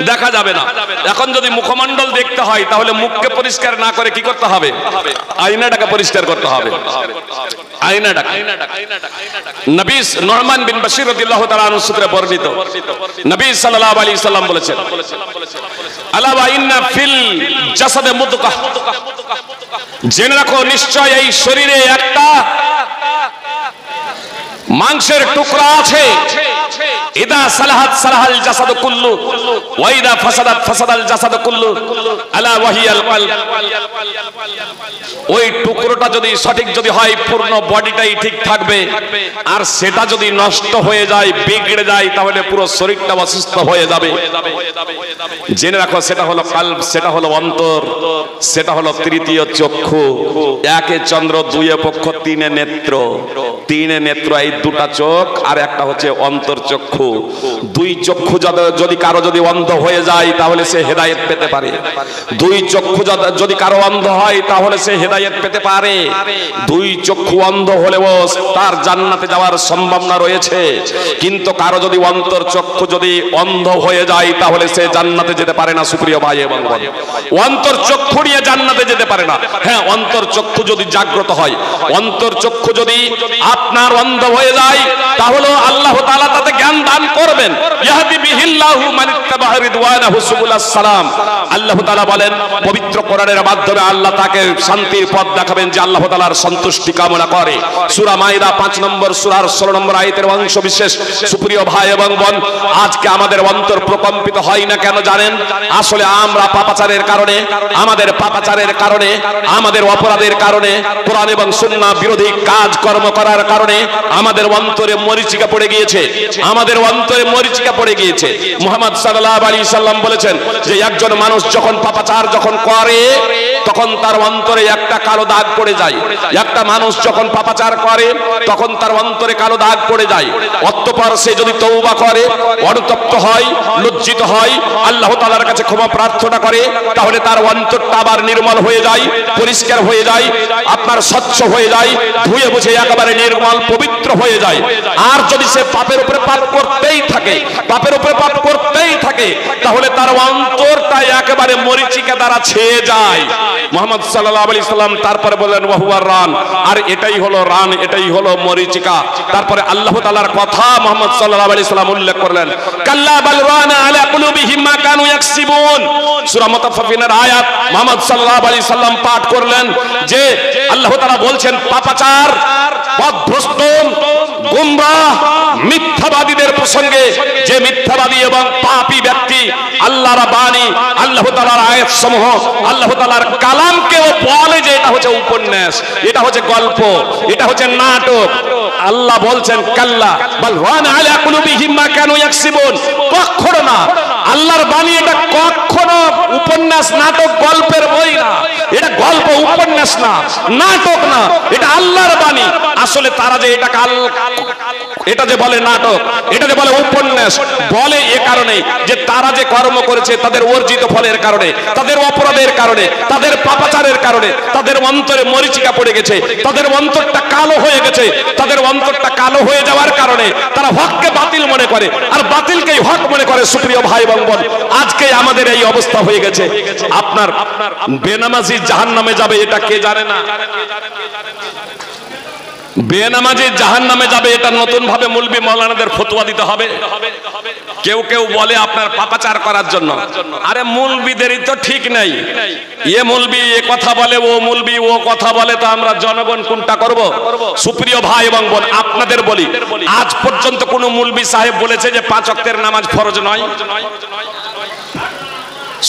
দেখা যাবে না। এখন যদি মুখমণ্ডল দেখতে হয় তাহলে মুখকে পরিষ্কার না করে কি করতে হবে? আয়নাটাকে পরিষ্কার করতে হবে। আয়নাটা নবী নুমান বিন বাশির রাদিয়াল্লাহু তাআলা আনহু সূত্রে বর্ণিত, নবী সাল্লাল্লাহু আলাইহি সাল্লাম বলেছেন, আলা ওয়া ইন্না ফিল জাসাদে মুদগাহ, জেনে রাখো নিশ্চয় এই শরীরে একটা মাংসের টুকরা আছে। ইদা সালাহাত সালাহাল জাসাদু কুল্লু ওয়া ইদা ফাসাদাত ফাসাদাল জাসাদু কুল্লু আলা ওয়াহিয়াল কলব। ওই টুকরোটা যদি সঠিক যদি হয়, পূর্ণ বডিটাই ঠিক থাকবে, আর সেটা যদি নষ্ট হয়ে যায়, বিগড়ে যায়, তাহলে পুরো শরীরটা অসুস্থ হয়ে যাবে। জেনে রাখো সেটা হলো কলব, সেটা হলো অন্তর, সেটা হলো তৃতীয় চক্ষু। একে চন্দ্র, দুইয়ে পক্ষ, তিনে নেত্র। তিনে নেত্র এই দুটা চোখ, আর একটা হচ্ছে অন্তর চক্ষু। দুই চক্ষু যদি কারো যদি অন্ধ হয়ে যায় তাহলে সে হেদায়েত পেতে পারে। দুই চক্ষু যদি কারো অন্ধ হয় তাহলে সে হেদায়েত পেতে পারে। দুই চক্ষু অন্ধ হলেও তার জান্নাতে যাওয়ার সম্ভাবনা রয়েছে, কিন্তু কারো যদি অন্তর চক্ষু যদি অন্ধ হয়ে যায় তাহলে সে জান্নাতে যেতে পারে না। সুপ্রিয় ভাই এবং বোন, অন্তর চক্ষু নিয়ে জান্নাতে যেতে পারে না। হ্যাঁ, অন্তর চক্ষু যদি জাগ্রত হয়, অন্তর চক্ষু যদি আপনার অন্ধ হয়ে যায়, তাহলে আল্লাহ তাআলা তাতে জ্ঞান দান করবেন। ইয়াহদি বিহিল্লাহু মান ইত্তাবা রিদওয়ানাহু সুবুলাস সালাম। আল্লাহ তাআলা বলেন, পবিত্র কোরআনের মাধ্যমে আল্লাহ তাকে শান্তির পথ দেখাবেন যে আল্লাহ তাআলার সন্তুষ্টি কামনা করে। সূরা মাইদা 5 নম্বর সূরার 16 নম্বর আয়াতের অংশ বিশেষ। সুপ্রিয় ভাই এবং বোন, আজকে আমাদের অন্তর প্রকম্পিত হয় না কেন জানেন? আসলে আমরা পাপাচারের কারণে, আমাদের পাপাচারের কারণে, আমাদের অপরাধের কারণে, কোরআন এবং সুন্নাহ বিরোধী কাজ কর্ম করার কারণে আমাদের অন্তরে মরিচিকা পড়ে গিয়েছে। আমাদের অন্তরে মরিচিকা পড়ে গিয়েছে। মুহাম্মদ সাল্লাল্লাহু আলাইহি সাল্লাম বলেছেন যে একজন মানুষ যখন পাপাচার যখন করে তখন তার অন্তরে একটা কালো দাগ পড়ে যায়। একটা মানুষ যখন পাপাচার করে তখন তার অন্তরে কালো দাগ পড়ে যায়। অতঃপর সে যদি তওবা করে, অনুতপ্ত হয়, লজ্জিত হয়, আল্লাহ তাআলার কাছে ক্ষমা প্রার্থনা করে, তাহলে তার অন্তরটা আবার নির্মল হয়ে যায়, পরিষ্কার হয়ে যায়, আপনার স্বচ্ছ হয়ে যায়, ধুয়ে মুছে একেবারে নির্মল পবিত্র হয়ে যায়। আর যদি সে পাপের উপরে পাপ করতেই থাকে, পাপের উপরে পাপ করতেই থাকে, তাহলে তার অন্তরটা একেবারে মরিচিকা দ্বারা ছেয়ে যায়। মুহাম্মদ সাল্লাল্লাহু আলাইহি সাল্লাম তারপরে বলেন ওয়াহুয়ার রান, আর এটাই হলো রান, এটাই হলো মরিচিকা। তারপরে আল্লাহ তাআলার কথা মুহাম্মদ সাল্লাল্লাহু আলাইহি সাল্লাম উল্লেখ করলেন, কাল্লা বাল রানা আলা কুলুবিহিম মা কানু ইয়াকসিবুন। সূরা মুতাফফিফিনের আয়াত মুহাম্মদ সাল্লাল্লাহু আলাইহি সাল্লাম পাঠ করলেন যে আল্লাহ তাআলা বলছেন পাপাচার পথভ্রষ্ট গোমরাহ মিথ্যাবাদীদের প্রসঙ্গে, যে মিথ্যাবাদী এবং পাপী ব্যক্তি আল্লাহর বাণী, আল্লাহ তাআলার আয়াত সমূহ, আল্লাহ তাআলার কালামকেও বলে যে এটা হচ্ছে উপন্যাস, এটা হচ্ছে গল্প, এটা হচ্ছে নাটক। আল্লাহ বলছেন কাল্লা বাল রানা আলা কুলুবিহিম মা কানু ইয়াকসিবুন, কখনো না, আল্লাহর বাণী এটা কখনো উপন্যাস, নাটক, গল্পের বই না। এটা গল্প, উপন্যাস না, নাটক না, এটা আল্লাহর বাণী। আসলে তারা যে এটা যে বলে নাটক, এটা যে বলে উপন্যাস, বলে এ কারণে যে তারা যে কর্ম করেছে তাদের অর্জিত ফলের কারণে, তাদের অপরাধের কারণে, তাদের পাপাচারের কারণে তাদের অন্তরে মরিচিকা পড়ে গেছে, তাদের অন্তরটা কালো হয়ে গেছে। তাদের অন্তরটা কালো হয়ে যাওয়ার কারণে তারা হককে বাতিল মনে করে আর বাতিলকেই হক মনে করে। সুপ্রিয় ভাই এবং বোন, আজকে আমাদের এই অবস্থা হয়ে গেছে। আপনার বেনামাজি জাহান্নামে যাবে, এটা কে জানে না? বেনামাজি জাহান্নামে যাবে, এটা নতুন ভাবে মুলবি মাওলানাদের ফতোয়া দিতে হবে। কেউ কেউ বলে আপনার পাপাচার করার জন্য। আরে মুলবিদেরই তো ঠিক নাই, এ মুলবি এ কথা বলে, ও মুলবি ও কথা বলে, তো আমরা জনগণ কোনটা করব? সুপ্রিয় ভাই এবং বোন, আপনাদের বলি, আজ পর্যন্ত কোন মুলবি সাহেব বলেছে যে 5 ওয়াক্তের নামাজ ফরজ নয়?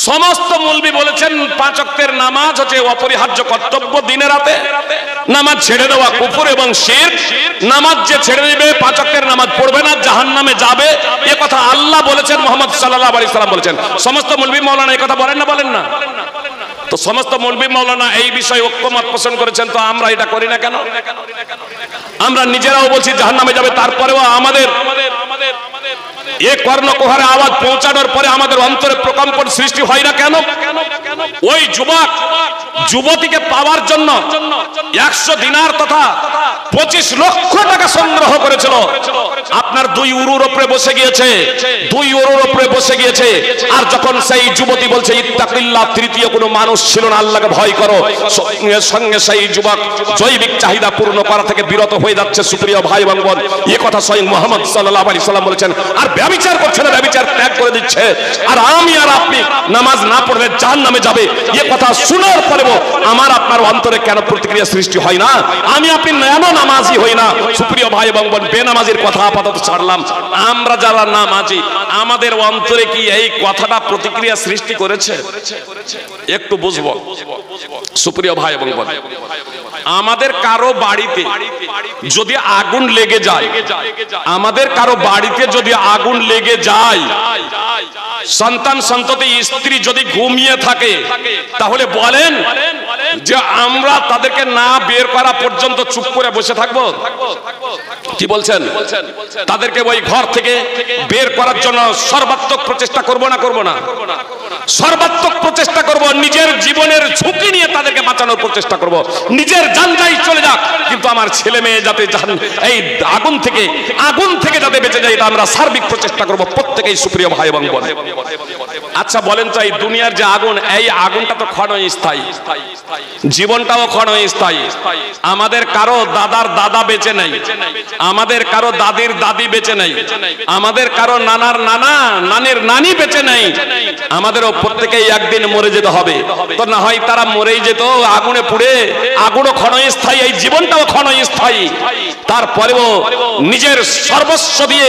সমস্ত মুলবি বলেছেন 5 ওয়াক্তের নামাজ হচ্ছে অপরিহার্য কর্তব্য। দিনে রাতে নামাজ ছেড়ে দেওয়া কুফর এবং শিরক। নামাজ যে ছেড়ে দিবে, 5 ওয়াক্তের নামাজ পড়বে না, জাহান্নামে যাবে। এ কথা আল্লাহ বলেছেন, মুহাম্মদ সাল্লাল্লাহু আলাইহি সাল্লাম বলেছেন। সমস্ত মুলবি মাওলানা এই কথা বলেন না? বলেন না? তো সমস্ত মুলবি মাওলানা এই বিষয়ে ঐক্যমত পোষণ করেছেন, তো আমরা এটা করি না কেন? আমরা নিজেরাও বলছি জাহান্নামে যাবে, তারপরেও আমাদের এই কর্ণকুহরে আওয়াজ পৌঁছানোর পরে আমাদের অন্তরে প্রকম্পন সৃষ্টি হয় না কেন? ওই যুবক যুবতীকে পাওয়ার জন্য 100 দিনার তথা 25 লক্ষ টাকা সংগ্রহ করেছিল। আপনার 2 উরুর উপরে বসে গিয়েছে, 2 উরুর উপরে বসে গিয়েছে। আর যখন সেই যুবতী বলছে ইত্তাকিল্লাহ, তৃতীয় কোনো মানুষ ছিল না, আল্লাহকে ভয় করো, সঙ্গে সঙ্গে সেই যুবক জৈবিক চাহিদা পূর্ণ করা থেকে বিরত হয়ে যাচ্ছে। সুপ্রিয় ভাই এবং বোন, এই কথা স্বয়ং মুহাম্মদ সাল্লাল্লাহু আলাইহি সাল্লাম বলেছেন। আর ব্যভিচার করছে না, ব্যভিচার ত্যাগ করে দিচ্ছে। আর আমি আর আপনি নামাজ না পড়লে জাহান্নামে যাবে, এই কথা শোনার পরেও আমার আপনার অন্তরে কেন প্রতিক্রিয়া সৃষ্টি হয় না? আমি আপনি কেন নামাজি হই না? সুপ্রিয় ভাই এবং বোন, বেনামাজির কথা আপাতত ছাড়লাম, আমরা যারা নামাজি আমাদের অন্তরে কি এই কথাটা প্রতিক্রিয়া সৃষ্টি করেছে? একটু বুঝবো। সুপ্রিয় ভাই এবং বোন, আমাদের কারো বাড়িতে যদি আগুন লেগে যায়, আমাদের কারো বাড়িতে যদি আগুন লেগে যায়, সন্তান সন্ততি স্ত্রী যদি ঘুমিয়ে থাকে, তাহলে বলেন যে আমরা তাদেরকে না বের করা পর্যন্ত চুপ করে বসে থাকবো? কি বলছেন? তাদেরকে ওই ঘর থেকে বের করার জন্য সর্বাত্মক প্রচেষ্টা করব না? করব না? সর্বাত্মক প্রচেষ্টা করব। নিজের জীবনের ঝুঁকি নিয়ে তাদেরকে বাঁচানোর প্রচেষ্টা করব। নিজের জান যাই চলে যাক, কিন্তু আমার ছেলে মেয়ে যাতে এই আগুন থেকে যাতে বেঁচে যায়, এটা আমরা সার্বিক প্রচেষ্টা করব প্রত্যেকেই। সুপ্রিয় ভাই এবং বোন, আচ্ছা বলেন তো, এই দুনিয়ার যে আগুন, এই আগুনটা তো ক্ষণস্থায়ী, জীবনটাও ক্ষণস্থায়ী। আমাদের কারো দাদার দাদা বেঁচে নেই, আমাদের কারো দাদির দাদি বেঁচে নেই, আমাদের কারো নানার নানা নানির নানি বেঁচে নেই। আমাদেরও প্রত্যেকেই একদিন মরে যেতে হবে। তো না হয় তারা মরেই যেত আগুনে পুড়ে, আগুনও ক্ষণস্থায়ী, এই জীবনটাও ক্ষণস্থায়ী। তারপরেও নিজের সর্বস্ব দিয়ে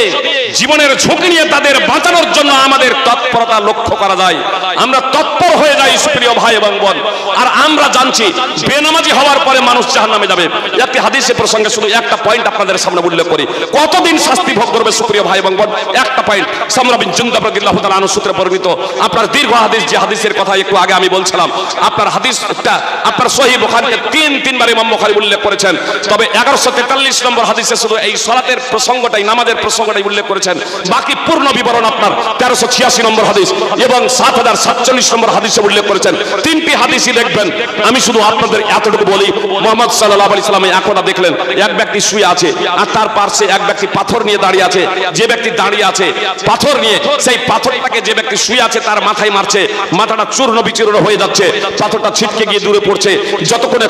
জীবনের ঝুঁকি নিয়ে তাদের বাঁচানোর জন্য আমাদের তৎপরতা লক্ষ্য করা যায়। আমরা তৎপর হয়ে যাই সুপ্রিয় ভাই এবং বোন। আর আমরা জানছি বেনামাজি হওয়ার পরে মানুষ জাহান্নামে যাবে। একটি হাদিসের প্রসঙ্গে শুধু একটা পয়েন্ট আপনাদের সামনে উল্লেখ করি, কতদিন শাস্তি ভোগ করবে সুপ্রিয় ভাই এবং বোন। একটা পয়েন্ট, সামরা বিন জুনদাব রাদিয়াল্লাহু তাআলা আনহু সূত্রে বর্ণিত আপনার দীর্ঘ হাদিস, যে হাদিসের কথা একটু আগে আমি বলছিলাম, আপনার হাদিসটা আপনার সহিহ বুখারীতে 3 ইমাম বুখারী উল্লেখ করেছেন। তবে 1143 নম্বর হাদিসে শুধু এই সালাতের প্রসঙ্গটাই, নামাজের প্রসঙ্গটাই উল্লেখ করেছেন। বাকি পূর্ণ বিবরণ আপনার 1386 নম্বর হাদিস এবং 7047 নম্বর হাদিসে উল্লেখ করেছেন। 3টি হাদিসই দেখবেন। আমি শুধু আপনাদের এতটুকু বলি, মুহাম্মদ সাল্লাল্লাহু আলাইহি সাল্লাম একদা দেখলেন এক ব্যক্তি শুয়ে আছে, আর তার পাশে এক ব্যক্তি পাথর নিয়ে দাঁড়িয়ে আছে। যে ব্যক্তি দাঁড়িয়ে আছে পাথর নিয়ে, সেই পাথরটাকে যে ব্যক্তি শুয়ে আছে তার মাথায় মারছে, মাথাটা চূর্ণ বিচূর্ণ হয়ে যাচ্ছে, পাথরটা ছিটকে গিয়ে দূরে পড়ছে। যতক্ষণে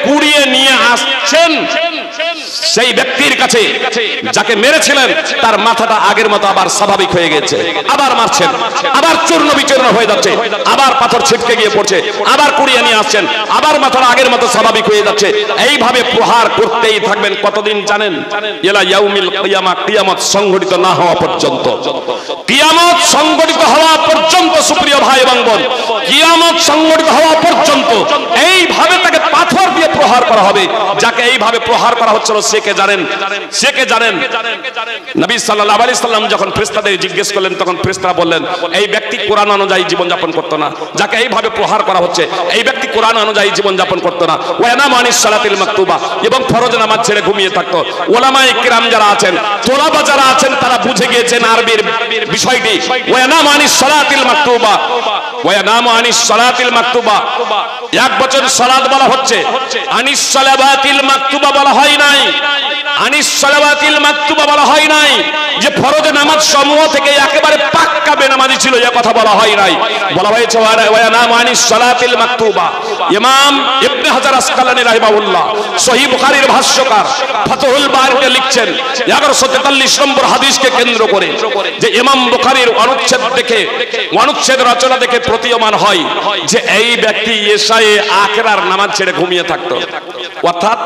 কুড়িয়ে নিয়ে আসছেন, সেই ব্যক্তির কাছে যাকে মেরেছিলেন তার মাথাটা আগের মতো আবার স্বাভাবিক হয়ে গেছে, আবার মারছেন, আবার চূর্ণ বিচূর্ণ হয়ে যাচ্ছে, আবার পাথর ছিটকে গিয়ে পড়ছে, আবার কুড়িয়ে নিয়ে আসছেন, আবার মাথাটা আগের মতো স্বাভাবিক হয়ে যাচ্ছে। এইভাবে প্রহার করতেই থাকবেন কতদিন জানেন? ইলা ইয়াউমিল কিয়ামা, কিয়ামত সংঘটিত না হওয়া পর্যন্ত। কিয়ামত সংঘটিত হওয়া পর্যন্ত সুপ্রিয় ভাই এবং বোন, কিয়ামত সংঘটিত হওয়া পর্যন্ত এইভাবে তাকে পাথর দিয়ে প্রহার করা হবে। যাকে এইভাবে প্রহার করা হচ্ছিল সে কে জানেন? সে কে জানেন? নবী সাল্লাল্লাহু আলাইহি সাল্লাম যখন ফেরেশতাদের জিজ্ঞেস করলেন তখন ফেরেশতারা বললেন এই ব্যক্তি কোরআন অনুযায়ী জীবন যাপন করত না। যাকে এইভাবে প্রহার করা হচ্ছে এই ব্যক্তি কোরআন অনুযায়ী জীবন যাপন করত না। ওয়া ইয়ানামু আনিস সালাতিল মাকতুবা, এবং ফরজ নামাজ ছেড়ে ঘুমিয়ে থাকতো। উলামায়ে কিরাম যারা আছেন, তোলাবা যারা আছেন তারা বুঝে গিয়েছেন আরবির বিষয়টি। ওয়া ইয়ানামু আনিস সালাতিল মাকতুবা, ওয়া ইয়ানামু আনিস সালাতিল মাকতুবা, এক বচন সালাত বলা হচ্ছে, আনিস সালাবাতিল মাকতুবা বলা হয় নাই। আনিস সালাবাতিল মাকতুবা বলা হয় নাই যে ফরজ নামাজ সমূহ থেকে একেবারে পাক্কা বেনামাজি ছিল, এ কথা বলা হয় নাই। বলা হয়েছে ওয়া ইয়ানামু আনিস সালাতিল মাকতুবা। ইমাম ইবনে হাজার আসকালানী রাহিমাহুল্লাহ সহিহ বুখারীর ভাষ্যকার ফাতহুল বারীতে লিখছেন 1143 নম্বর হাদিসকে কেন্দ্র করে যে ইমাম বুখারীর অনুচ্ছেদ রচনা দেখে প্রতীয়মান হয় যে এই ব্যক্তি এশায়ে আখেরার নামাজ ছেড়ে ঘুমিয়ে থাকতো, অর্থাৎ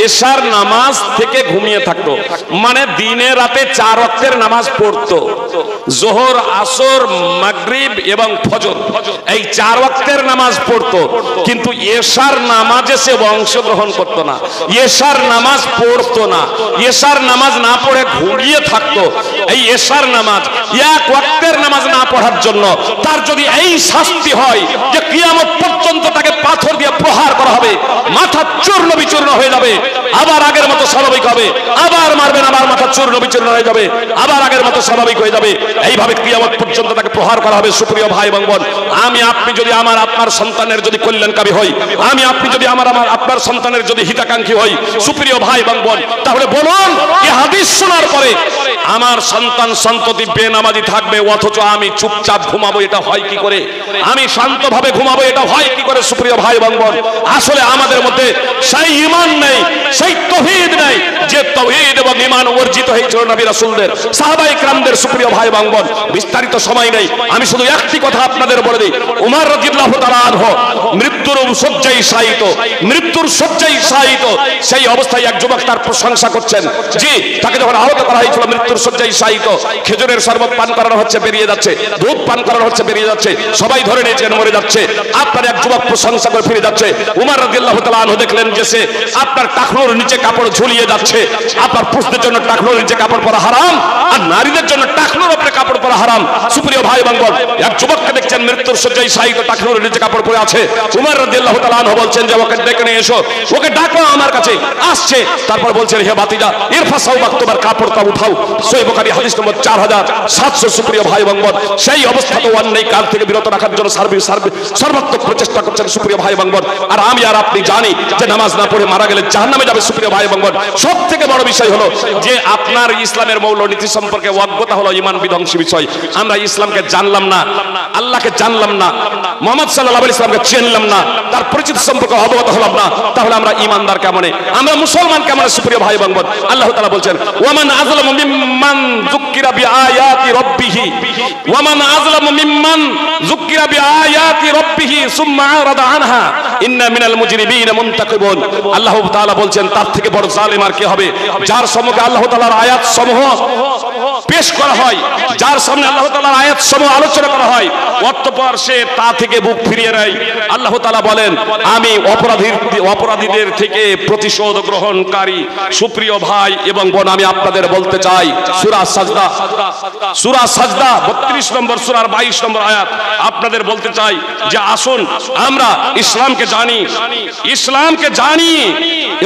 এশার নামাজ থেকে ঘুমিয়ে থাকতো। মানে দিনে রাতে 4 ওয়াক্তের নামাজ পড়তো, যোহর, আসর, মাগরিব এবং ফজর, এই 4 ওয়াক্তের নামাজ পড়তো, কিন্তু এশার নামাজে সে অংশগ্রহণ করতো না, এশার নামাজ পড়তো না, এশার নামাজ না পড়ে ঘুমিয়ে থাকতো। এই এশার নামাজ, 1 ওয়াক্তের নামাজ না পড়ার জন্য তার যদি এই শাস্তি হয় যে কিয়ামত পর্যন্ত তাকে পাথর দিয়ে প্রহার করা হবে, মাথা চূর্ণ বিচূর্ণ হয়ে যাবে, আবার আগের মতো স্বাভাবিক হবে, আবার মারবেন, আবার মাথা চূর্ণ বিচূর্ণ হয়ে যাবে, আবার আগের মতো স্বাভাবিক হয়ে যাবে, এইভাবে কিয়ামত পর্যন্ত তাকে প্রহার করা হবে। সুপ্রিয় ভাই এবং বোন, আমি আপনি যদি আপনার সন্তানের যদি কল্যাণকামী হই, আমি আপনি যদি আপনার সন্তানের যদি হিতাকাঙ্ক্ষী হই, সুপ্রিয় ভাই এবং বোন, তাহলে বলুন এই হাদিস শোনার পরে আমার সন্তান সন্ততি বেনামাজি থাকবে অথচ আমি চুপচাপ ঘুমাবো, এটা হয় কি করে? আমি শান্তভাবে ঘুমাবো, এটা হয় কি করে? সুপ্রিয় ভাই এবং বোন, আসলে আমাদের মধ্যে সেই ঈমান নেই, সেই তাওহীদ নেই যে তাওহীদ এবং ঈমান অর্জিত হয়েছিল নবী রাসূলদের, সাহাবায়ে কেরামদের। সুপ্রিয় ভাই এবং বোন, বিস্তারিত সময় নেই, আমি শুধু একটি কথা আপনাদের বলে দিই। উমর রাদিয়াল্লাহু তাআলা আনহু মৃত্যুর শয্যায় শায়িত, মৃত্যুর শয্যায় শায়িত, সেই অবস্থায় এক যুবক তার প্রশংসা করছেন। জি, তাকে যখন আহত করা হয়েছিল মৃত্যুর শয্যায় শায়িত, খেজুরের শরবত পান করানো হচ্ছে, বেরিয়ে যাচ্ছে, দুধ পান করানো হচ্ছে, বেরিয়ে যাচ্ছে, সবাই ধরে নিয়েছেন, মরে যাচ্ছে। আপনার এক যুবক প্রশংসা করে ফিরে যাচ্ছে। উমর রাদিয়াল্লাহু তাআলা আনহু দেখলেন যে সে আপনার টাকনোর নিচে কাপড় ঝুলিয়ে যাচ্ছে। আপনার পুরুষদের জন্য টাকনোর নিচে কাপড় পরা হারাম, আর নারীদের জন্য টাকনোর উপরে কাপড় পরা হারাম। সুপ্রিয় ভাই এবং বোন, এক যুবককে দেখছেন মৃত্যুর শয্যায় শায়িত, টাকনোর নিচে কাপড় পরে আছে। উমর রাদিয়াল্লাহু তাআলা আনহু বলছেন যে ওকে ডেকে নিয়ে এসো, ওকে ডাকো আমার কাছে। আসছে, তারপর বলছেন হে ভাতিজা, ইরফা সাওবাক, তোমার কাপড়টা উঠাও। সহিহ বুখারী হাদিস নম্বর 4700। সুপ্রিয় ভাই এবং বোন, সেই অবস্থাতে অন্যায় কাজ থেকে বিরত রাখার জন্য সর্বাত্মক প্রচেষ্টা করছেন। সুপ্রিয় ভাই এবং বোন, আর আমি আর আপনি জানি যে নামাজ না পড়ে মারা গেলে জাহান্নামে যাবে। সুপ্রিয় ভাই এবং বোন, সব থেকে বড় বিষয় হলো যে আপনার ইসলামের মৌলনীতি সম্পর্কে অজ্ঞতা হলো ঈমান বিধ্বংসী বিষয়। আমরা ইসলামকে জানলাম না, আল্লাহকে জানলাম না, মুহাম্মদ সাল্লাল্লাহু আলাইহি সাল্লামকে চিনলাম না, তার পরিচিত সম্পর্কে অবগত হলাম না, তাহলে আমরা ঈমানদার কেমনে, আমরা মুসলমান কেমনে? সুপ্রিয় ভাই এবং বোন, আল্লাহ তাআলা বলছেন ওয়ামান আযলামু মিম্মান যুক্কিরা বিআয়াতি রাব্বিহি, ওয়ামান আযলামু মিম্মান যুক্কিরা বিআয়াতি রাব্বিহি সুম্মা আরাদা আনহা ইন্না মিনাল মুজরিমিনা মুনতাকিবুন। আল্লাহ তাআলা বলছেন তার থেকে বড় জালেম আর কি হবে? যার সম্মুখে আল্লাহ তাআলার আয়াত সমূহ পেশ করা হয়, যার সামনে আল্লাহ তাআলার আয়াত সমূহ আলোচনা করা হয়, অতঃপর সে তা থেকে মুখ ফিরিয়ে নেয়। আল্লাহ তাআলা বলেন আমি অপরাধীদের থেকে প্রতিশোধ গ্রহণকারী। সুপ্রিয় ভাই এবং বোন, আমি আপনাদের বলতে চাই সূরা সাজদা, সূরা সাজদা 32 নম্বর সূরার 22 নম্বর আয়াত, আপনাদের বলতে চাই যে আসুন আমরা ইসলামকে জানি, ইসলামকে জানি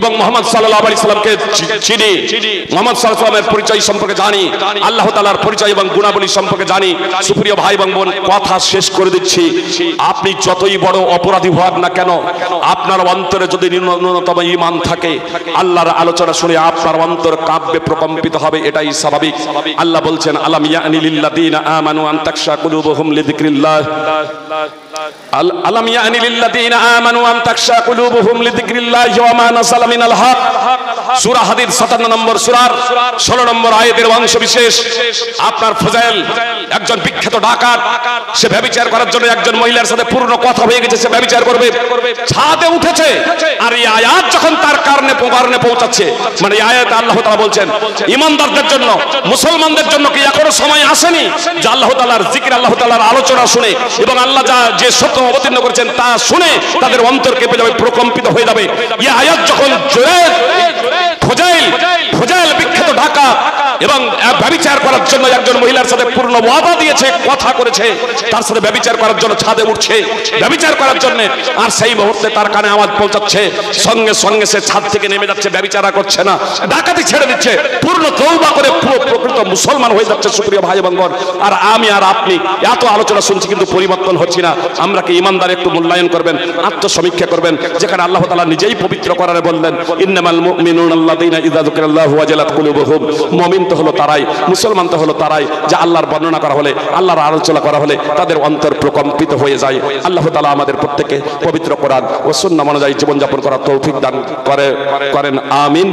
এবং মুহাম্মদ সাল্লাল্লাহু আলাইহি সাল্লামকে চিনি, মুহাম্মদ সাল্লাল্লাহু আলাইহি সাল্লামের পরিচয় সম্পর্কে জানি, আল্লাহ তাআলার পরিচয় এবং গুণাবলী সম্পর্কে জানি। সুপ্রিয় ভাই এবং বোন, কথা শেষ করে দিচ্ছি। আপনি যতই বড় অপরাধী হন না কেন, আপনার অন্তরে যদি ন্যূনতম ঈমান থাকে, আল্লাহর আলোচনা শুনে আপনার অন্তর কাঁপবে, প্রকম্পিত হবে, এটাই স্বাভাবিক। আল্লাহ বলছেন আলাম ইয়ানি লিল্লাযিনা আমানু আন তাখশা কুলুবুহুম লিযিকরিল্লাহ আলাম ইয়ানি লিল্লাযিনা আমানু আন তাখশা কুলুবুহুম লিযিকরিল্লাহি ওয়া মা নাযালা মিনাল হক। সূরা হাদীদ 57 নম্বর সূরার 16 নম্বর আয়াতের অংশ বিশেষ। আপনার ফুজাইল একজন বিখ্যাত ডাকাত, সে ব্যভিচার করার জন্য একজন মহিলার সাথে পূর্ণ কথা হয়ে গেছে, সে ব্যভিচার করবে, ছাদে উঠেছে। আর এই আয়াত যখন তার কারণে পৌঁছাচ্ছে, মানে এই আয়াতে আল্লাহ তাআলা বলছেন ঈমানদারদের জন্য, মুসলমানদের জন্য কি এখনো সময় আসেনি যে আল্লাহ তাআলার জিকির, আল্লাহ তাআলার আলোচনা শুনে এবং আল্লাহ যে সত্য অবতীর্ণ করেছেন তা শুনে তাদের অন্তর কেঁপে যাবে, প্রকম্পিত হয়ে যাবে। এই আয়াত যখন জোরে ফুজাইল বিখ্যাত ডাকাত এবং ব্যভিচার করার জন্য একজন মহিলার সাথে পূর্ণ ওয়াদা দিয়েছে, কথা করেছে, তার সাথে ব্যভিচার করার জন্য ছাদে উঠছে ব্যভিচার করার জন্য, আর সেই মুহূর্তে তার কানে আওয়াজ পৌঁছাচ্ছে, সঙ্গে সঙ্গে সে ছাদ থেকে নেমে যাচ্ছে, ব্যভিচার করছে না, ডাকাতি ছেড়ে দিচ্ছে, পূর্ণ তওবা করে প্রকৃত মুসলমান হয়ে যাচ্ছে। সুপ্রিয় ভাই এবং বোন, আর আমি আর আপনি এত আলোচনা শুনছি কিন্তু পরিবর্তন হচ্ছে না। আমরা কি ইমানদার? একটু মূল্যায়ন করবেন, আত্মসমীক্ষা করবেন, যেখানে আল্লাহ তাআলা নিজেই পবিত্র করারে বললেন ইন্নামাল মুমিনুনা আল্লাযীনা ইযা যুকিরাল্লাহু ওয়াজিলাত কুলুবুহুম। মুমিন তো হলো তারাই, মুসলমান তো হলো তারাই যে আল্লাহর বর্ণনা করা হলে, আল্লাহর আলোচনা করা হলে তাদের অন্তর প্রকম্পিত হয়ে যায়। আল্লাহ তাআলা আমাদের প্রত্যেককে পবিত্র কোরআন ও সুন্নাহ অনুযায়ী জীবনযাপন করার তৌফিক দান করেন, আমিন।